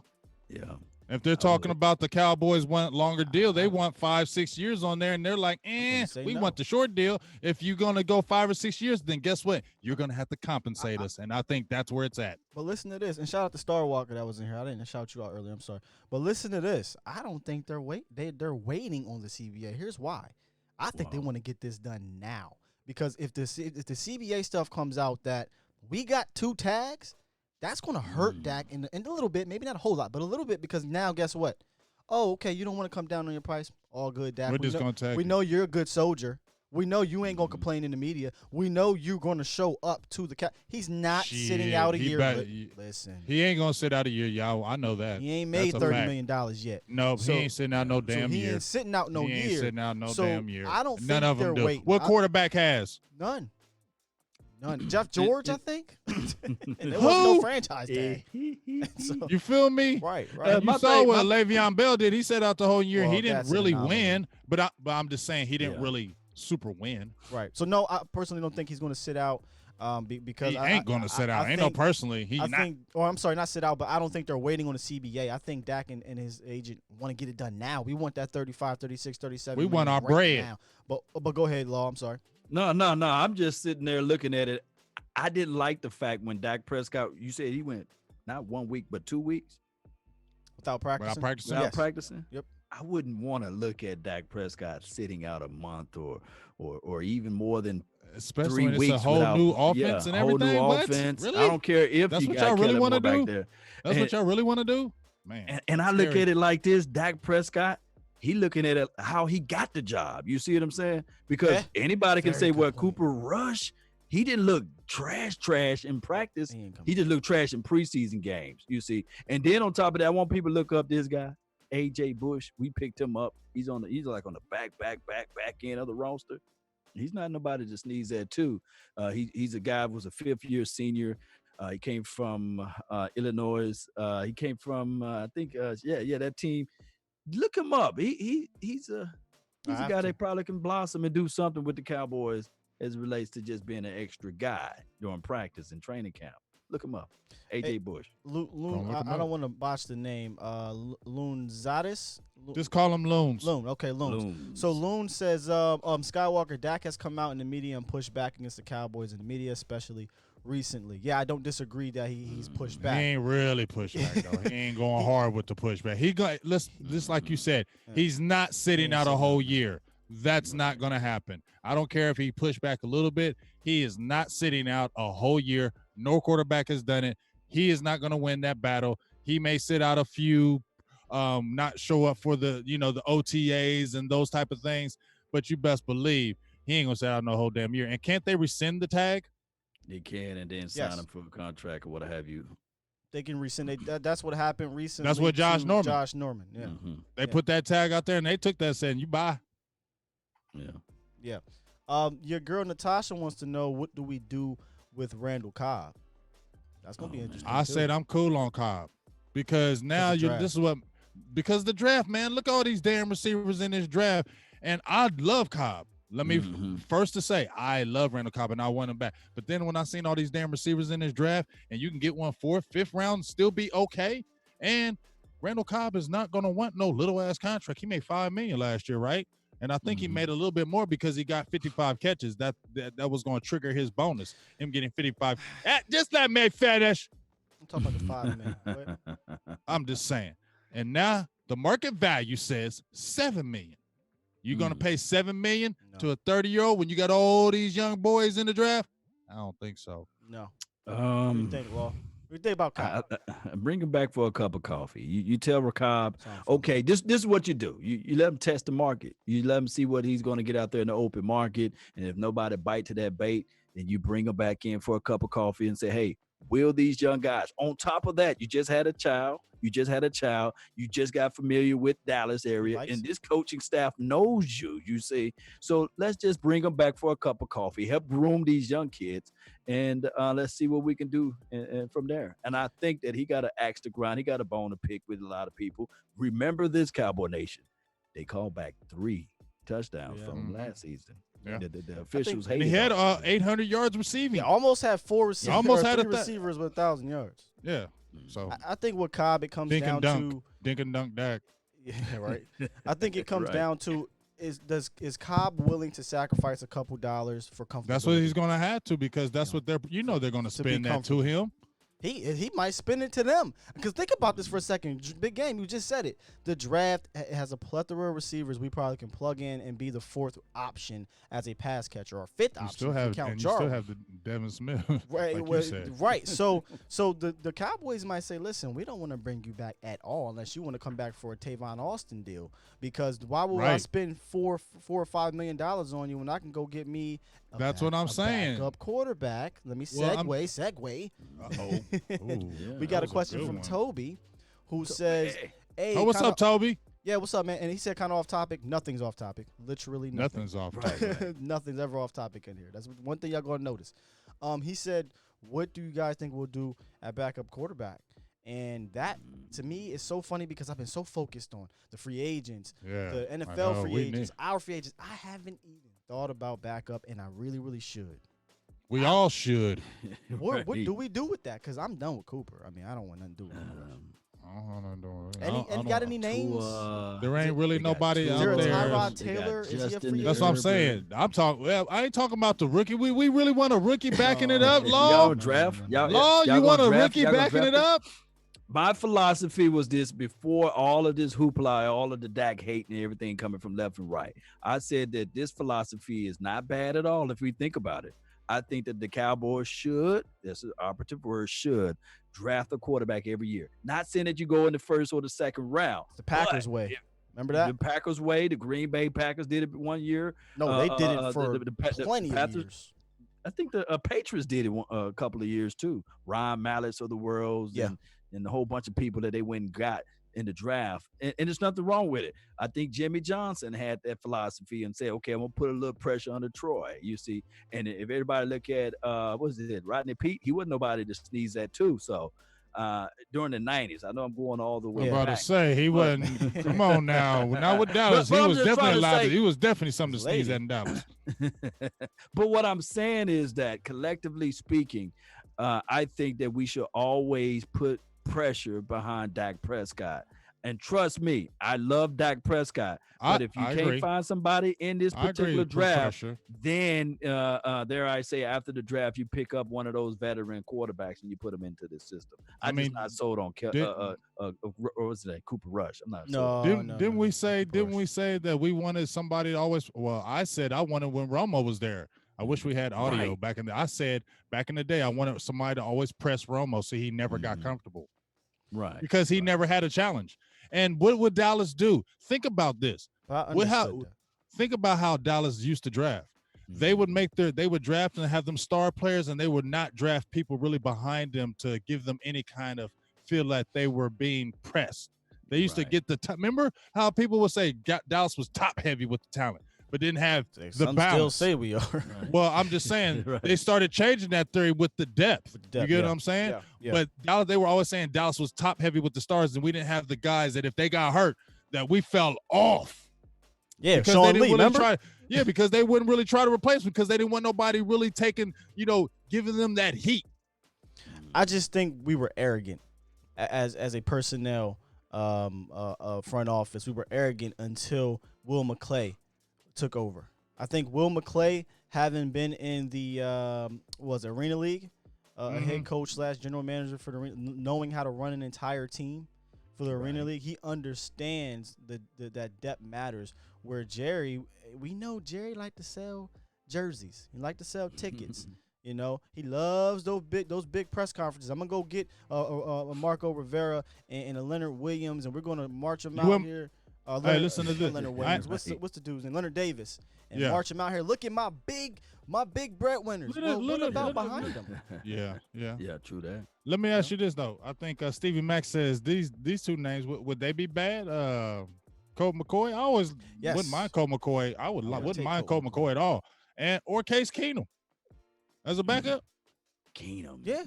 yeah. If they're talking about the Cowboys want longer deal, they want 5-6 years on there, and they're like, say we no. want the short deal. If you're gonna go 5 or 6 years, then guess what? You're gonna have to compensate us, and I think that's where it's at. But listen to this, and shout out to Star Walker that was in here. I didn't shout you out earlier. I'm sorry, but listen to this. I don't think they're waiting on the CBA. Here's why. I think they want to get this done now, because if the CBA stuff comes out that we got 2 tags, that's going to hurt Dak in a little bit, maybe not a whole lot, but a little bit, because now guess what? Oh, okay, you don't want to come down on your price. All good, Dak. We're just gonna tag We you. know you're a good soldier. We know you ain't gonna complain in the media. We know you're gonna show up to the He's not sitting Shit, out a he year. better- Listen, He ain't gonna sit out a year, y'all. I know that. he ain't That's made a $30 fact. million yet. No, So- he ain't sitting out no damn so he year. ain't sitting out no he year. ain't sitting out no So damn year. I don't None think of them they're do. waiting. What quarterback has? None. None. Jeff George, I think. And there Who? was no franchise tag. So, You feel me? right. You saw what Le'Veon Bell did. He sat out the whole year. Well, He didn't that's an really anomaly. win, but I'm just saying he didn't really super win. Right. So no, I personally don't think he's going to sit out. Because He ain't going to sit out. Ain't no personally. He I not. think, or I'm sorry, not sit out, but I don't think they're waiting on the CBA. I think Dak and his agent want to get it done now. We want that 35, 36, 37. We want million our right bread. now. But go ahead, Law. I'm sorry. No. I'm just sitting there looking at it. I didn't like the fact when Dak Prescott, you said he went not 1 week, but 2 weeks Without practicing. Without practicing. without practicing. Yep. I wouldn't want to look at Dak Prescott sitting out a month or even more than Especially 3 when it's weeks a whole without, new offense and whole everything. new What? offense. Really? I don't care if That's you what got y'all really Kellen wanna Moore back do? there. That's what y'all really want to do, man. And I look scary. at it like this: Dak Prescott, he looking at it how he got the job. You see what I'm saying? Because Yeah. anybody can Very say, good well, point. Cooper Rush, he didn't look trash in practice. He ain't coming. He just looked trash in preseason games. You see, and then on top of that, I want people to look up this guy, AJ Bush. We picked him up. He's like on the back end of the roster. He's not nobody to sneeze at too. He's a guy who was a 5th-year senior. He came from Illinois. He came from I think that team. Look him up. He's a guy that probably can blossom and do something with the Cowboys as it relates to just being an extra guy during practice and training camp. Look him up. AJ Bush. Loon, I don't want to botch the name. Loonzatis. Just call him Looms. Loon. Okay, Loons. So Loon says, Skywalker, Dak has come out in the media and pushed back against the Cowboys in the media, especially recently. Yeah, I don't disagree that he's pushed He back. ain't really pushed back though. He ain't going hard with the pushback. He got just like you said. He's not sitting out a whole year. That's not going to happen. I don't care if he pushed back a little bit. He is not sitting out a whole year. No quarterback has done it. He is not going to win that battle. He may sit out a few, not show up for the OTAs and those type of things, but you best believe he ain't going to sit out no whole damn year. And can't they rescind the tag? They can and then sign him for a contract or what have you. They can rescind. That's what happened recently. That's what Josh to Norman. Josh Norman. Yeah. Mm-hmm. They put that tag out there and they took that saying, you buy. Yeah. Your girl Natasha wants to know, what do we do with Randall Cobb? That's gonna be interesting. I said I'm cool on Cobb because now because the draft, man. Look at all these damn receivers in this draft, and I love Cobb. Let me first to say I love Randall Cobb and I want him back. But then when I seen all these damn receivers in this draft, and you can get one 4th, 5th round, still be okay. And Randall Cobb is not gonna want no little ass contract. He made $5 million last year, right? And I think he made a little bit more because he got 55 catches. That was going to trigger his bonus. Him getting 55. Just let me finish. I'm talking about the 5 million. I'm just saying. And now the market value says $7 million. You going to pay $7 million to a 30-year-old when you got all these young boys in the draft? I don't think so. No. What do you think, Law? What do you think about Cobb? Bring him back for a cup of coffee. You tell Cobb, okay, this is what you do. You let him test the market. You let him see what he's going to get out there in the open market. And if nobody bite to that bait, then you bring him back in for a cup of coffee and say, hey, will these young guys, on top of that, you just had a child. You just got familiar with Dallas area, and this coaching staff knows you see. So let's just bring them back for a cup of coffee, help groom these young kids, and let's see what we can do and from there. And I think that he got an axe to grind. He got a bone to pick with a lot of people. Remember this, Cowboy Nation. They called back 3 touchdowns from last season. Yeah. The officials hated He had on 800 yards receiving. Yeah, almost had 4 receivers. Almost had 3 receivers with 1,000 yards. Yeah. So I think with Cobb, it comes dink down and dunk. to Dink and dunk Dak. Yeah, right. I think it comes down to is Cobb willing to sacrifice a couple dollars for comfort? That's what he's going to have to because that's what they're going to spend that to him. He might spin it to them. Because think about this for a second. Big game, you just said it. The draft has a plethora of receivers we probably can plug in and be the 4th option as a pass catcher or 5th option. You still have the Devin Smith. Right, like you said. Right. So the Cowboys might say, listen, we don't want to bring you back at all unless you want to come back for a Tavon Austin deal. Because why would I spend $4 or $5 million on you when I can go get me That's what I'm saying. Backup quarterback. Let me segue. Uh-oh. We got a question from Toby who says, hey, what's up, Toby? Yeah, what's up, man? And he said kind of off topic. Nothing's off topic. Literally nothing. Nothing's off topic. Nothing's ever off topic in here. That's one thing y'all going to notice. He said, "What do you guys think we'll do at backup quarterback?" And that, to me, is so funny because I've been so focused on the free agents, the NFL free agents, our free agents. I haven't even thought about backup, and I really, really should. We all should. What do we do with that? Because I'm done with Cooper. I mean, I don't want nothing to do with Cooper. Got any names? There ain't really nobody out there. there. Tyrod Taylor? Is he a free agent? That's what I'm saying. I'm talking. Well, I ain't talking about the rookie. We really want a rookie backing it up, Law. Y'all draft. Law, you want a rookie backing it up? My philosophy was this before all of this hoopla, all of the Dak hate and everything coming from left and right. I said that this philosophy is not bad at all if we think about it. I think that the Cowboys should, this is operative word, should draft a quarterback every year. Not saying that you go in the first or the second round. The Packers way. Remember that? The Packers way. The Green Bay Packers did it 1 year. No, they did it for plenty of years. I think the Patriots did it a couple of years too. Ryan Mallett of the world. And a whole bunch of people that they went and got in the draft. And there's nothing wrong with it. I think Jimmy Johnson had that philosophy and said, okay, I'm going to put a little pressure under Troy, you see. And if everybody look at, Rodney Peete, he wasn't nobody to sneeze at too. So during the 90s, I know I'm going all the way I'm about back. to say, he wasn't, come on now. Not with Dallas. He was definitely allowed to. He was definitely something to sneeze at in Dallas. But what I'm saying is that collectively speaking, I think that we should always put pressure behind Dak Prescott. And trust me, I love Dak Prescott. But if you can't find somebody in this particular draft, then dare I say, after the draft, you pick up one of those veteran quarterbacks and you put them into the system. I'm just not sold on what's that? Cooper Rush. I'm not sold. Didn't we say that we wanted somebody to always? Well, I said I wanted when Romo was there. I wish we had audio back in the. I said back in the day I wanted somebody to always press Romo so he never got comfortable. Right. Because he never had a challenge. And what would Dallas do? Think about this. Think about how Dallas used to draft. They would draft and have them star players, and they would not draft people really behind them to give them any kind of feel that they were being pressed. They used to get the remember how people would say Dallas was top heavy with the talent, but didn't have the balance. Still say we are. Well, I'm just saying they started changing that theory with the depth. You get what I'm saying? Yeah. But Dallas, they were always saying Dallas was top heavy with the stars, and we didn't have the guys that if they got hurt, that we fell off. Yeah, because Sean they Lee, really remember? Because they wouldn't really try to replace them because they didn't want nobody really taking, giving them that heat. I just think we were arrogant as a personnel front office. We were arrogant until Will McClay took over. I think Will McClay, having been in the Arena League, a head coach / general manager for the Arena, knowing how to run an entire team for the Arena League, he understands that depth matters. Where Jerry, we know Jerry liked to sell jerseys. He liked to sell tickets. He loves those big press conferences. I'm gonna go get Marco Rivera and a Leonard Williams, and we're gonna march them out here. Hey, listen to this. Leonard Williams. What's the dude's name? Leonard Davis. And march him out here. Look at my big breadwinners. What about behind them? Yeah, true that. Let me ask you this though. I think Stevie Mack says these two names would they be bad? Colt McCoy. I always wouldn't mind Colt McCoy. I wouldn't mind Colt McCoy at all. or Case Keenum as a backup. Keenum. Yeah.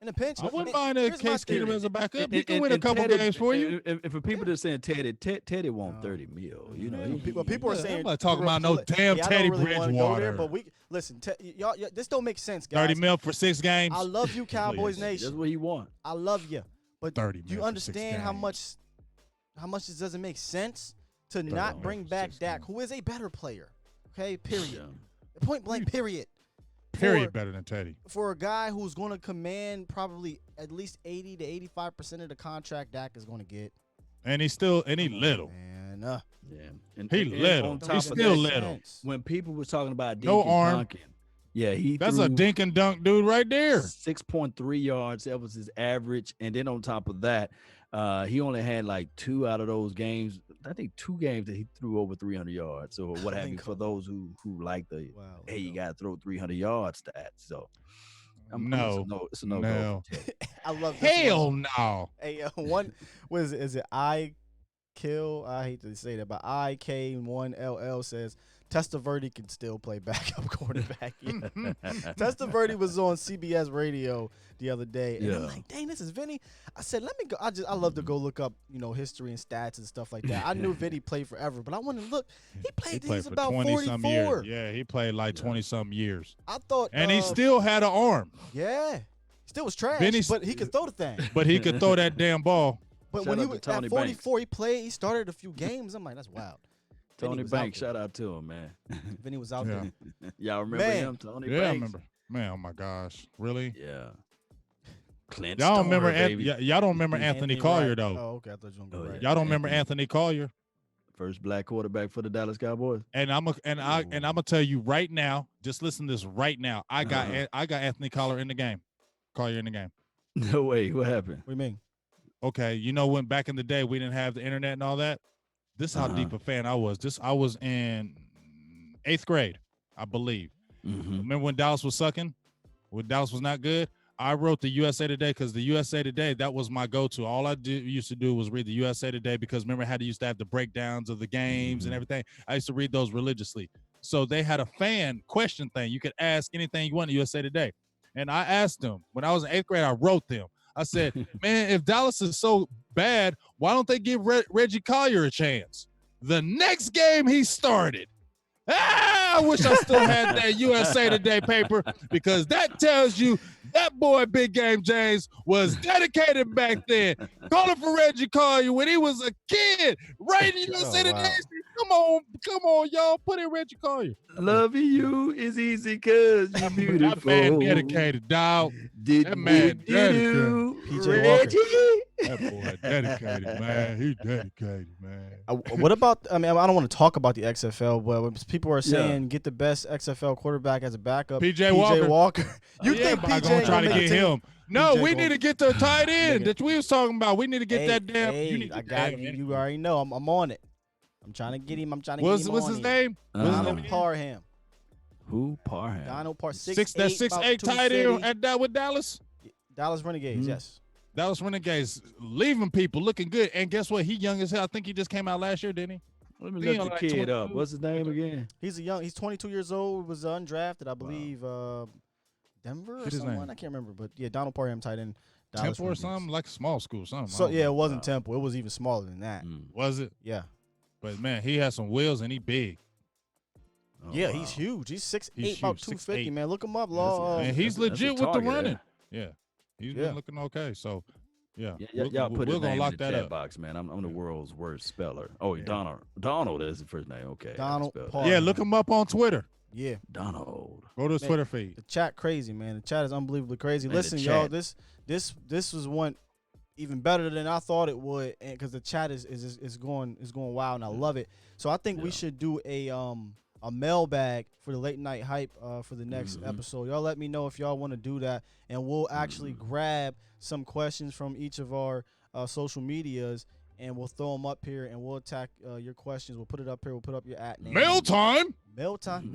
In a pinch. I wouldn't mind Case Keenum as a backup. He can win a couple games for you. And for people that are saying Teddy won 30 mil, you know. People are saying I'm not talking about no damn Teddy Bridgewater. But listen, y'all, this don't make sense, guys. 30 mil for 6 games. I love you, Cowboys Nation. That's what he want. I love you, but 30 do you understand how much this doesn't make sense to not bring back Dak, who is a better player? Okay, period. Point blank, period. Period, better than Teddy. For a guy who's going to command probably at least 80 to 85% of the contract Dak is going to get. And he little. Man, And he little. He's still little. When people was talking about no arm. Duncan, yeah, that's a dink and dunk dude right there. 6.3 yards. That was his average. And then on top of that, he only had like 2 out of those games. I think 2 games that he threw over 300 yards. So what have you for those who like the hey, you got to throw 300 yards stats. So it's a no. I love this hell one. no. Hey, one was is it I hate to say that, but IK1LL says Testaverde can still play backup quarterback. Yeah. Testaverde was on CBS radio the other day, and I'm like, dang, this is Vinny. I said, let me go. I love to go look up, history and stats and stuff like that. I knew Vinny played forever, but I want to look. He played he's for about 20-some 44. years. Yeah, he played like 20-some years. I thought, and he still had an arm. Yeah, still was trash, but he could throw the thing. But he could throw that damn ball. But when he was at 44, he played. He started a few games. I'm like, that's wild. Tony Banks, shout out to him, man. Vinny was out there. Y'all remember him, Tony Banks? Yeah, I remember. Man, oh my gosh, really? Yeah. Clint y'all don't Storr, remember? Y'all don't remember Anthony Collier though? Oh, okay. I thought you were going to go right. Y'all don't remember Anthony Collier? First black quarterback for the Dallas Cowboys. And I'm gonna tell you right now. Just listen to this right now. I got Anthony Collier in the game. Collier in the game. No way. What happened? What do you mean? Okay, when back in the day we didn't have the internet and all that. This is how deep a fan I was. I was in 8th grade, I believe. Remember when Dallas was sucking? When Dallas was not good? I wrote the USA Today because the USA Today, that was my go-to. All I used to do was read the USA Today because remember how they used to have the breakdowns of the games and everything? I used to read those religiously. So they had a fan question thing. You could ask anything you want in USA Today. And I asked them, when I was in 8th grade, I wrote them. I said, man, if Dallas is so bad, why don't they give Reggie Collier a chance? The next game he started. I wish I still had that USA Today paper because that tells you that boy, Big Game James, was dedicated back then. Calling for Reggie Collier when he was a kid. Right in USA Today. Come on, y'all. Put in Reggie Collier. Loving you is easy because you're beautiful. That man dedicated, dog. That man dedicated. PJ Walker. That boy dedicated, man. He dedicated, man. What about, I don't want to talk about the XFL, but people are saying get the best XFL quarterback as a backup. PJ Walker. You think PJ gonna try to get him? No, we need to get the tight end that we was talking about. We need to get that damn. I got you. You already know. I'm on it. I'm trying to get him. What's his name? Donald Parham. Who? Parham. Donald Parham. 6'8" tight end at that with Dallas. Dallas Renegades. Yes. Dallas Renegades leaving people looking good. And guess what? He young as hell. I think he just came out last year, didn't he? Let me look the kid up. What's his name again? He's 22 years old. Was undrafted, I believe. Denver or someone. I can't remember, but yeah, Donald Parham tight end. Dallas Temple or something, like a small school, something. So yeah, it wasn't Temple. It was even smaller than that. Was it? Yeah. But man, he has some wheels and he big. Oh, yeah, wow. He's huge. He's 6'8", about 250. Man, look him up, Law. And he's legit with the running. Yeah, he's been looking okay. So yeah, y'all put his name lock in the chat box, man. I'm the world's worst speller. Oh, yeah. Donald is the first name. Okay, Donald. Yeah, look him up on Twitter. Yeah, Donald. Go to his Twitter feed. The chat crazy, man. The chat is unbelievably crazy. Man, listen, y'all, this was one even better than I thought it would, and because the chat is going wild, and I love it. So I think we should do a mailbag for the late night hype for the next episode. Y'all let me know if y'all want to do that, and we'll actually grab some questions from each of our social medias, and we'll throw them up here, and we'll attack your questions. We'll put it up here. We'll put up your @name. Mail time. Mail time.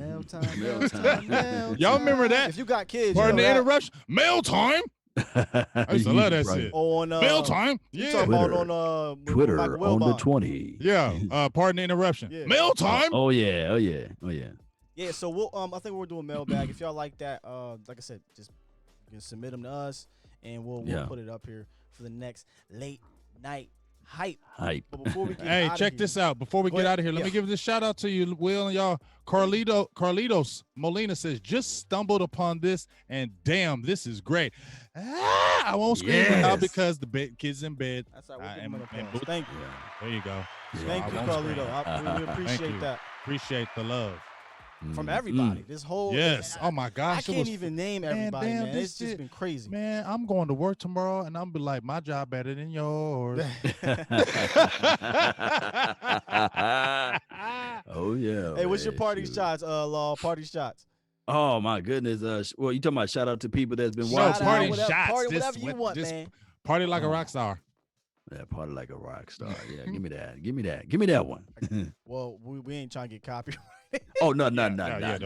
Y'all remember that? If you got kids, pardon the interruption. Mail time. I used to love that shit. On mail time. Yeah. Talking about on Twitter on the 20. Yeah. Pardon the interruption. Yeah. Mail time. Oh yeah. Yeah. So we'll I think we'll do a mailbag. If y'all like that, like I said, just you can submit them to us, and we'll put it up here for the next late night hype. But before we get check this out. Before we get out of here, let me give this shout out to you, Will, and y'all. Carlitos Molina says, just stumbled upon this, and damn, this is great. I won't scream out because the kids in bed. That's how we're Thank you. There you go. Thank you, Carlito. We appreciate that. Appreciate the love. From everybody. This whole oh my gosh. I can't even name everybody, man. It's just been crazy. Man, I'm going to work tomorrow and I'm be like, my job better than yours. Oh yeah. Hey, what's your party shots, Law? Party shots. Oh my goodness. Well, you talking about shout out to people that's been watching. Party shots. Party whatever you want, man. Party like a rock star. Yeah, party like a rock star. Yeah, give me that. Give me that one. Well, we ain't trying to get copyright. Oh no. No. Yeah,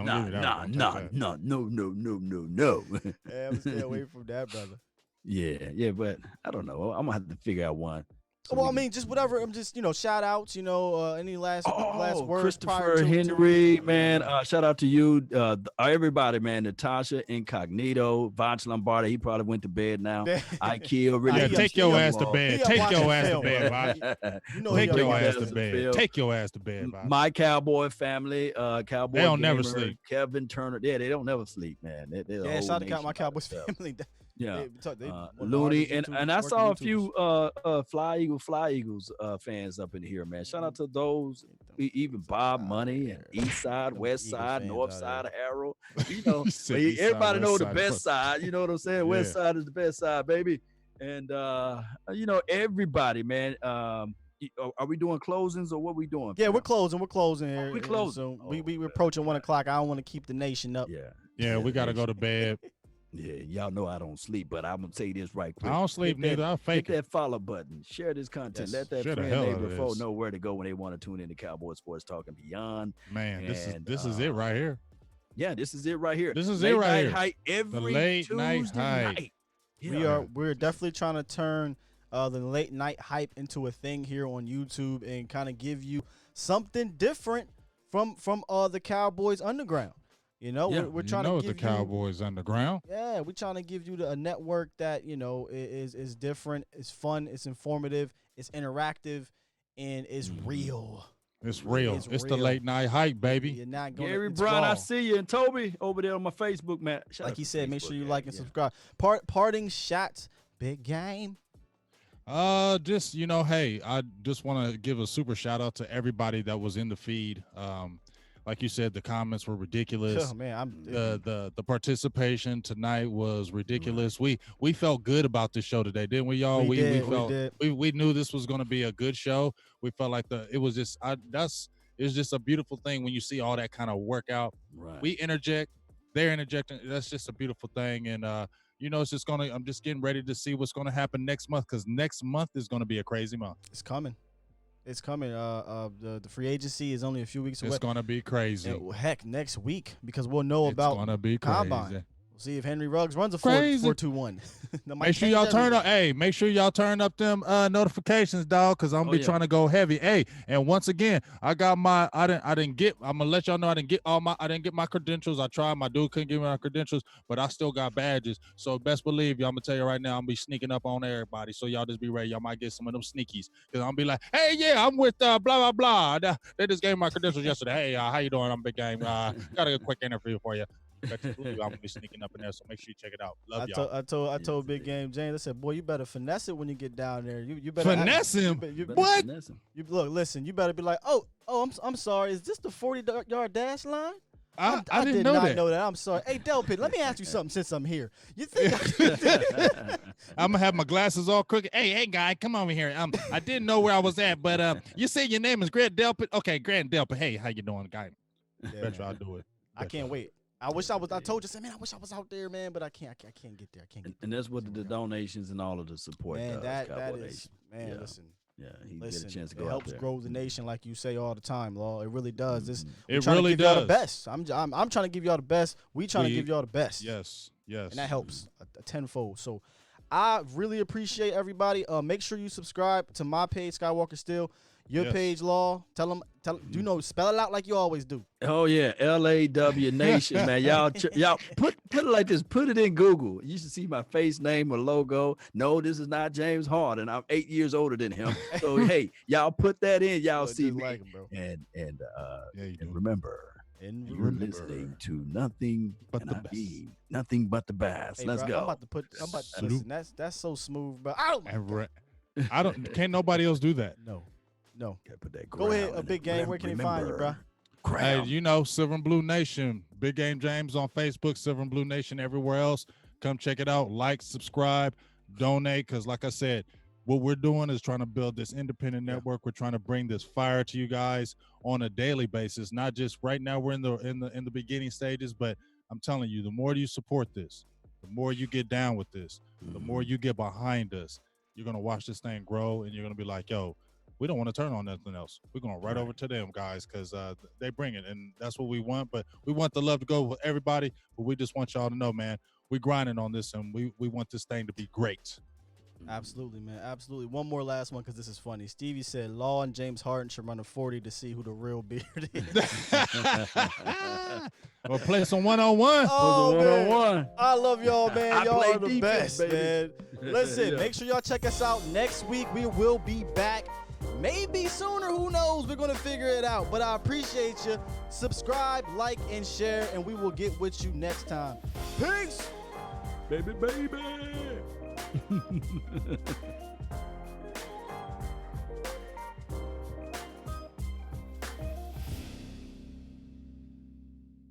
I'm stay away from that, brother. Yeah, but I don't know. I'm gonna have to figure out one. So Well, I mean, just whatever. I'm just, shout outs, any last words prior Christopher to Henry, man. Shout out to you, everybody, man. Natasha Incognito, Vonch Lombardi. He probably went to bed now. Ikea, really. Yeah, take your ass to He bed. up Take watching your ass to film, bed, bro. Vod. Take he your up ass to watching bed. film. Take your ass to bed, Vod. My Cowboy family, Cowboy. They don't Gamer, never sleep. Kevin Turner. Yeah, they don't never sleep, man. Yeah, shout out to my Cowboys family. Yeah, They one of the Looney, hardest and I YouTube saw a working few Fly Eagles fans up in here, man. Shout out to those, even Bob Money and East Side, West Side, North Side, Harold. said East Side, Everybody know West the Side. best side. You know what I'm saying? West Side is the best side, baby. And everybody, man. Are we doing closings or what we doing? Yeah, we're closing here. We closing. So we're approaching 1 o'clock. I don't want to keep the nation up. Yeah, we got to go to bed. Yeah, y'all know I don't sleep, but I'm gonna say this right quick. I don't sleep neither. I fake Hit it. that follow button. Share this content. Yes. Let that Share the friend, hell out neighbor, of folk this. know where to go when they want to tune into Cowboy Sports Talk and Beyond. Man, And, this is it right here. Yeah, this is it right here. This is late it right night here. Hype every late Tuesday night hype. night. Yeah. We're definitely trying to turn the late night hype into a thing here on YouTube and kind of give you something different from the Cowboys Underground. We're trying to give the Cowboys Underground. Yeah, we're trying to give you a network that is different, it's fun, it's informative, it's interactive, and it's real. It's real. It's the real. late night hype, baby. You're not going Gary Brown, I see you, and Toby over there on my Facebook, man. Shout out like he to said, make Facebook, sure you man. like and Yeah. subscribe. Parting shots, big game. Just hey, I just want to give a super shout out to everybody that was in the feed. Like you said, the comments were ridiculous. Oh, man, The participation tonight was ridiculous. We felt good about this show today, didn't we, y'all? We did. We knew this was going to be a good show. We felt like it's just a beautiful thing when you see all that kind of work out. Right. We interject, they're interjecting. That's just a beautiful thing, and it's just I'm just getting ready to see what's gonna happen next month, because next month is gonna be a crazy month. It's coming. The free agency is only a few weeks away. It's gonna be crazy. Heck, next week, because we'll know It's about gonna be Combine. crazy. We'll see if Henry Ruggs runs a Crazy. 4.21. Make sure y'all turn up. Hey, make sure y'all turn up them notifications, dog, because I'm gonna be trying to go heavy. Hey, and once again, I got my. I'm gonna let y'all know I didn't get my credentials. I tried. My dude couldn't give me my credentials, but I still got badges. So best believe y'all. I'm gonna tell you right now, I'm gonna be sneaking up on everybody. So y'all just be ready. Y'all might get some of them sneakies, because I'm gonna be like, hey, yeah, I'm with blah blah blah. They just gave me my credentials yesterday. Hey, how you doing? I'm Big Game. Got a quick interview for you. I'm gonna be sneaking up in there, so make sure you check it out. Love y'all. I told Big Game James. I said, boy, you better finesse it when you get down there. You better Finesse him. What? Listen. You better be like, I'm sorry. Is this the 40-yard dash line? I did didn't not know that. know that. I'm sorry. Hey, Delpit, let me ask you something since I'm here. You think I'm gonna have my glasses all crooked. Hey, guy, come over here. I didn't know where I was at, but you say your name is Grant Delpit. Okay, Grant Delpit. Hey, how you doing, guy? Bet you I'll do it. I can't wait. I wish I was. I told you, man. I wish I was out there, man. But I can't. I can't get there. I can't. And that's what the donations and all of the support Man, does. that Cowboy is, Nation. man. Yeah. Listen. Yeah, he Listen, get a chance to it go out helps there. grow the nation, like you say all the time, Law. It really does. We're It trying really to give y'all the does. best. I'm trying to give y'all the best. We trying to give y'all the best. Yes. And that helps a tenfold. So I really appreciate everybody. Make sure you subscribe to my page, Skywalker Still. Your page, Law. Tell them. Spell it out like you always do. Oh yeah, LAW Nation, man. Y'all put it like this. Put it in Google. You should see my face, name, or logo. No, this is not James Harden. I'm 8 years older than him. So hey, y'all put that in. Y'all see me. Like him, bro. And you do. remember, you're listening to nothing but the best. Nothing but the best. Hey, Let's bro, go. I'm about to listen. That's so smooth, bro. I don't. Can't nobody else do that. No. Gotta put that Go ahead, ground a in Big it. Game. Where can they find you, bro? Hey, Silver and Blue Nation, Big Game James on Facebook, Silver and Blue Nation everywhere else. Come check it out. Like, subscribe, donate. Because like I said, what we're doing is trying to build this independent network. We're trying to bring this fire to you guys on a daily basis. Not just right now. We're in the beginning stages, but I'm telling you, the more you support this, the more you get down with this, the more you get behind us, you're gonna watch this thing grow, and you're gonna be like, yo, we don't want to turn on nothing else. We're going right over to them guys, because they bring it, and that's what we want. But we want the love to go with everybody, but we just want y'all to know, man, we're grinding on this, and we want this thing to be great. Absolutely, man. Absolutely. One more last one because this is funny. Stevie said Law and James Harden should run a 40 to see who the real beard is. Or play some one-on-one. Oh, man. One-on-one. I love y'all, man. I Y'all play are the defense, best, man. baby. Listen, Yeah. make sure y'all check us out next week. We will be back. Maybe sooner. Who knows? We're going to figure it out. But I appreciate you. Subscribe, like, and share, and we will get with you next time. Peace. Baby.